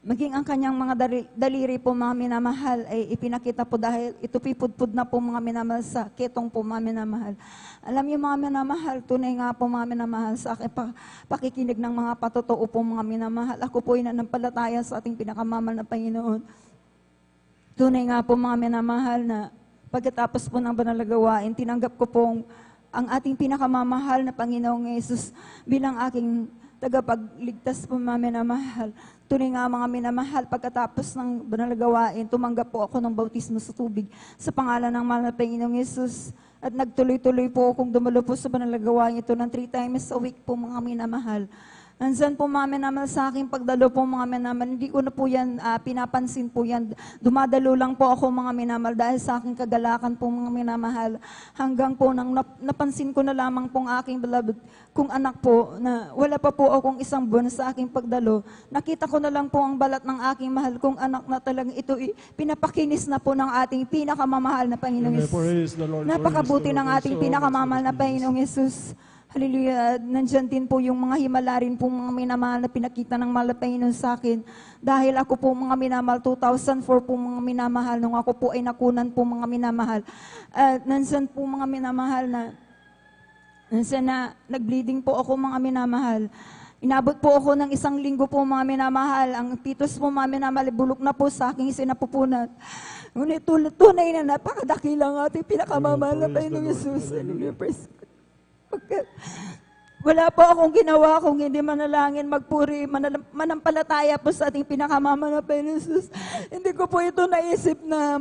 maging ang kanyang mga daliri po mga minamahal ay ipinakita po dahil ito pipudpud na po mga minamahal sa kitong po mga minamahal. Alam niyo mga minamahal, tunay nga po mga minamahal sa akin pakikinig ng mga patotoo po mga minamahal. Ako po ay nanampalataya sa ating pinakamamahal na Panginoon. Tunay nga po mga minamahal na pagkatapos po ng banal na gawain, tinanggap ko pong ang ating pinakamamahal na Panginoong Yesus bilang aking tagapagligtas po mga minamahal. Tunay nga mga minamahal, pagkatapos ng banal na gawain, tumanggap po ako ng bautismo sa tubig sa pangalan ng mahal na Panginoong Yesus. At nagtuloy-tuloy po akong dumalo po sa banal na gawain ito ng 3 times a week po mga minamahal. Nandyan po mga minamahal sa aking pagdalo po mga minamahal. Hindi ko na po yan pinapansin po yan. Dumadalo lang po ako mga minamahal dahil sa aking kagalakan po mga minamahal. Hanggang po nang napansin ko na lamang pong aking beloved kung anak po na wala pa po akong 1 buwan sa aking pagdalo. Nakita ko na lang po ang balat ng aking mahal kong anak na talagang ito pinapakinis na po ng ating pinakamamahal na Panginoong Amen. Yesus. Praise the Lord. Napakabuti Praise the ng Lord. ating So, pinakamamahal na Jesus. Panginoong Yesus. Hallelujah. Nandyan din po yung mga himala rin po mga minamahal na pinakita ng mahal na Panginoon sa akin. Dahil ako po mga minamahal, 2004 po mga minamahal, nung ako po ay nakunan po mga minamahal. Nandyan po mga minamahal na Minsan na nag-bleeding po ako mga minamahal. Inabot po ako ng 1 linggo po mga minamahal. Ang pitos po mga minamahal, bulok na po sa aking sinapupunan. Ngunit tunay na napakadakilang ating pinakamamahal na Panginoong Yesus. Hallelujah, praise God. Wala po akong ginawa kung hindi manalangin, magpuri, manampalataya po sa ating pinakamamahal na Panginoong Yesus. Hindi ko po ito naisip na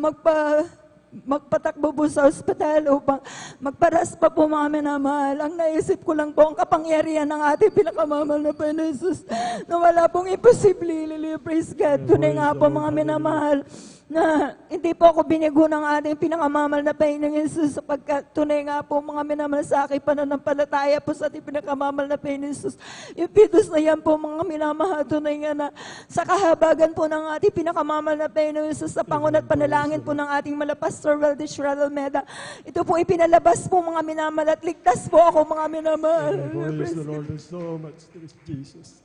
magpatakbo po sa ospital upang magparas pa po mga minamahal. Ang naisip ko lang po ang kapangyarihan ng ating pinakamamahal na Panginoon Jesus na wala pong imposible. Hallelujah, praise God. Tunay nga po mga minamahal na hindi po ako binigo ng ating pinakamamahal na Panginoon Jesus sapagkat tunay nga po mga minamahal sa aking pananampalataya po sa ating pinakamamahal na Panginoon Jesus. Yung pitos na yan po mga minamahal, tunay nga na sa kahabagan po ng ating pinakamamahal na Panginoon Jesus sa pangunat panalangin po ng ating Pastor Weldish Radalmeda. Ito po ipinalabas po mga minamahal at ligtas po ako mga minamahal. Praise the Lord. There's so much to Jesus.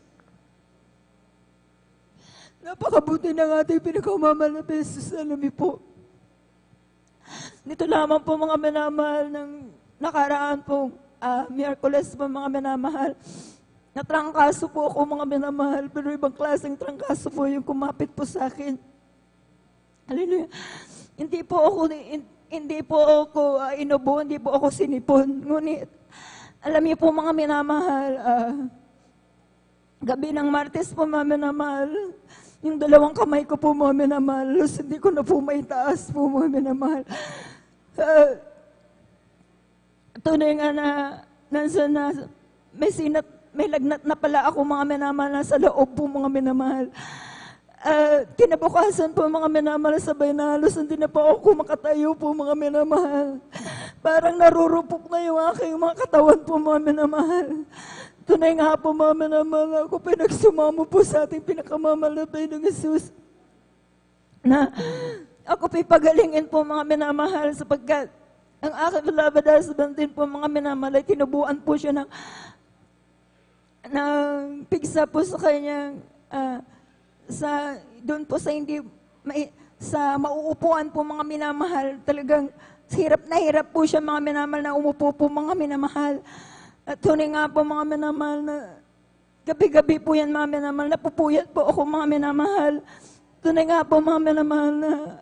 Napakabuti ng ating pinakamamahal na Jesus. Alam niyo po, nito lamang po mga minamahal ng nakaraan po, Miyerkules po mga minamahal. Natrangkaso po ako mga minamahal, pero ibang klaseng trangkaso po yung kumapit po sa akin. Hallelujah. Hindi po ako inubo, hindi po ako sinipon. Ngunit, alam niyo po mga minamahal, gabi ng Martes po mga minamahal, yung 2 kamay ko po mga minamahal, hindi ko na po maitaas po mga minamahal. Tunay nga na, may lagnat na pala ako mga minamahal, nasa loob po mga minamahal. Kinabukasan po mga minamahal, sabay na halos hindi na po ako makatayo po mga minamahal. Parang narurupok na yung aking mga katawan po mga minamahal. Tunay nga po mga minamahal, ako pinagsumamo po sa ating pinakamamahal na Panginoong Jesus. Na ako pipagalingin po mga minamahal sapagkat ang aking beloved husband din po mga minamahal ay tinubuan po siya ng pigsa po sa kanyang doon po sa mauupuan po mga minamahal, talagang hirap na hirap po siya mga minamahal na umupo po mga minamahal. At tunay nga po mga minamahal na gabi-gabi po yan mga minamahal, napupuyat po ako mga minamahal. Tunay nga po mga minamahal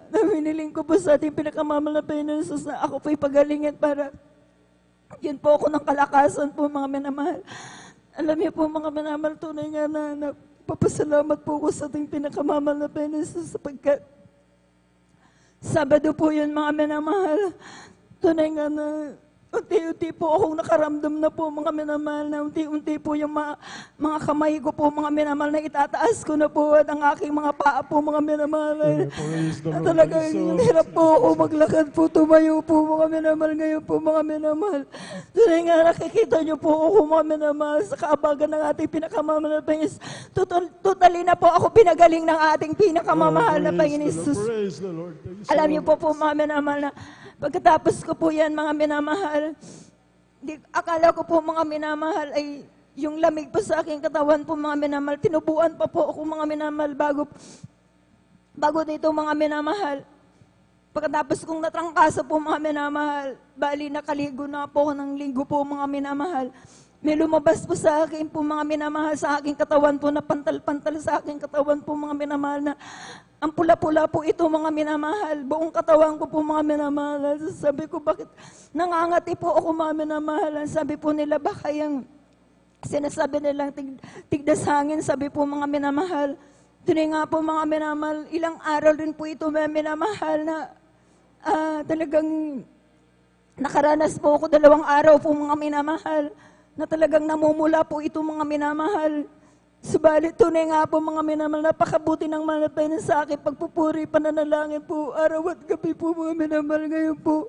na hiniling ko po sa ating pinakamamahal na Panginoon Jesus na ako po'y pagalingin para yun po ako ng kalakasan po mga minamahal. Alam niyo po mga minamahal, tunay nga na papasalamat po ko sa ating pinakamamahal na Panginoon Jesus sapagkat Sabado po yun mga minamahal. Tunay nga na unti-unti po akong nakaramdam na po mga minamahal na unti-unti po yung mga kamay ko po mga minamahal na itataas ko na po at ang aking mga paa po mga minamahal. At talagang hirap po ako maglakad po, tumayo po mga minamahal ngayon po mga minamahal. Tunay nga nakikita niyo po ako mga minamahal sa kaabagan ng ating pinakamamahal na Panginoon. Totally na po ako pinagaling ng ating pinakamamahal na Panginoon Jesus. Alam niyo po mga minamahal na pagkatapos ko po yan, mga minamahal, akala ko po mga minamahal ay yung lamig po sa aking katawan po mga minamahal, tinubuan pa po ako mga minamahal bago dito mga minamahal. Pagkatapos kong natrangkaso po mga minamahal, bali nakaligo na po ng linggo po mga minamahal. May lumabas po sa akin po mga minamahal sa aking katawan po na pantal-pantal sa aking katawan po mga minamahal na ang pula-pula po ito mga minamahal. Buong katawan ko po mga minamahal. Sabi ko bakit nangangati po ako mga minamahal. Sabi po nila baka yung sinasabi nilang tigdas hangin. Sabi po mga minamahal. Tunay nga po mga minamahal. Ilang araw rin po ito mga minamahal na talagang nakaranas po ako 2 araw po mga minamahal. Na talagang namumula po ito mga minamahal. Subalit tunay nga po mga minamahal, napakabuti ng Panginoon sa akin, pagpupuri, pananalangin po, araw at gabi po mga minamahal ngayon po.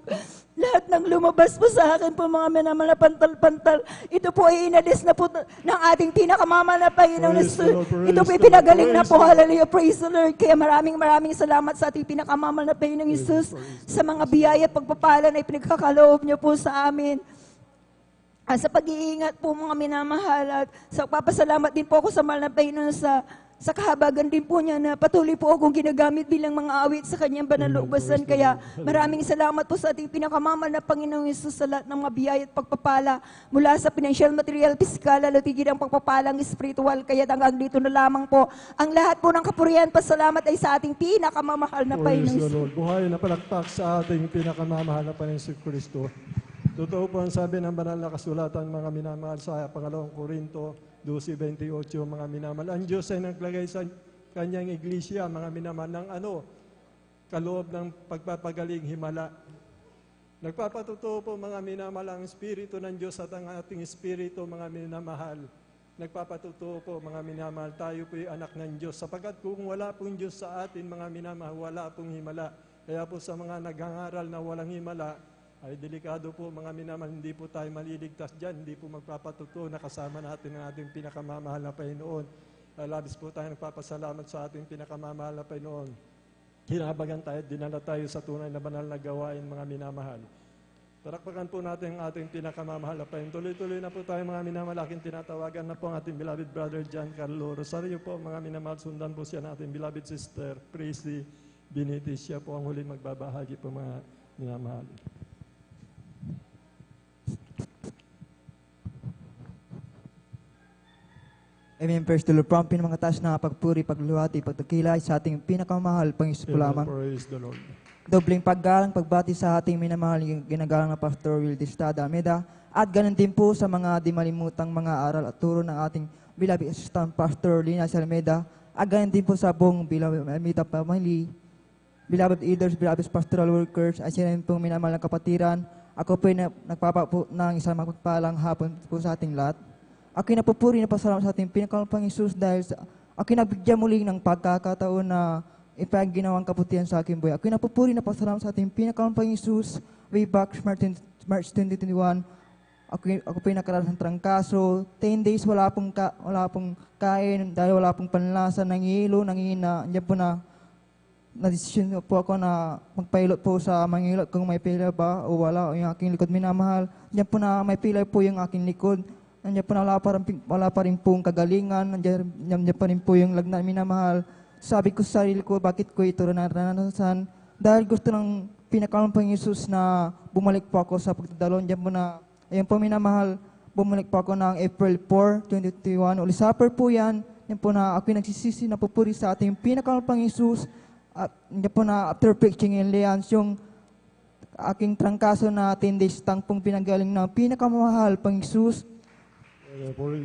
Lahat ng lumabas po sa akin po mga minamahal na pantal-pantal, ito po ay inalis na po ng ating pinakamamahal na Panginoon. Ito po ay pinagaling na po, hallelujah, praise the Lord. Kaya maraming salamat sa ating pinakamamahal na Panginoong Jesus sa mga biyaya at pagpapala na ipinagkakaloob niyo po sa amin. Sa pag-iingat po mga minamahal at sa papasalamat din po ako sa mahal na Panginoon sa kahabagan din po niya na patuloy po akong ginagamit bilang mga awit sa kanyang banal na ubasan. Kaya maraming salamat po sa ating pinakamamahal na Panginoong Hesus sa lahat ng mga biyaya at pagpapala mula sa financial, material, pisikal, lalo tigil ang pagpapalang spiritual. Kaya hanggang dito na lamang po ang lahat po ng kapurihan, pasalamat ay sa ating pinakamamahal na Praise Panginoong the Hesus. Lord. Buhay na palakpak sa ating pinakamamahal na Panginoong Hesus Kristo. Totoo po ang sabi ng banal na kasulatan, mga minamahal, sa pangalawang Korinto 12:28, mga minamahal. Ang Diyos ay naglagay sa kanyang iglesia, mga minamahal, ng kaloob ng pagpapagaling himala. Nagpapatutuo po, mga minamahal, ang Espiritu ng Diyos at ang ating Espiritu, mga minamahal. Nagpapatutuo po, mga minamahal, tayo po'y anak ng Diyos. Sapagkat kung wala pong Diyos sa atin, mga minamahal, wala pong himala. Kaya po sa mga naghangaral na walang himala, ay delikado po, mga minamahal, hindi po tayo maliligtas dyan, hindi po magpapatutuo na kasama natin ang ating pinakamamahal na Panginoon. Labis po tayo nagpapasalamat sa ating pinakamamahal na Panginoon. Hinabagan tayo, dinala tayo sa tunay na banal na gawain, mga minamahal. Tarakpakan po natin ang ating pinakamamahal na Panginoon. Tuloy-tuloy na po tayo, mga minamahal, aking tinatawagan na po ang ating beloved brother Giancarlo Rosario po, mga minamahal, sundan po siya natin beloved sister Praisey Binitis. Siya po ang huling magbabahagi po, mga minamahal. Amen. Praise the Lord. From pinamangataas na pagpuri, pagluwati, pagtakilay sa ating pinakamahal, Panginoon po lamang. Praise the Lord. Dobling paggalang, pagbati sa ating minamahal, yung ginagalang na Pastor Will Distada Almeida. At ganun din po sa mga di malimutang mga aral at turo ng ating beloved assistant Pastor Lina Almeida. At ganun din po sa buong beloved Almeida family, beloved leaders, beloved pastoral workers, at sila pong minamahal ng kapatiran. Ako po nagpapapo ng isang mapagpalang hapon po sa ating lahat. Ako'y napupuri na pasalamat sa ating pinakamalapang Isus dahil ako'y nabigyan muli ng pagkakataon na ipagginawang kabutihan sa aking buhay. Ako'y napupuri na pasalamat sa ating pinakamalapang Isus way back March 2021. Ako po'y nakaranas ng trangkaso. 10 days wala pong kain dahil wala pong panlasa, nangihilo, nangihina. Diyan po na-desisyon po ako na magpailot po sa mangilot kung may pila ba o wala o yung aking likod minamahal. Diyan po na may pila po yung aking likod. Nandiyan po na wala pa rin pong kagalingan, nandiyan pa rin po yung lagnat minamahal. Sabi ko sa sarili ko, bakit ko ito naranasan? Dahil gusto ng pinakalampang Isus na bumalik po ako sa pagdadalon. Diyan po na, ayun po minamahal, bumalik po ako ng April 4, 2021. Uli supper po yan. Yan po na ako'y nagsisisi na pupuri sa ating pinakalampang Isus. At yan po na after preaching in Leans, yung aking trangkaso na 10 days tangpong pinagaling ng pinakamahal pang Isus.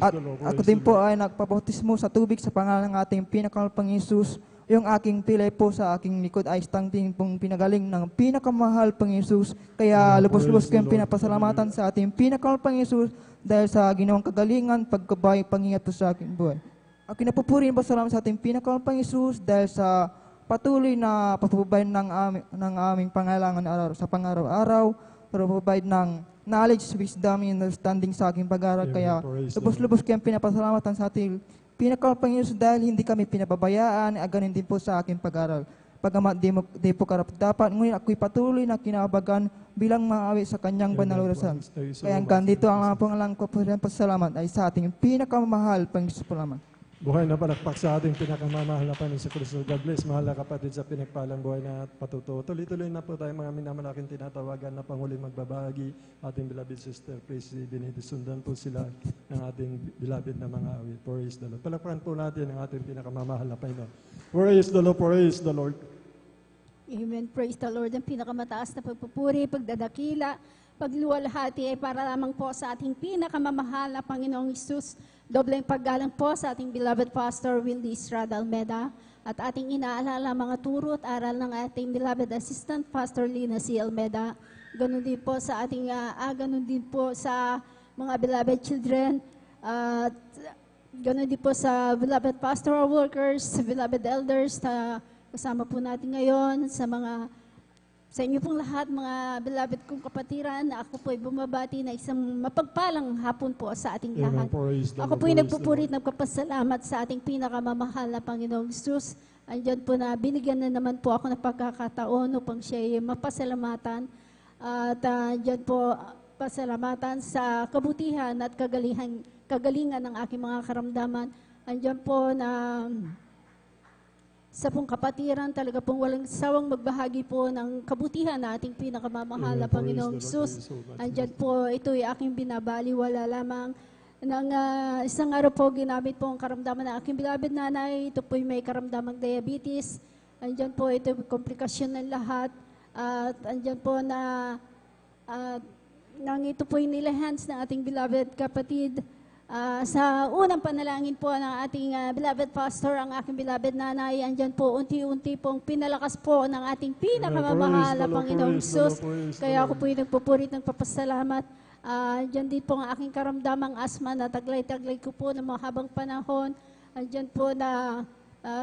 At ako din po ay nagpabautismo sa tubig sa pangalan ng ating pinakamahal Isus. Yung aking pilay po sa aking likod ay din pong pinagaling ng pinakamahal pang Isus. Kaya lubos-lubos ko yung pinapasalamatan sa ating pinakamahal Isus dahil sa ginawang kagalingan, pagkabay, pangingat po sa aking buhay. Ako'y napupuri po salamat sa ating pinakamahal Isus dahil sa patuloy na pagpapabay ng aming pangailangan sa pang-araw-araw, pagpapabay ng knowledge, wisdom, and understanding sa aking pag-aaral. Kaya lubos-lubos kayong pinapasalamatan sa ating pinakamalapang Isus dahil hindi kami pinababayaan, ganun din po sa aking pag-aaral. Pagamat di po karapat-dapat, ngunit ako'y patuloy na kinabagan bilang maawi sa kanyang banal orasan. Kaya hanggang dito ang pangalang ko po rin pasalamat ay sa ating pinakamahal pang Isus po lamang. Buhay na palakpak sa ating pinakamamahal na Panginoon sa Kristo. God bless, mahal na kapatid sa pinagpalang buhay na patuto. Tuloy-tuloy na po tayo mga minamalaking tinatawagan na panguling magbabahagi. Ating beloved sister, Praisey Binitis. Sundan po sila ng ating beloved na mga awit. Praise the Lord. Palakpakan po natin ang ating pinakamamahal na Panginoon. Praise the Lord, praise the Lord. Amen. Praise the Lord. Ang pinakamataas na pagpupuri, pagdadakila, pagluwalhati ay para lamang po sa ating pinakamamahal na Panginoong Isus. Dobleng paggalang po sa ating beloved Pastor Willie Estrada Almeida at ating inaalala mga turo at aral ng ating beloved Assistant Pastor Lina C. Almeida. Ganun din po sa ating ganun din po sa mga beloved children at ganun din po sa beloved pastoral workers, beloved elders na kasama po natin ngayon, sa inyo pong lahat, mga beloved kong kapatiran, ako po ay bumabati na isang mapagpalang hapon po sa ating lahat. Ako po ay nagpupurit, nagpapasalamat sa ating pinakamamahal na Panginoong Jesus. Andiyan po na binigyan na naman po ako ng pagkakataon upang siya ay mapasalamatan. At andiyan po pasalamatan sa kabutihan at kagalingan ng aking mga karamdaman. Andiyan po na sa pong kapatiran, talaga pong walang sawang magbahagi po ng kabutihan na ating pinakamamahal na Panginoong Sus. Andyan po, ito'y aking binabaliwala lamang ng isang araw po ginamit po ang karamdaman ng aking beloved nanay. Ito po'y may karamdamang diabetes. Andyan po, ito komplikasyon ng lahat. At andyan po na nang ito po'y nilahans ng ating beloved kapatid. Sa unang panalangin po ng ating beloved pastor, ang aking beloved nanay, andyan po unti-unti pong pinalakas po ng ating pinakamamahal na Panginoong Sus. Kaya ako po'y nagpupurit ng papasalamat. Andyan din po ang aking karamdamang asma na taglay-taglay ko po ng mahabang panahon. Andyan po na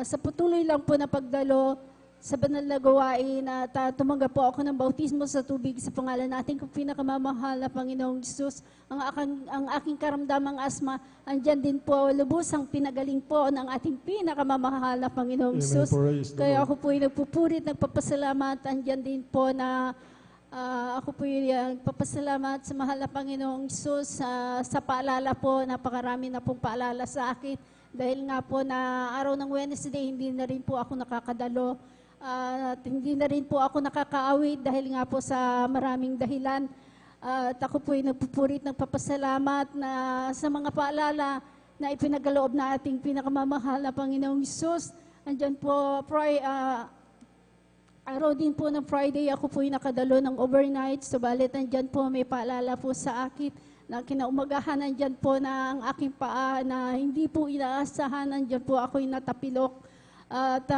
sa patuloy lang po na pagdalo sa banal na gawain at tumanggap po ako ng bautismo sa tubig sa pangalan natin kung pinakamamahal na Panginoong Jesus. Ang aking karamdamang asma, andyan din po lubusang pinagaling po ng ating pinakamamahal na Panginoong Jesus. Kaya ako po'y nagpupurit, nagpapasalamat. Andyan din po na ako po'y nagpapasalamat sa mahal na Panginoong Jesus sa paalala po, napakarami na pong paalala sa akin. Dahil nga po na araw ng Wednesday, hindi na rin po ako nakakadalo. At hindi na rin po ako nakakaawit dahil nga po sa maraming dahilan. At ako po'y nagpupurit ng papasalamat na sa mga paalala na ipinagaloob na ating pinakamamahal na Panginoong Isus. Andyan po, araw din po ng Friday, ako po'y nakadalo ng overnight. Subalit andyan po may paalala po sa akin na kinaumagahan, andyan po na ang aking paa na hindi po inaasahan. Andyan po ako'y natapilok. At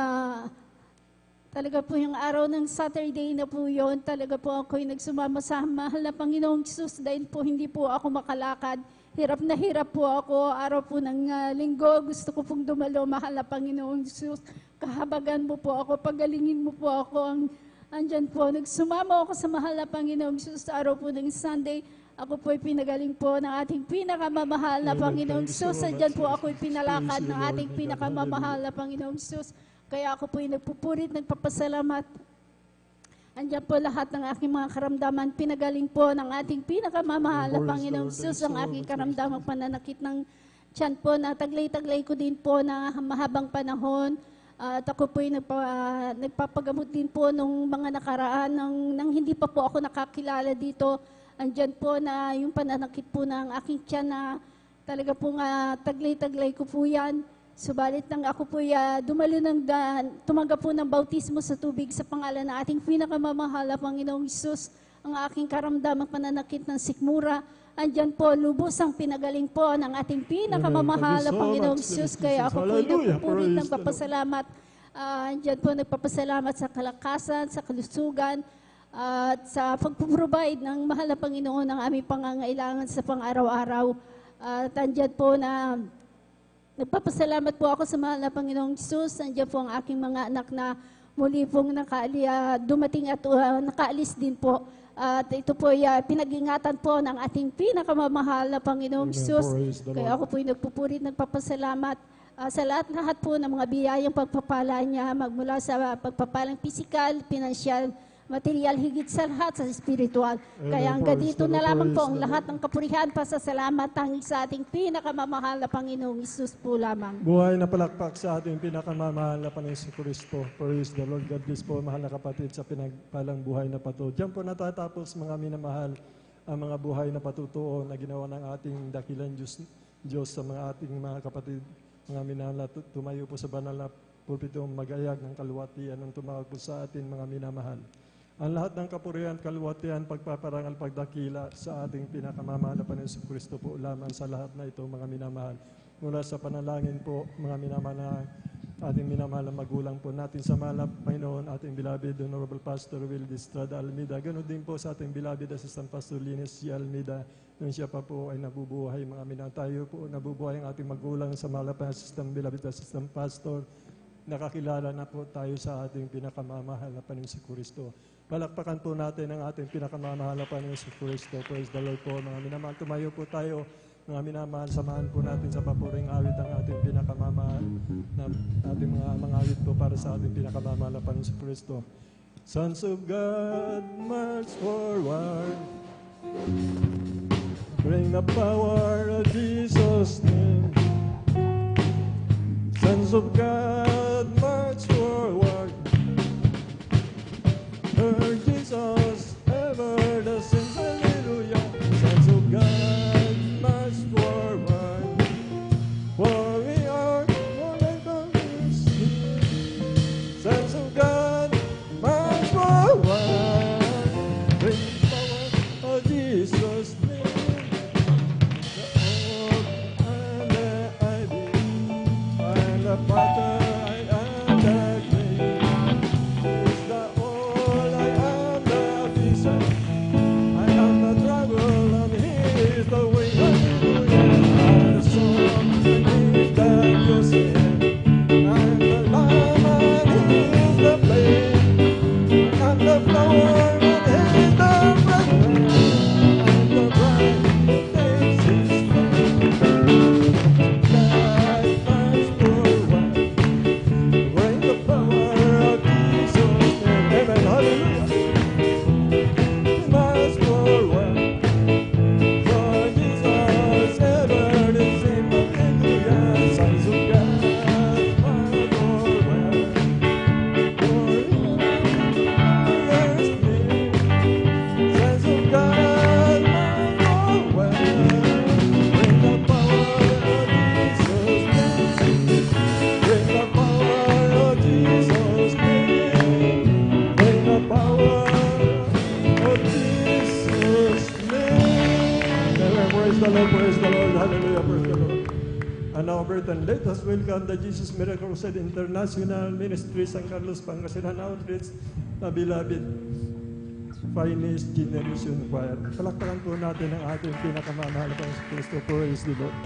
talaga po yung araw ng Saturday na po yun, talaga po ako'y nagsumama sa mahal na Panginoong Jesus dahil po hindi po ako makalakad. Hirap na hirap po ako. Araw po ng linggo, gusto ko pong dumalo, mahal na Panginoong Jesus. Kahabagan mo po ako, pagalingin mo po ako. Andyan po, nagsumama ako sa mahal na Panginoong Jesus. Araw po ng Sunday, ako po'y pinagaling po ng ating pinakamamahal na Panginoong Jesus. Andyan po ako'y pinalakad ng ating pinakamamahal na Panginoong Jesus. Kaya ako po'y nagpupurit, nagpapasalamat. Andiyan po lahat ng aking mga karamdaman. Pinagaling po ng ating pinakamamahal na Panginoong Jesus ang aking karamdamang pananakit ng tiyan po na taglay-taglay ko din po na mahabang panahon. At ako po'y nagpapagamot din po nung mga nakaraan nang hindi pa po ako nakakilala dito. Andiyan po na yung pananakit po ng aking tiyan na talaga po nga taglay-taglay ko po yan. Subalit nang ako po tumanggap po ng bautismo sa tubig sa pangalan ng ating pinakamamahal na Panginoong Isus, ang aking karamdamang pananakit ng sikmura, andyan po lubos ang pinagaling po ng ating pinakamamahal na Panginoong Isus. Kaya ako po nagpupurit ng papasalamat. Andyan po nagpapasalamat sa kalakasan, sa kalusugan, at sa pagpuprovide ng mahal na Panginoon ng aming pangangailangan sa pang-araw-araw. At andyan po na nagpapasalamat po ako sa mahal na Panginoong Jesus. Andiyan po ang aking mga anak na muli pong dumating at nakaalis din po. At ito po pinag-ingatan po ng ating pinakamamahal na Panginoong Jesus. Kaya ako po nagpupurit, nagpapasalamat sa lahat po ng mga biyayang pagpapala niya, magmula sa pagpapalang pisikal, pinansyal, material, higit sa lahat sa spiritual. Kaya hanggang dito na lamang po ang lahat ng kapurihan, pasasalamat tanging sa ating pinakamamahal na Panginoong Isus po lamang. Buhay na palakpak sa ating pinakamamahal na Panginoong Kristo. Praise the Lord. God bless po, mahal na kapatid, sa pinagpalang buhay na pato. Diyan po natatapos, mga minamahal, ang mga buhay na patutuo na ginawa ng ating dakilang Diyos sa mga ating mga kapatid, mga minamahal, tumayo po sa banal na pulpito, magayag ng kaluwatian ng tumawag po sa atin, mga minamahal. Ang lahat ng kapurihan, kaluwatian, pagpaparangal, pagdakila sa ating pinakamamahal na Panginoon Kristo po lamang sa lahat na ito, mga minamahal. Mula sa panalangin po, mga minamahal na ating minamahal na magulang po natin sa mahal na Panginoon, ating beloved Honorable Pastor Will Estrada Almeida. Ganun din po sa ating beloved Assistant Pastor Linus C. Almeida, nung siya pa po ay nabubuhay, mga minamahal. Tayo po nabubuhay ang ating magulang sa mahal na beloved Assistant Pastor. Nakakilala na po tayo sa ating pinakamamahal na Panginoon Kristo. Palakpakan po natin ang ating pinakamamahal na Panginoon Kristo. Praise the Lord po, mga minamahal. Tumayo po tayo, mga minamahal. Samahan po natin sa papuring awit ang ating pinakamamahal na ating mga awit po para sa ating pinakamamahal na Panginoon Kristo. Sons of God, march forward. Bring the power of Jesus' name. Sons of God, march forward. Overton. Let us welcome the Jesus Miracle Crusade International Ministry San Carlos Pangasinan Outreach, the beloved finest generation choir. Palakpakan po natin ang ating pinakamamahal na Panginoon Kristo. Praise the Lord.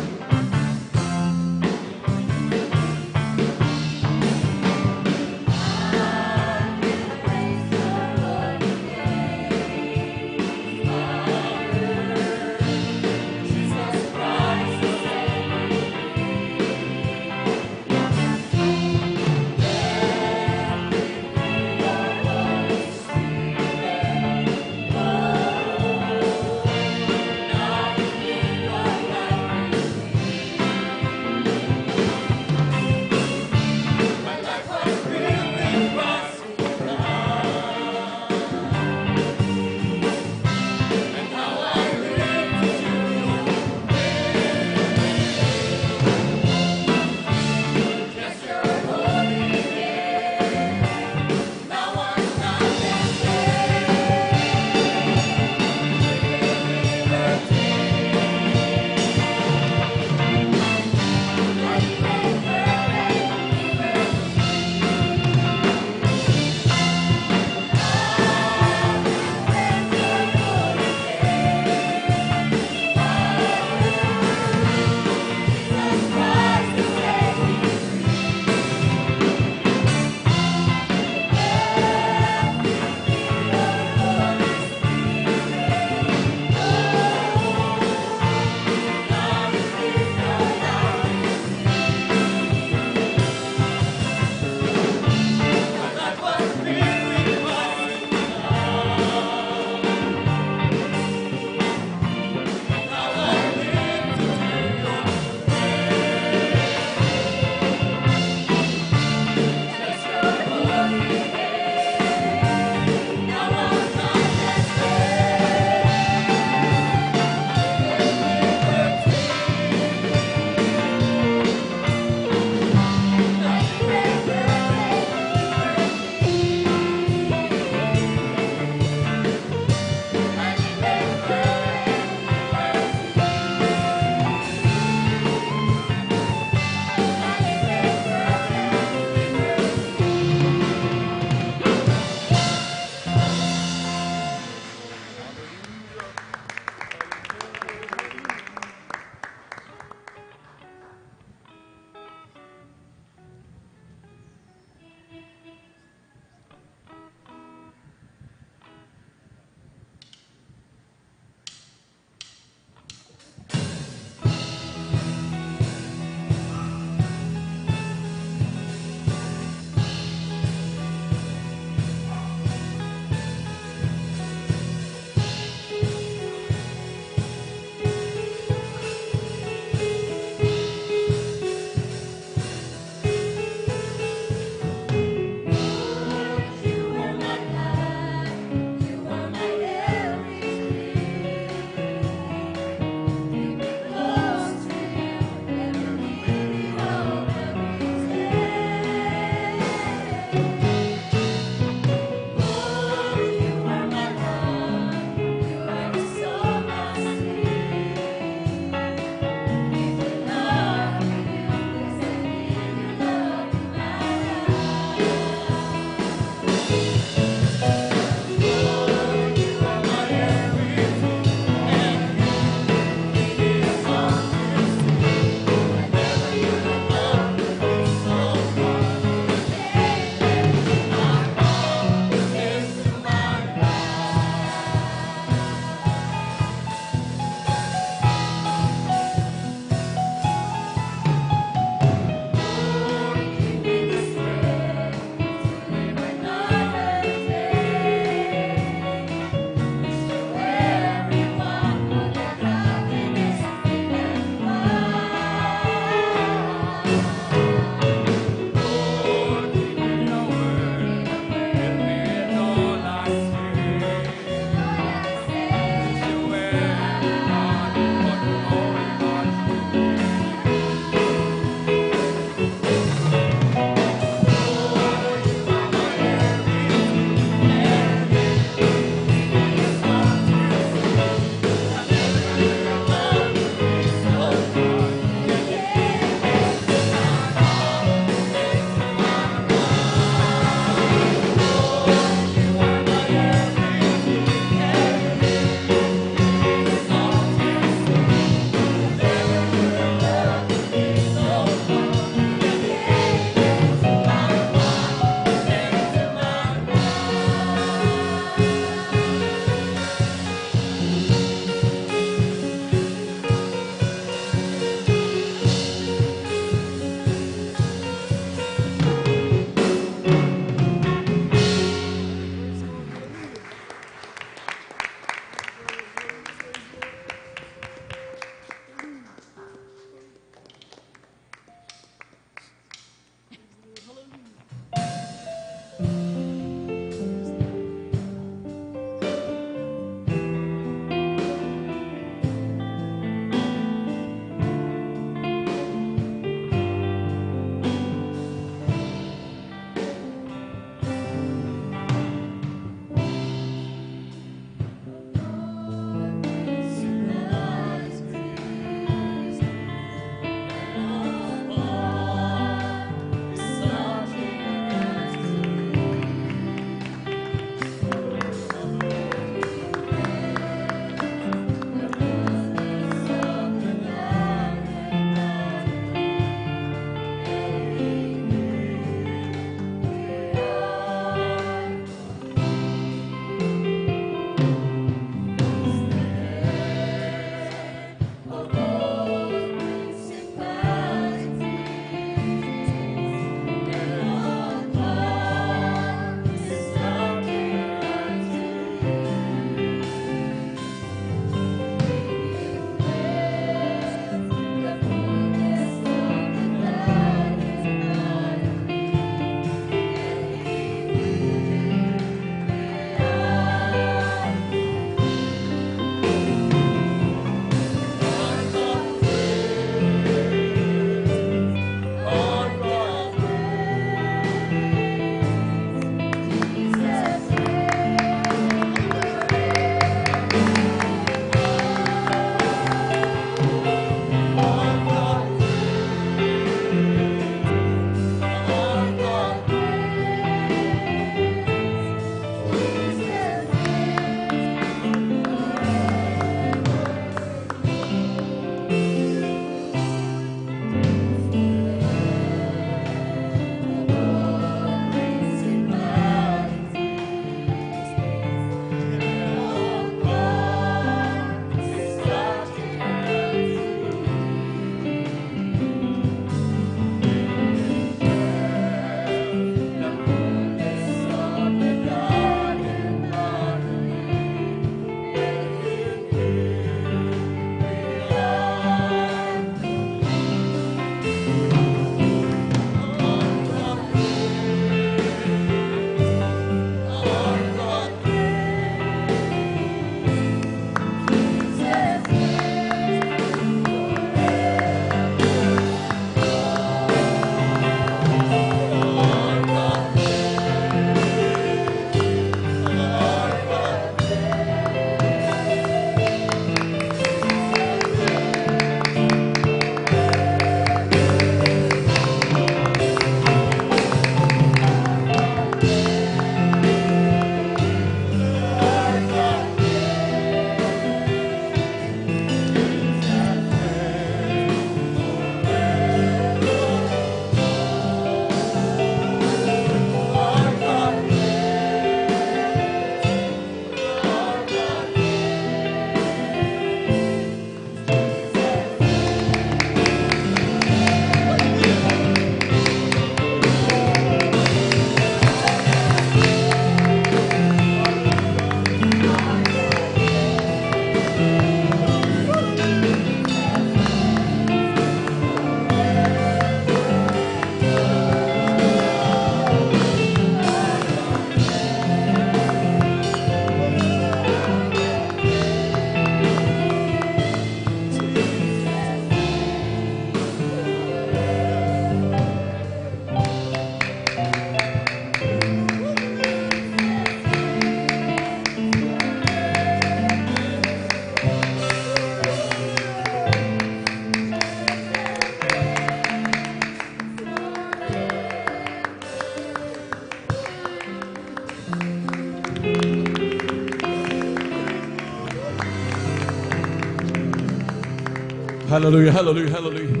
Hallelujah, hallelujah, hallelujah.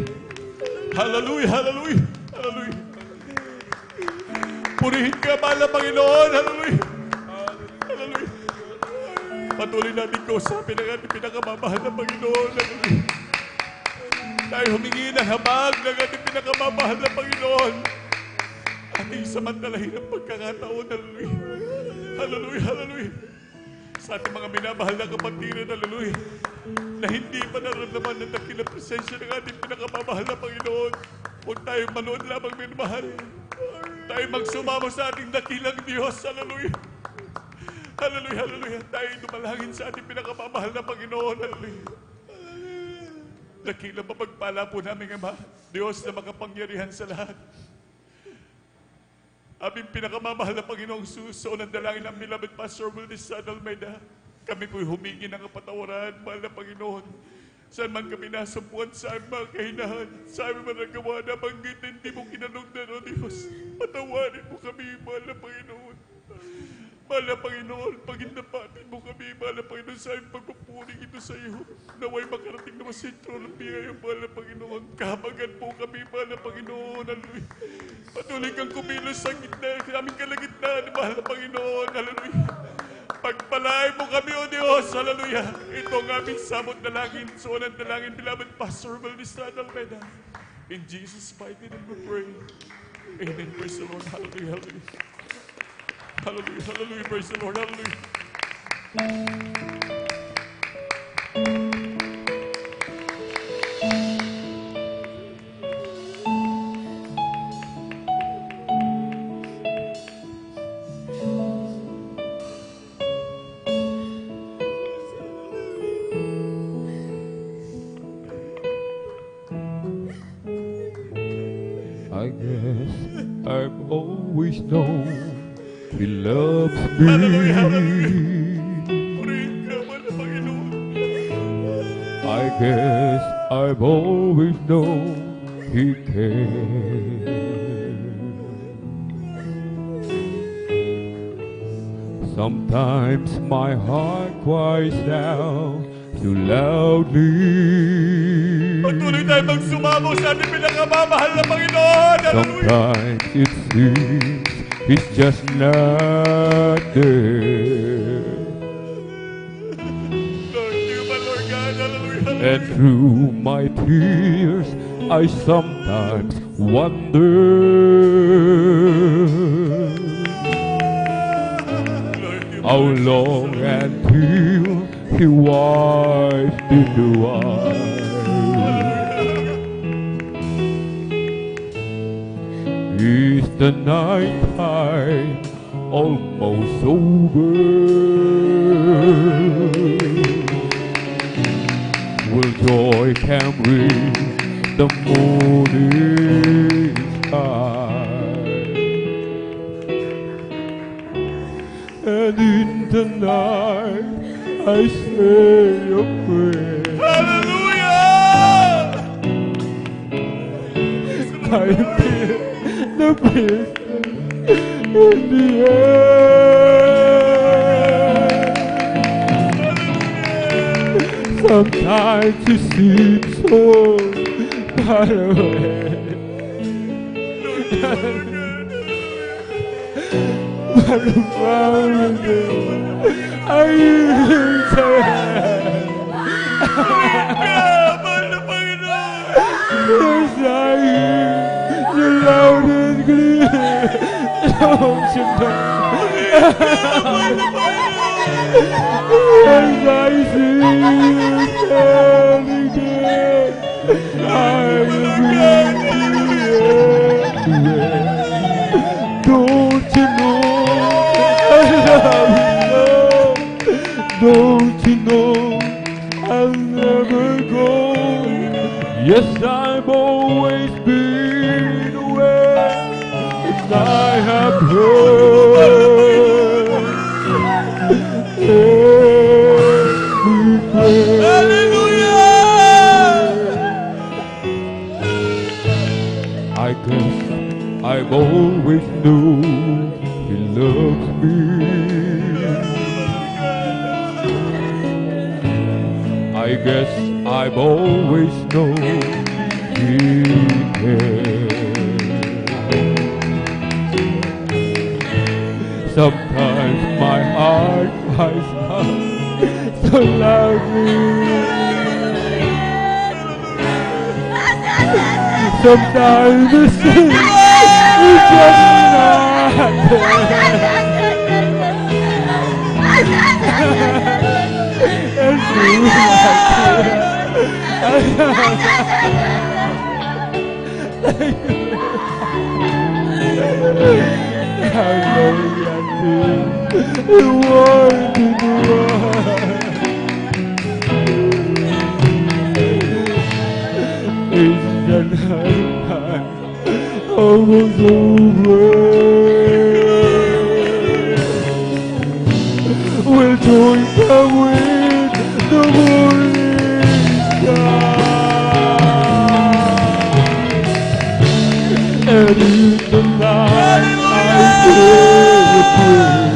Hallelujah, hallelujah, hallelujah. Purihin ka, mahal na Panginoon. Hallelujah. Hallelujah. Patuloy natin kausapin ang ating pinakamamahal na Panginoon. Hallelujah. Tayo humingi ng habag ng ating pinakamamahal na Panginoon. Ating samantalahin ang pagkakataon. Hallelujah. Hallelujah, hallelujah. Sa ating mga minamahal na kapatiran, hallelujah, na hindi pa nararamdaman ng dakilang presensya ng ating pinakamamahal na Panginoon. Huwag tayong manood lamang minamahal. Tayo magsumamo sa ating dakilang Diyos. Hallelujah. Hallelujah, hallelujah. Tayo dumalangin sa ating pinakamamahal na Panginoon. Hallelujah. Dakilang mapagpala po namin, Ama, Diyos na makapangyarihan sa lahat. Aming pinakamamahal na Panginoong Jesus, sa unang dalangin ng beloved Pastor Willis San Almeida, kami po'y humingi ng kapatawaran, mahal na Panginoon. Saan man kami nasumpuan sa aming mga kahinahan, sa aming mga nagawa na banggit na hindi mo kinalugdan, O Diyos. Patawarin mo kami, mahal na Panginoon. Mahal na Panginoon, paghindapatin mo kami, mahal na Panginoon, sa aming pagpupuning ito sa iyo. Naway makarating naman sa intro ng biyaya, mahal na Panginoon. Kahabagan po kami, mahal na Panginoon. Hallelujah. Patuloy kang kumilos sa gitna, aming kalagitnaan, mahal na Panginoon. Hallelujah. Pagpalain mo kami, O Diyos. Hallelujah. Ito ang aming samot na langin. So, unang dalangin, beloved Pastor Willis San Almeida. In Jesus' mighty name we pray. Amen. Praise the Lord. Hallelujah. Hallelujah. Hallelujah. Hallelujah. Praise the Lord. Hallelujah. I guess I've always known He loves me. Hallelujah. Hallelujah. Purihin ka, mahal na Panginoon. I guess I've always known He cares. Sometimes my heart cries out too loudly. Patuloy tayo magsumamo sa ating pinakamamahal na Panginoon. Hallelujah. Sometimes it seems He's just not there. Lord, you, my Lord God. Hallelujah. And through my tears, I sometimes wonder how long until He wipes the eyes. Is the night time almost over? Will joy come with the morning sky? And in the night I say a prayer. Hallelujah! I feel the peace in the air. Sometimes it seems so far away. But around me, I say, yes, I hear the loud and clear. Don't you know? As I see you standing there, I will be there. Don't you know I love you? Don't you know I'll never go? Yes, I've always been aware, and I have heard every prayer. Hallelujah! I guess I've always known He loves me. I guess I've always known He cares. Sometimes my heart cries out so loudly. Sometimes the sin is just not there. Almost over. We'll join the wind, the morning sky, and in the night I pray a prayer.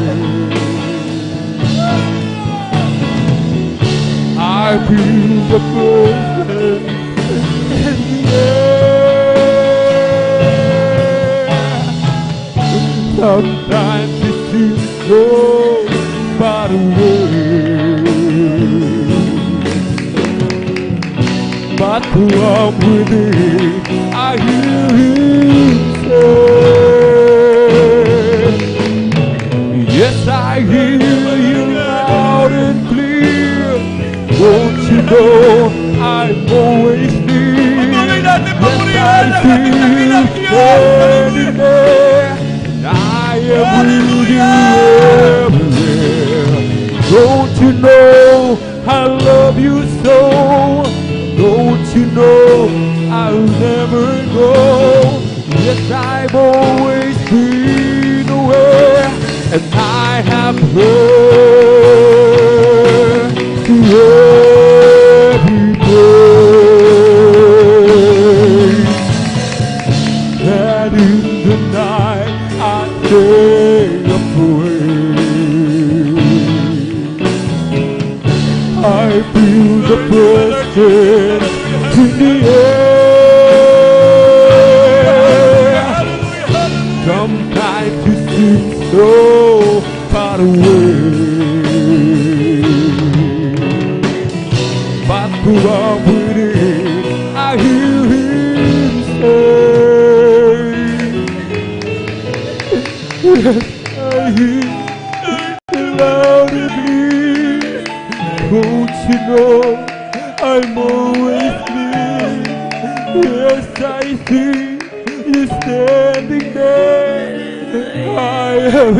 I feel the presence in the air. Sometimes it seems so far away, but from within I hear Him say, yes, I hear you loud and clear. Won't you know I'm always near? Yes, I feel you standing there, and I am with you everywhere. Don't you know I love you so? Don't you know I'll never go? Yes, I've always been aware, and I have heard every day that in the night I say a prayer. I feel the presence in the air. Sometimes you seem so far away, but from within I hear Him say, yes, I hear loud and clear. Don't you know I'm always near? Yes, I see you standing there. I am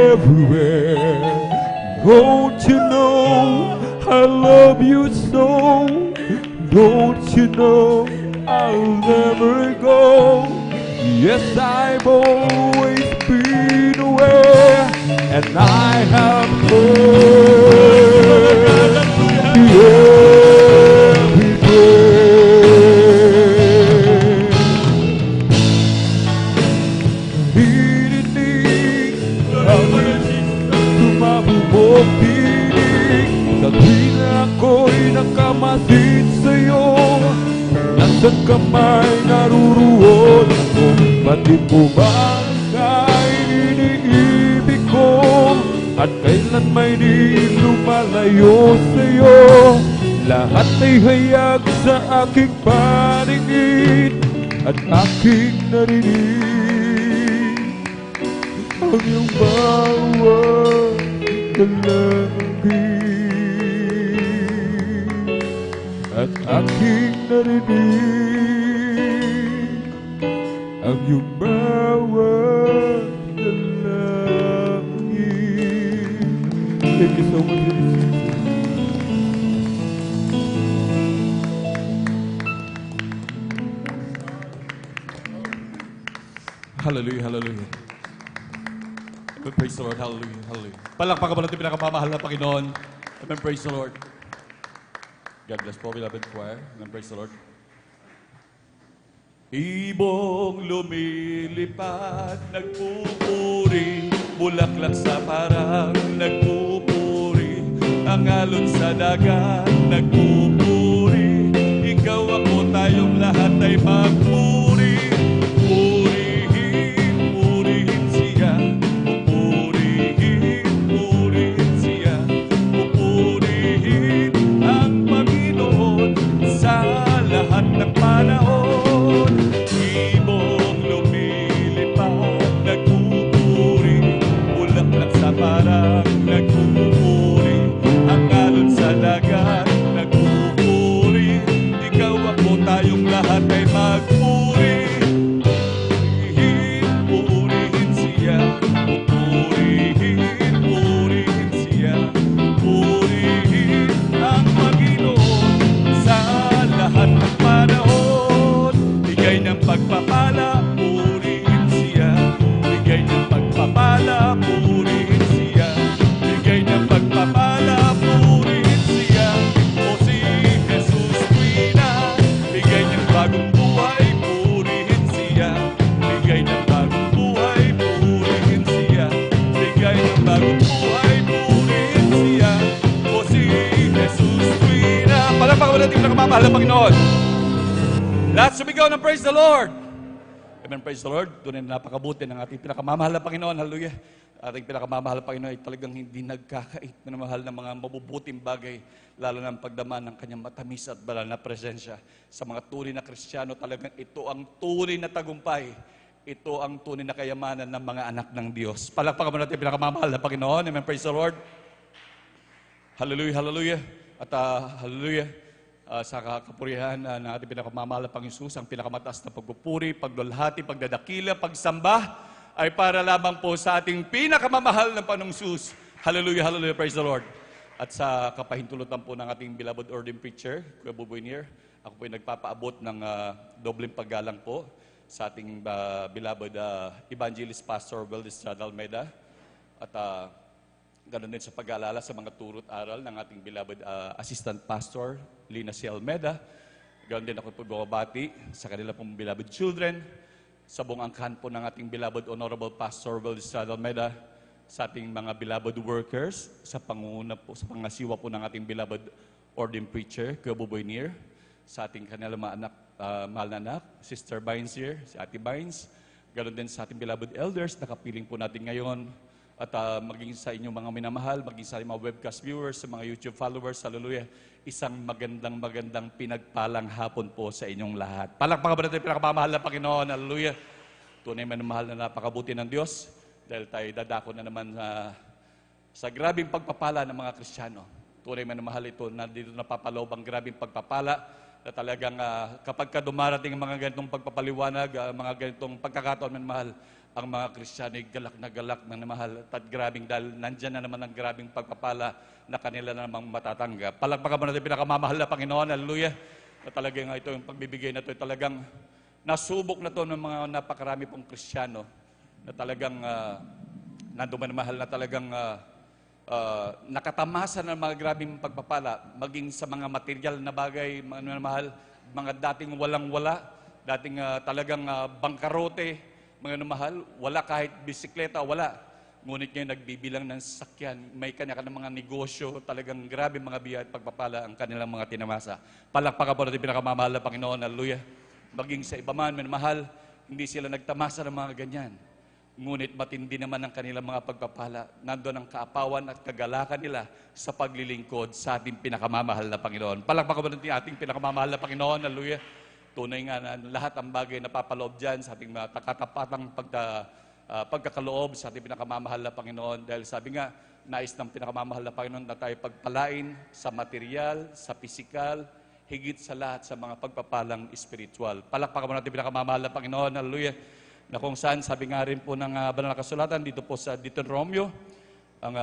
everywhere. Don't you know I love you so? Don't you know I'll never go? Yes, I've always been aware, and I have heard every day. Hininig ang tumabubog-tinig sa tuwing ako'y nakamasid sa'yo. Nasaan ka may naruruon ako? Batid mo ba ang iniibig ko? At kailan may di lumalayo sa'yo? Lahat ay hayag sa aking paningin at aking narinig ang iyong bawat dalangin at aking narinig ang iyong bawat dalangin. Thank you so much. Hallelujah, hallelujah. Amen, praise the Lord, hallelujah, hallelujah. Palakpakan mo natin pinakamamahal na Panginoon. Amen, praise the Lord. God bless po, beloved choir. Amen, praise the Lord. Ibong lumilipad, nagpupuri, bulaklak sa parang nagpupuri, ang alon sa dagat, nagpupuri. Ikaw ako, tayong lahat ay magpuri. Purihin, purihin siya. Purihin, purihin siya. Pupurihin ang Panginoon sa lahat ng panahon. Ibong lumilipad, nagpupuri. Bulaklak sa parang nagpupuri. Ang alon sa dagat, nagpupuri. Ikaw ako, tayong lahat ay magpuri. Purihin, purihin siya. Purihin, purihin siya. Purihin ang Panginoon sa lahat ng panahon. Bigay ng pagpapala, purihin siya. Bigay ng pagpapala, purihin siya. Bigay ng pagpapala, purihin siya. O si Jesus Tuwina, bigay ng bagong buhay, purihin siya. Bigay ng bagong buhay, purihin siya. Bigay ng bagong buhay, purihin siya. O si Jesus Tuwina. Palakpakan natin ang nakamamahal na Panginoon. Lahat sumigaw ng praise the Lord. Amen, praise the Lord. Doon ay napakabuti ng ating pinakamamahal na Panginoon. Hallelujah. Ating pinakamamahal na Panginoon ay talagang hindi nagkakait na mahal ng mga mabubuting bagay, lalo na ang pagdama ng kanyang matamis at banal na presensya. Sa mga tunay na Kristiyano, talagang ito ang tunay na tagumpay. Ito ang tunay na kayamanan ng mga anak ng Diyos. Palakpakan mo natin pinakamamahal na Panginoon. Amen, praise the Lord. Hallelujah, hallelujah. At hallelujah. Sa kakapurihan ng ating pinakamamahal na Panginoon Jesus, ang pinakamataas na pagpupuri, pagdulhati, pagdadakila, pagsamba, ay para lamang po sa ating pinakamamahal na Panginoong Jesus. Hallelujah, hallelujah, praise the Lord. At sa kapahintulutan po ng ating beloved ordained preacher, Kuya Buboy Nier, ako po ay nagpapaabot ng dobleng paggalang po sa ating beloved evangelist pastor Valdez Almeida. At ganoon din sa pag-aalala sa mga turot aral ng ating beloved assistant pastor Lina C. Almeida. Ganoon din ako pagbabati sa kanila pong beloved children, sa buong angkan po ng ating beloved honorable pastor Valdez Almeida, sa ating mga beloved workers, sa pangunguna po, sa pangasiwa po ng ating beloved ordained preacher, Kuya Buboy Nier, sa ating kanila mga anak, mahal na anak, Sister Bynes here, si Ate Bynes. Ganoon din sa ating beloved elders, nakapiling po natin ngayon. At maging sa inyong mga minamahal, maging sa mga webcast viewers, sa mga YouTube followers, hallelujah, isang magandang pinagpalang hapon po sa inyong lahat. Palakpakan ba natin pinakamamahal na Panginoon, hallelujah. Tunay man mahal na napakabuti ng Diyos, dahil tayo dadako na naman sa grabing pagpapala ng mga Kristiyano. Tunay man mahal ito, na dito napapaloob ang grabing pagpapala, na talagang kapag ka dumarating ang mga ganitong pagpapaliwanag, mga ganitong pagkakataon man mahal, ang mga Kristiyano ay galak na mahal at grabing dahil nandyan na naman ang grabing pagpapala na kanila na namang matatanggap. Palakpakan mo natin pinakamamahal na Panginoon, hallelujah, na talagang ito yung pagbibigay na ito, talagang nasubok na ito ng mga napakarami pong Kristiyano na talagang nanduman mahal na talagang nakatamasa ng mga grabing pagpapala, maging sa mga material na bagay, mga mahal, mga dating walang-wala, dating talagang bangkarote, mga mahal, wala kahit bisikleta, wala. Ngunit ngayon nagbibilang ng sasakyan, may kanya-kanya mga negosyo, talagang grabe mga biya at pagpapala ang kanilang mga tinamasa. Palakpakan po natin pinakamamahal na Panginoon, hallelujah. Maging sa iba man, mahal, hindi sila nagtamasa ng mga ganyan. Ngunit matindi naman ang kanilang mga pagpapala. Nandoon ang kaapawan at kagalakan nila sa paglilingkod sa ating pinakamamahal na Panginoon. Palakpakan po natin ating pinakamamahal na Panginoon, hallelujah. Tunay nga na lahat ang bagay na papaloob dyan sa ating mga takatapatang pagkakaloob sa ating pinakamamahal na Panginoon. Dahil sabi nga, nais ng pinakamamahal na Panginoon na tayo pagpalain sa material, sa pisikal, higit sa lahat sa mga pagpapalang espiritual. Palakpakan mo natin pinakamamahal na Panginoon, hallelujah, na kung saan, sabi nga rin po ng banal na kasulatan, dito po sa Deuteronomio, ang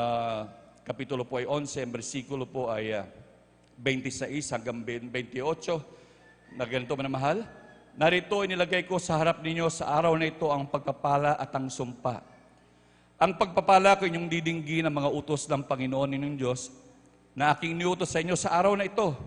kapitulo po ay 11, ang versikulo po ay 26 hanggang 28, na ganito man mahal, narito inilagay ko sa harap ninyo sa araw na ito ang pagpapala at ang sumpa. Ang pagpapala ko inyong didinggin ng mga utos ng Panginoon ninyong Diyos na aking niutos sa inyo sa araw na ito.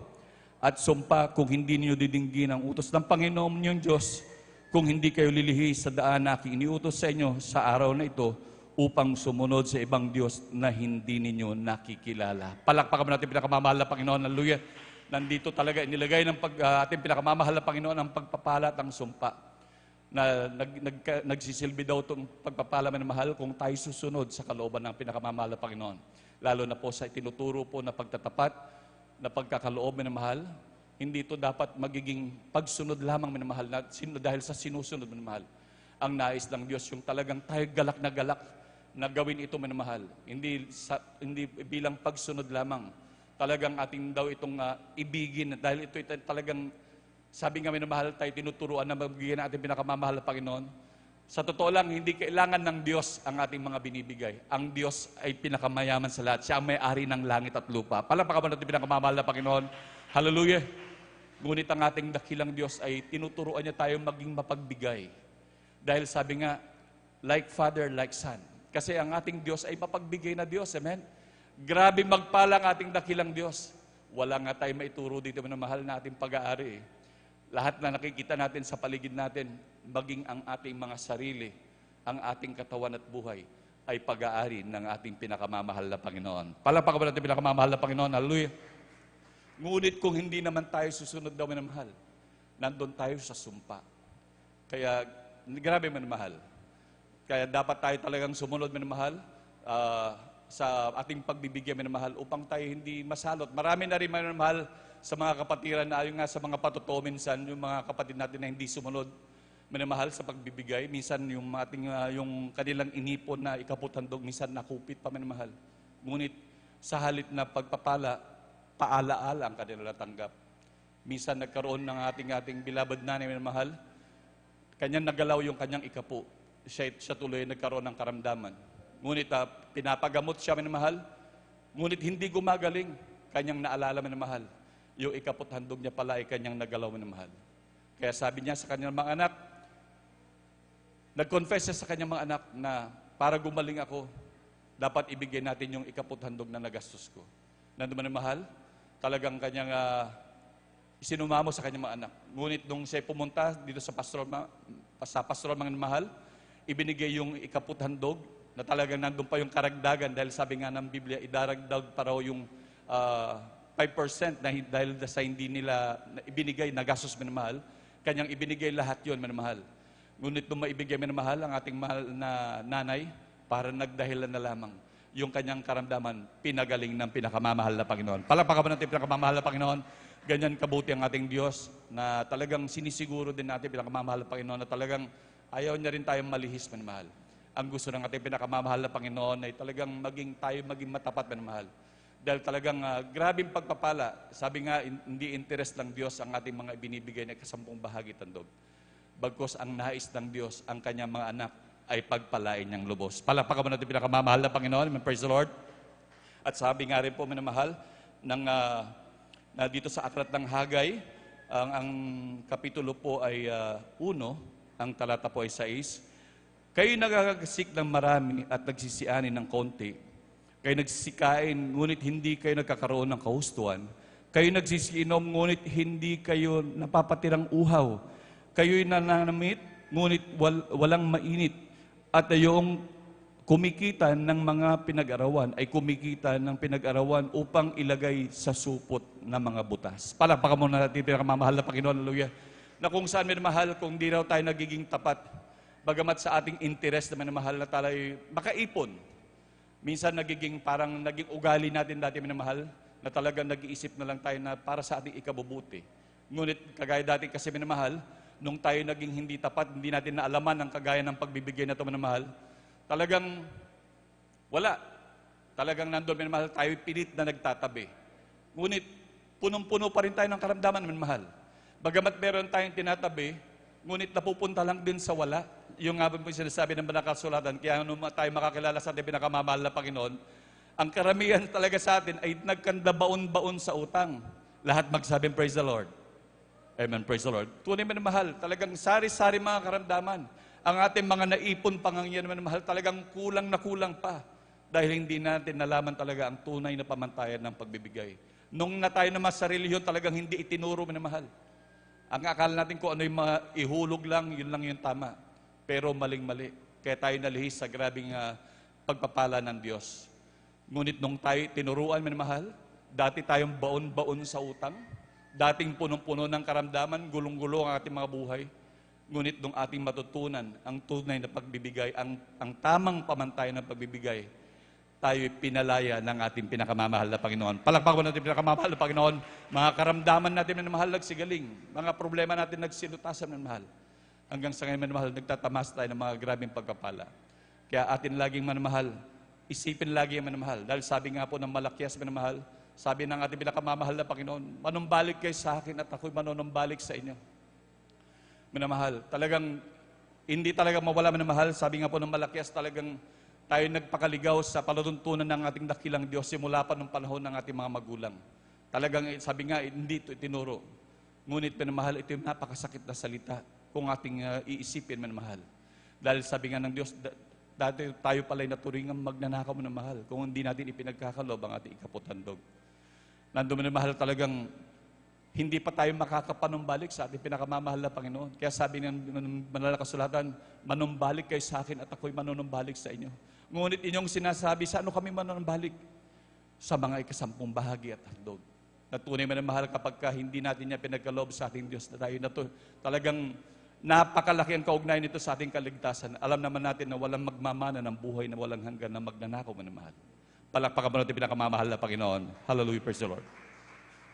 At sumpa kung hindi ninyo didinggin ang utos ng Panginoon ninyong Diyos, kung hindi kayo lilihi sa daan na aking iniutos sa inyo sa araw na ito upang sumunod sa ibang Diyos na hindi ninyo nakikilala. Palakpakan natin pinakamamahal na Panginoon, hallelujah. nandito talaga inilagay ng ating pinakamamahal na Panginoon ang pagpapala at ang sumpa. Na nagsisilbi daw itong pagpapala na mahal kung tayo susunod sa kalooban ng pinakamamahal na Panginoon. Lalo na po sa itinuturo po na pagtatapat, na pagkakaloob na mahal, hindi ito dapat magiging pagsunod lamang minamahal na dahil sa sinusunod minamahal. Ang nais ng Diyos yung talagang tayo galak na gawin ito minamahal. Hindi bilang pagsunod lamang. Talagang ating daw itong ibigin dahil ito talagang sabi nga minamahal tayo tinuturuan na magbigay ng ating pinakamamahal na Panginoon. Sa totoo lang, hindi kailangan ng Diyos ang ating mga binibigay. Ang Diyos ay pinakamayaman sa lahat. Siya ang may-ari ng langit at lupa. Palakpakan natin pinakamamahal na Panginoon. Hallelujah! Ngunit ang ating dakilang Diyos ay tinuturuan niya tayo maging mapagbigay. Dahil sabi nga, like father, like son. Kasi ang ating Diyos ay mapagbigay na Diyos. Amen? Grabe magpala ang ating dakilang Diyos. Wala nga tayo maituro dito na mahal na ating pag-aari. Lahat na nakikita natin sa paligid natin, maging ang ating mga sarili, ang ating katawan at buhay, ay pag-aari ng ating pinakamamahal na Panginoon. Palakpakan natin pinakamamahal na Panginoon. Hallelujah! Ngunit kung hindi naman tayo susunod daw minamahal, nandun tayo sa sumpa. Kaya, grabe minamahal. Kaya dapat tayo talagang sumunod minamahal sa ating pagbibigyan minamahal upang tayo hindi masalot. Marami na rin minamahal sa mga kapatiran na ayon nga sa mga patutuo minsan, yung mga kapatid natin na hindi sumunod minamahal sa pagbibigay. Minsan yung yung kanilang inipon na ikaputhandog, minsan nakupit pa minamahal. Ngunit sa halip na pagpapala, paalaala ang kanilang natanggap. Minsan nagkaroon ng ating beloved nanay minamahal, kanyang nagalaw yung kanyang ikapo. Siya tuloy nagkaroon ng karamdaman. Ngunit pinapagamot siya minamahal, ngunit hindi gumagaling, kanyang naalala minamahal. Yung ikaputhandog niya pala ay kanyang nagalaw minamahal. Kaya sabi niya sa kanyang mga anak, nag-confess siya sa kanyang mga anak na para gumaling ako, dapat ibigay natin yung ikaputhandog na nagastos ko. Nandun mahal, talagang kanyang isinumamo sa kanyang mga anak. Ngunit nung siya pumunta dito sa pastoral mga mahal, ibinigay yung ikaputhandog na talagang nandun pa yung karagdagan dahil sabi nga ng Biblia, idaragdag pa raw yung 5% dahil sa hindi nila ibinigay na gastos minamahal, kanyang ibinigay lahat yon minamahal. Ngunit nung maibigay minamahal ang ating mahal na nanay, para nagdahilan na lamang yung kanyang karamdaman, pinagaling ng pinakamamahal na Panginoon. Palakpakan natin pinakamamahal na Panginoon. Ganyan kabuti ang ating Diyos na talagang sinisiguro din natin pinakamamahal na Panginoon na talagang ayaw niya rin tayong malihis minamahal. Ang gusto ng ating pinakamamahal na Panginoon ay talagang maging matapat minamahal. Dahil talagang grabing pagpapala. Sabi nga, hindi interest ng Diyos ang ating mga ibinibigay na kasampung bahagi tandog. Bagkus ang nais ng Diyos, ang kanyang mga anak, ay pagpalain niyang lubos. Palakpakan mo natin pinakamamahal na Panginoon. Praise the Lord. At sabi nga rin po, minamahal, na dito sa aklat ng Hagay, ang kapitulo po ay 1, ang talata po ay 6. Kayo nagagasik ng marami at nagsisianin ng konti. Kayo nagsisikain, ngunit hindi kayo nagkakaroon ng kahustuhan. Kayo nagsisiinom, ngunit hindi kayo napapatirang uhaw. Kayo'y nananamit, ngunit walang mainit. At yung kumikita ng mga pinag-arawan ay kumikita ng pinag-arawan upang ilagay sa supot ng mga butas. Palakpakan muna natin pinakamamahal na Panginoon, hallelujah. Na kung saan minamahal, kung di raw tayo nagiging tapat, bagamat sa ating interest na minamahal na tayo makaipon. Minsan naging ugali natin dati minamahal, na talagang nag-iisip na lang tayo na para sa ating ikabubuti. Ngunit kagaya dati kasi minamahal, nung tayo naging hindi tapat, hindi natin naalaman ang kagaya ng pagbibigay na ito minamahal, talagang wala. Talagang nandun minamahal, tayo pilit na nagtatabi. Ngunit punong-puno pa rin tayo ng karamdaman minamahal. Bagamat meron tayong tinatabi, ngunit napupunta lang din sa wala. Yung nga po sinasabi ng banal na kasulatan, kaya nung tayo makakilala sa ating pinakamamahal na Panginoon, ang karamihan talaga sa atin ay nagkandabaon-baon sa utang. Lahat magsabing, praise the Lord. Amen, praise the Lord. Tunay man mahal, talagang sari-sari mga karamdaman. Ang ating mga naipon pangangyan man mahal, talagang kulang na kulang pa. Dahil hindi natin nalaman talaga ang tunay na pamantayan ng pagbibigay. Nung na tayo naman sa reliyon, talagang hindi itinuro man mahal. Ang akala natin kung ano yung mga ihulog lang, yun lang yung tama. Pero maling-mali. Kaya tayo nalihis sa grabing pagpapala ng Diyos. Ngunit nung tayo tinuruan man mahal, dati tayong baon-baon sa utang, Dating punong-puno ng karamdaman, gulong-gulo ang ating mga buhay. Ngunit nung ating matutunan ang tunay na pagbibigay, ang tamang pamantayan ng pagbibigay, tayo'y pinalaya ng ating pinakamamahal na Panginoon. Palakpakan natin pinakamamahal na Panginoon. Mga karamdaman natin na mahal nagsigaling. Mga problema natin nagsinutasan ng mahal. Hanggang sa ngayon, manamahal, nagtatamas tayo ng mga grabing pagpapala. Kaya atin laging manamahal, isipin lagi ang manamahal. Dahil sabi nga po ng Malakias, manamahal, sabi ng ating pinakamamahal na Panginoon, manumbalik kayo sa akin at ako'y manunumbalik sa inyo. Manamahal, talagang hindi talaga mawala manamahal. Sabi nga po ng Malakias, talagang tayo nagpakaligaw sa panutuntunan ng ating dakilang Diyos simula pa nung panahon ng ating mga magulang. Talagang sabi nga, hindi ito itinuro. Ngunit manamahal, ito yung napakasakit na salita kung ating iisipin manamahal. Dahil sabi nga ng Diyos, dati tayo pala'y naturingang magnanakaw manamahal kung hindi natin ipinagkakalob ang ating ikaputandog. Nandun manamahal talagang hindi pa tayo makakapanumbalik sa ating pinakamamahal na Panginoon. Kaya sabi ng banal na kasulatan, manumbalik kayo sa akin at ako'y manunumbalik sa inyo. Ngunit inyong sinasabi, sa ano kami manunumbalik? Sa mga ikasampung bahagi at handog. Natunay manamahal kapag hindi natin niya pinagkalob sa ating Diyos na tayo na to, talagang napakalaki ang kaugnayan nito sa ating kaligtasan. Alam naman natin na walang magmamana ng buhay na walang hanggan na magnanakaw manamahal. Palakpakan mo natin pinakamamahal na Panginoon. Hallelujah, praise the Lord.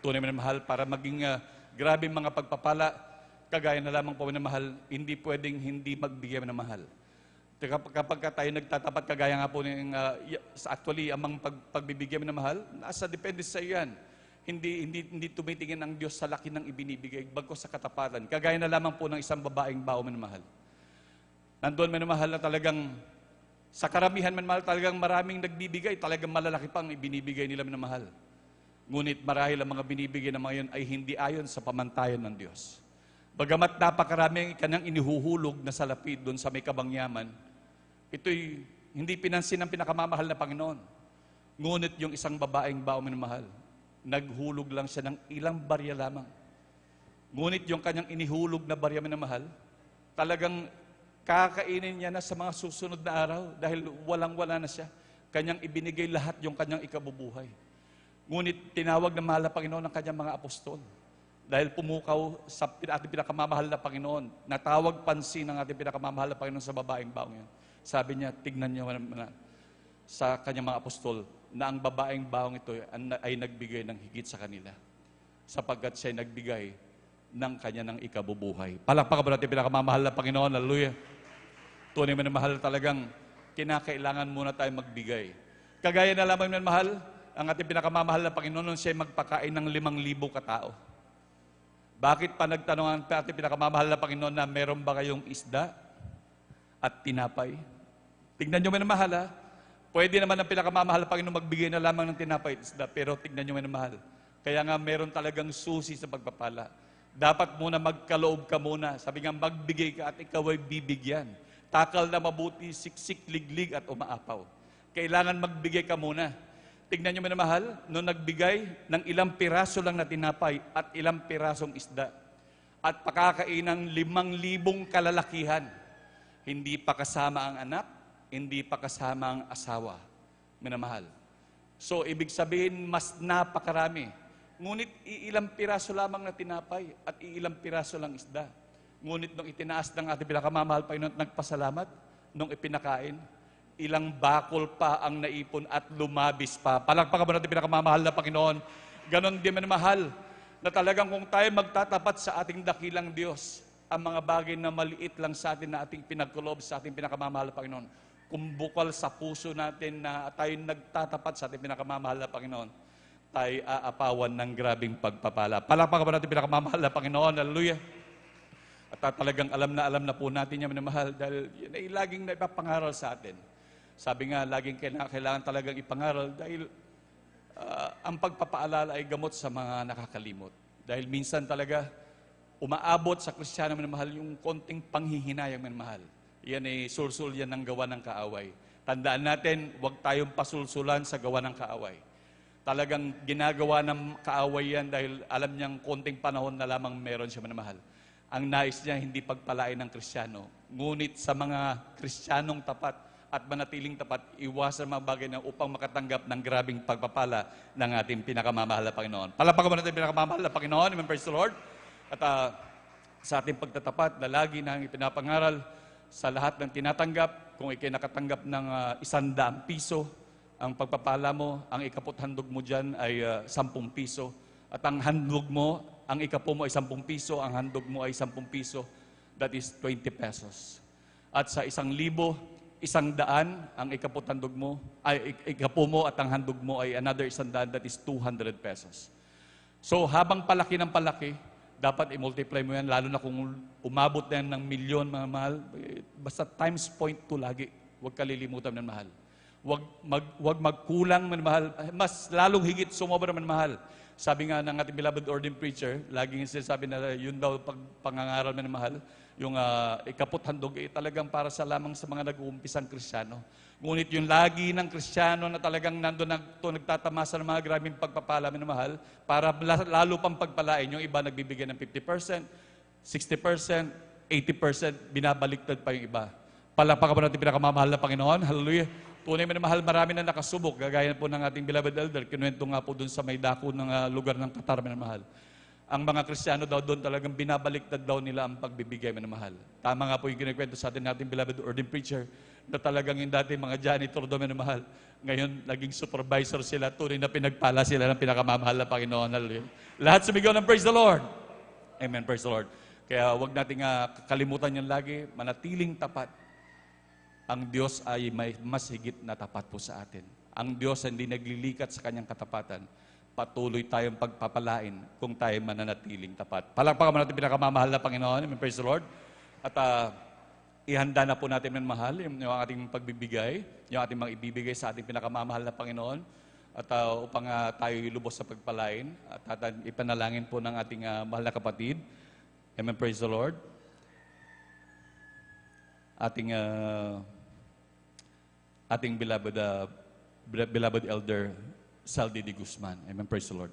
Tunay manamahal, para maging grabe mga pagpapala, kagaya na lamang po manamahal, hindi pwedeng hindi magbigay manamahal. Kapag tayo nagtatapat, kagaya nga po ng, actually, amang pagbibigay manamahal, nasa depende sa iyan. Hindi tumitingin ang Diyos sa laki ng ibinibigay, bagkus sa katapatan. Kagaya na lamang po ng isang babaeng bao manamahal. Nandun manamahal na talagang, sa karamihan manamahal, talagang maraming nagbibigay, talagang malalaki pang ibinibigay nila manamahal. Ngunit marahil ang mga binibigay na mga yun ay hindi ayon sa pamantayan ng Diyos. Bagamat napakaraming kanyang inihuhulog na salapid doon sa may kabangyaman, ito'y hindi pinansin ng pinakamamahal na Panginoon. Ngunit yung isang babaeng bao manamahal, naghulog lang siya ng ilang barya lamang. Ngunit yung kanyang inihulog na barya manamahal, talagang kakainin niya na sa mga susunod na araw dahil walang-wala na siya. Kanyang ibinigay lahat yung kanyang ikabubuhay. Ngunit tinawag ng mahal na Panginoon ang kanyang mga apostol. Dahil pumukaw sa ating pinakamamahal na Panginoon, natawag pansin ng ating pinakamamahal na Panginoon sa babaeng baong yan. Sabi niya, tignan niyo sa kanyang mga apostol na ang babaeng baong ito ay nagbigay ng higit sa kanila. Sapagkat siya ay nagbigay ng kanya ng ikabubuhay. Palakpakan mo natin pinakamamahal na Panginoon. Hallelujah. Tunay mo na mahal talagang kinakailangan muna tayo magbigay. Kagaya na lamang ng mahal, ang ating pinakamamahal na Panginoon nung siya magpakain ng 5,000 katao. Bakit pa nagtanong ang ating pinakamamahal na Panginoon na meron ba kayong isda at tinapay? Tignan nyo mahal ha. Pwede naman ang pinakamamahal na Panginoon magbigay na lamang ng tinapay at isda, pero tignan nyo mahal. Kaya nga meron talagang susi sa pagpapala. Dapat muna magkaloob ka muna. Sabi nga, magbigay ka at ikaw ay bibigyan. Takal na mabuti, siksik, liglig at umaapaw. Kailangan magbigay ka muna. Tignan nyo mahal, nung nagbigay ng ilang piraso lang na tinapay at ilang pirasong isda at pakakain ng 5,000 kalalakihan, hindi pa kasama ang anak, hindi pa kasama ang asawa. Minamahal. So, ibig sabihin, mas napakarami. Ngunit iilang piraso lamang na tinapay at iilang piraso lang isda. Ngunit nung itinaas ng ating pinakamamahal Panginoon at nagpasalamat, nung ipinakain, ilang bakol pa ang naipon at lumabis pa. Palakpakan mo natin pinakamamahal na Panginoon. Ganon din manamahal na talagang kung tayo magtatapat sa ating dakilang Diyos, ang mga bagay na maliit lang sa atin na ating pinagkulob sa ating pinakamamahal na Panginoon, kung bukal sa puso natin na tayo nagtatapat sa ating pinakamamahal na Panginoon, tayo aapawan ng grabing pagpapala. Palakpakan mo natin pinakamamahal na Panginoon. Hallelujah. At talagang alam na po natin yan manamahal dahil yan ay laging naipapangaral sa atin. Sabi nga, laging kailangan talagang ipangaral dahil ang pagpapaalala ay gamot sa mga nakakalimot. Dahil minsan talaga, umaabot sa Kristiyano manamahal yung konting panghihinayang manamahal. Yan ay sulsul yan ng gawa ng kaaway. Tandaan natin, huwag tayong pasulsulan sa gawa ng kaaway. Talagang ginagawa ng kaaway yan dahil alam niyang konting panahon na lamang meron siya manamahal. Ang nais niya hindi pagpalain ng Kristiyano. Ngunit sa mga Kristiyanong tapat at manatiling tapat, iwasan mga bagay na upang makatanggap ng grabing pagpapala ng ating pinakamamahal na Panginoon. Palapakan mo natin ang pinakamamahal na Panginoon. Amen, praise the Lord. At sa ating pagtatapat na lagi na ipinapangaral sa lahat ng tinatanggap, kung ikay nakatanggap ng 100 piso, ang pagpapala mo, ang ikaputhandog mo dyan ay 10 piso. At ang handog mo, ang ikapo mo ay 10 piso, ang handog mo ay 10 piso. That is 20 pesos. At sa 1,000, 100 ang ikaputhandog mo, ay ikapo mo at ang handog mo ay another 100, that is 200 pesos. So habang palaki ng palaki, dapat i-multiply mo yan, lalo na kung umabot na yan ng milyon, mga mahal. Basta times 0.2 lagi. Huwag kalilimutan ng mahal. Huwag magkulang, mga mahal. Mas lalong higit sumobra ng mahal. Sabi nga ng ating beloved ordained preacher, laging sinasabi na yun daw pangangaral ng mahal, yung ikaputhandog ay talagang para sa lamang sa mga nag-uumpisang Kristiyano. Ngunit yung lagi ng Kristiyano na talagang nandun nagtatamasa ng mga grabing pagpapala ng mahal, para lalo pang pagpalain, yung iba nagbibigay ng 50%, 60%, 80%, binabaliktad pa yung iba. Palapakan mo natin pinakamamahal na Panginoon. Hallelujah. Tunay mo na mahal, marami na nakasubok. Gagaya po ng ating beloved elder, kinuwento nga po dun sa may dako ng lugar ng Qatar, na mahal. Ang mga Kristiyano daw doon talagang binabaliktad daw nila ang pagbibigay na mahal. Tama nga po yung kinikwento sa atin nating beloved ordained preacher na talagang yung dati mga janitor daw na mahal. Ngayon, naging supervisor sila, tunay na pinagpala sila ng pinakamamahal na Panginoon. Hallelujah. Lahat sumigaw ng praise the Lord. Amen, praise the Lord. Kaya huwag nating kalimutan yan lagi, manatiling tapat. Ang Diyos ay may mas higit na tapat po sa atin. Ang Diyos hindi naglilikat sa kanyang katapatan. Patuloy tayong pagpapalain kung tayo mananatiling tapat. Palakpakan mo natin pinakamamahal na Panginoon. Amen, praise the Lord. At ihanda na po natin ng mahal yung ating pagbibigay, yung ating mga ibibigay sa ating pinakamamahal na Panginoon. At upang tayo lubos sa pagpalain at ipanalangin po ng ating mahal na kapatid. Amen, praise the Lord. Ating beloved elder Saldi de Guzman. Amen. Praise the Lord.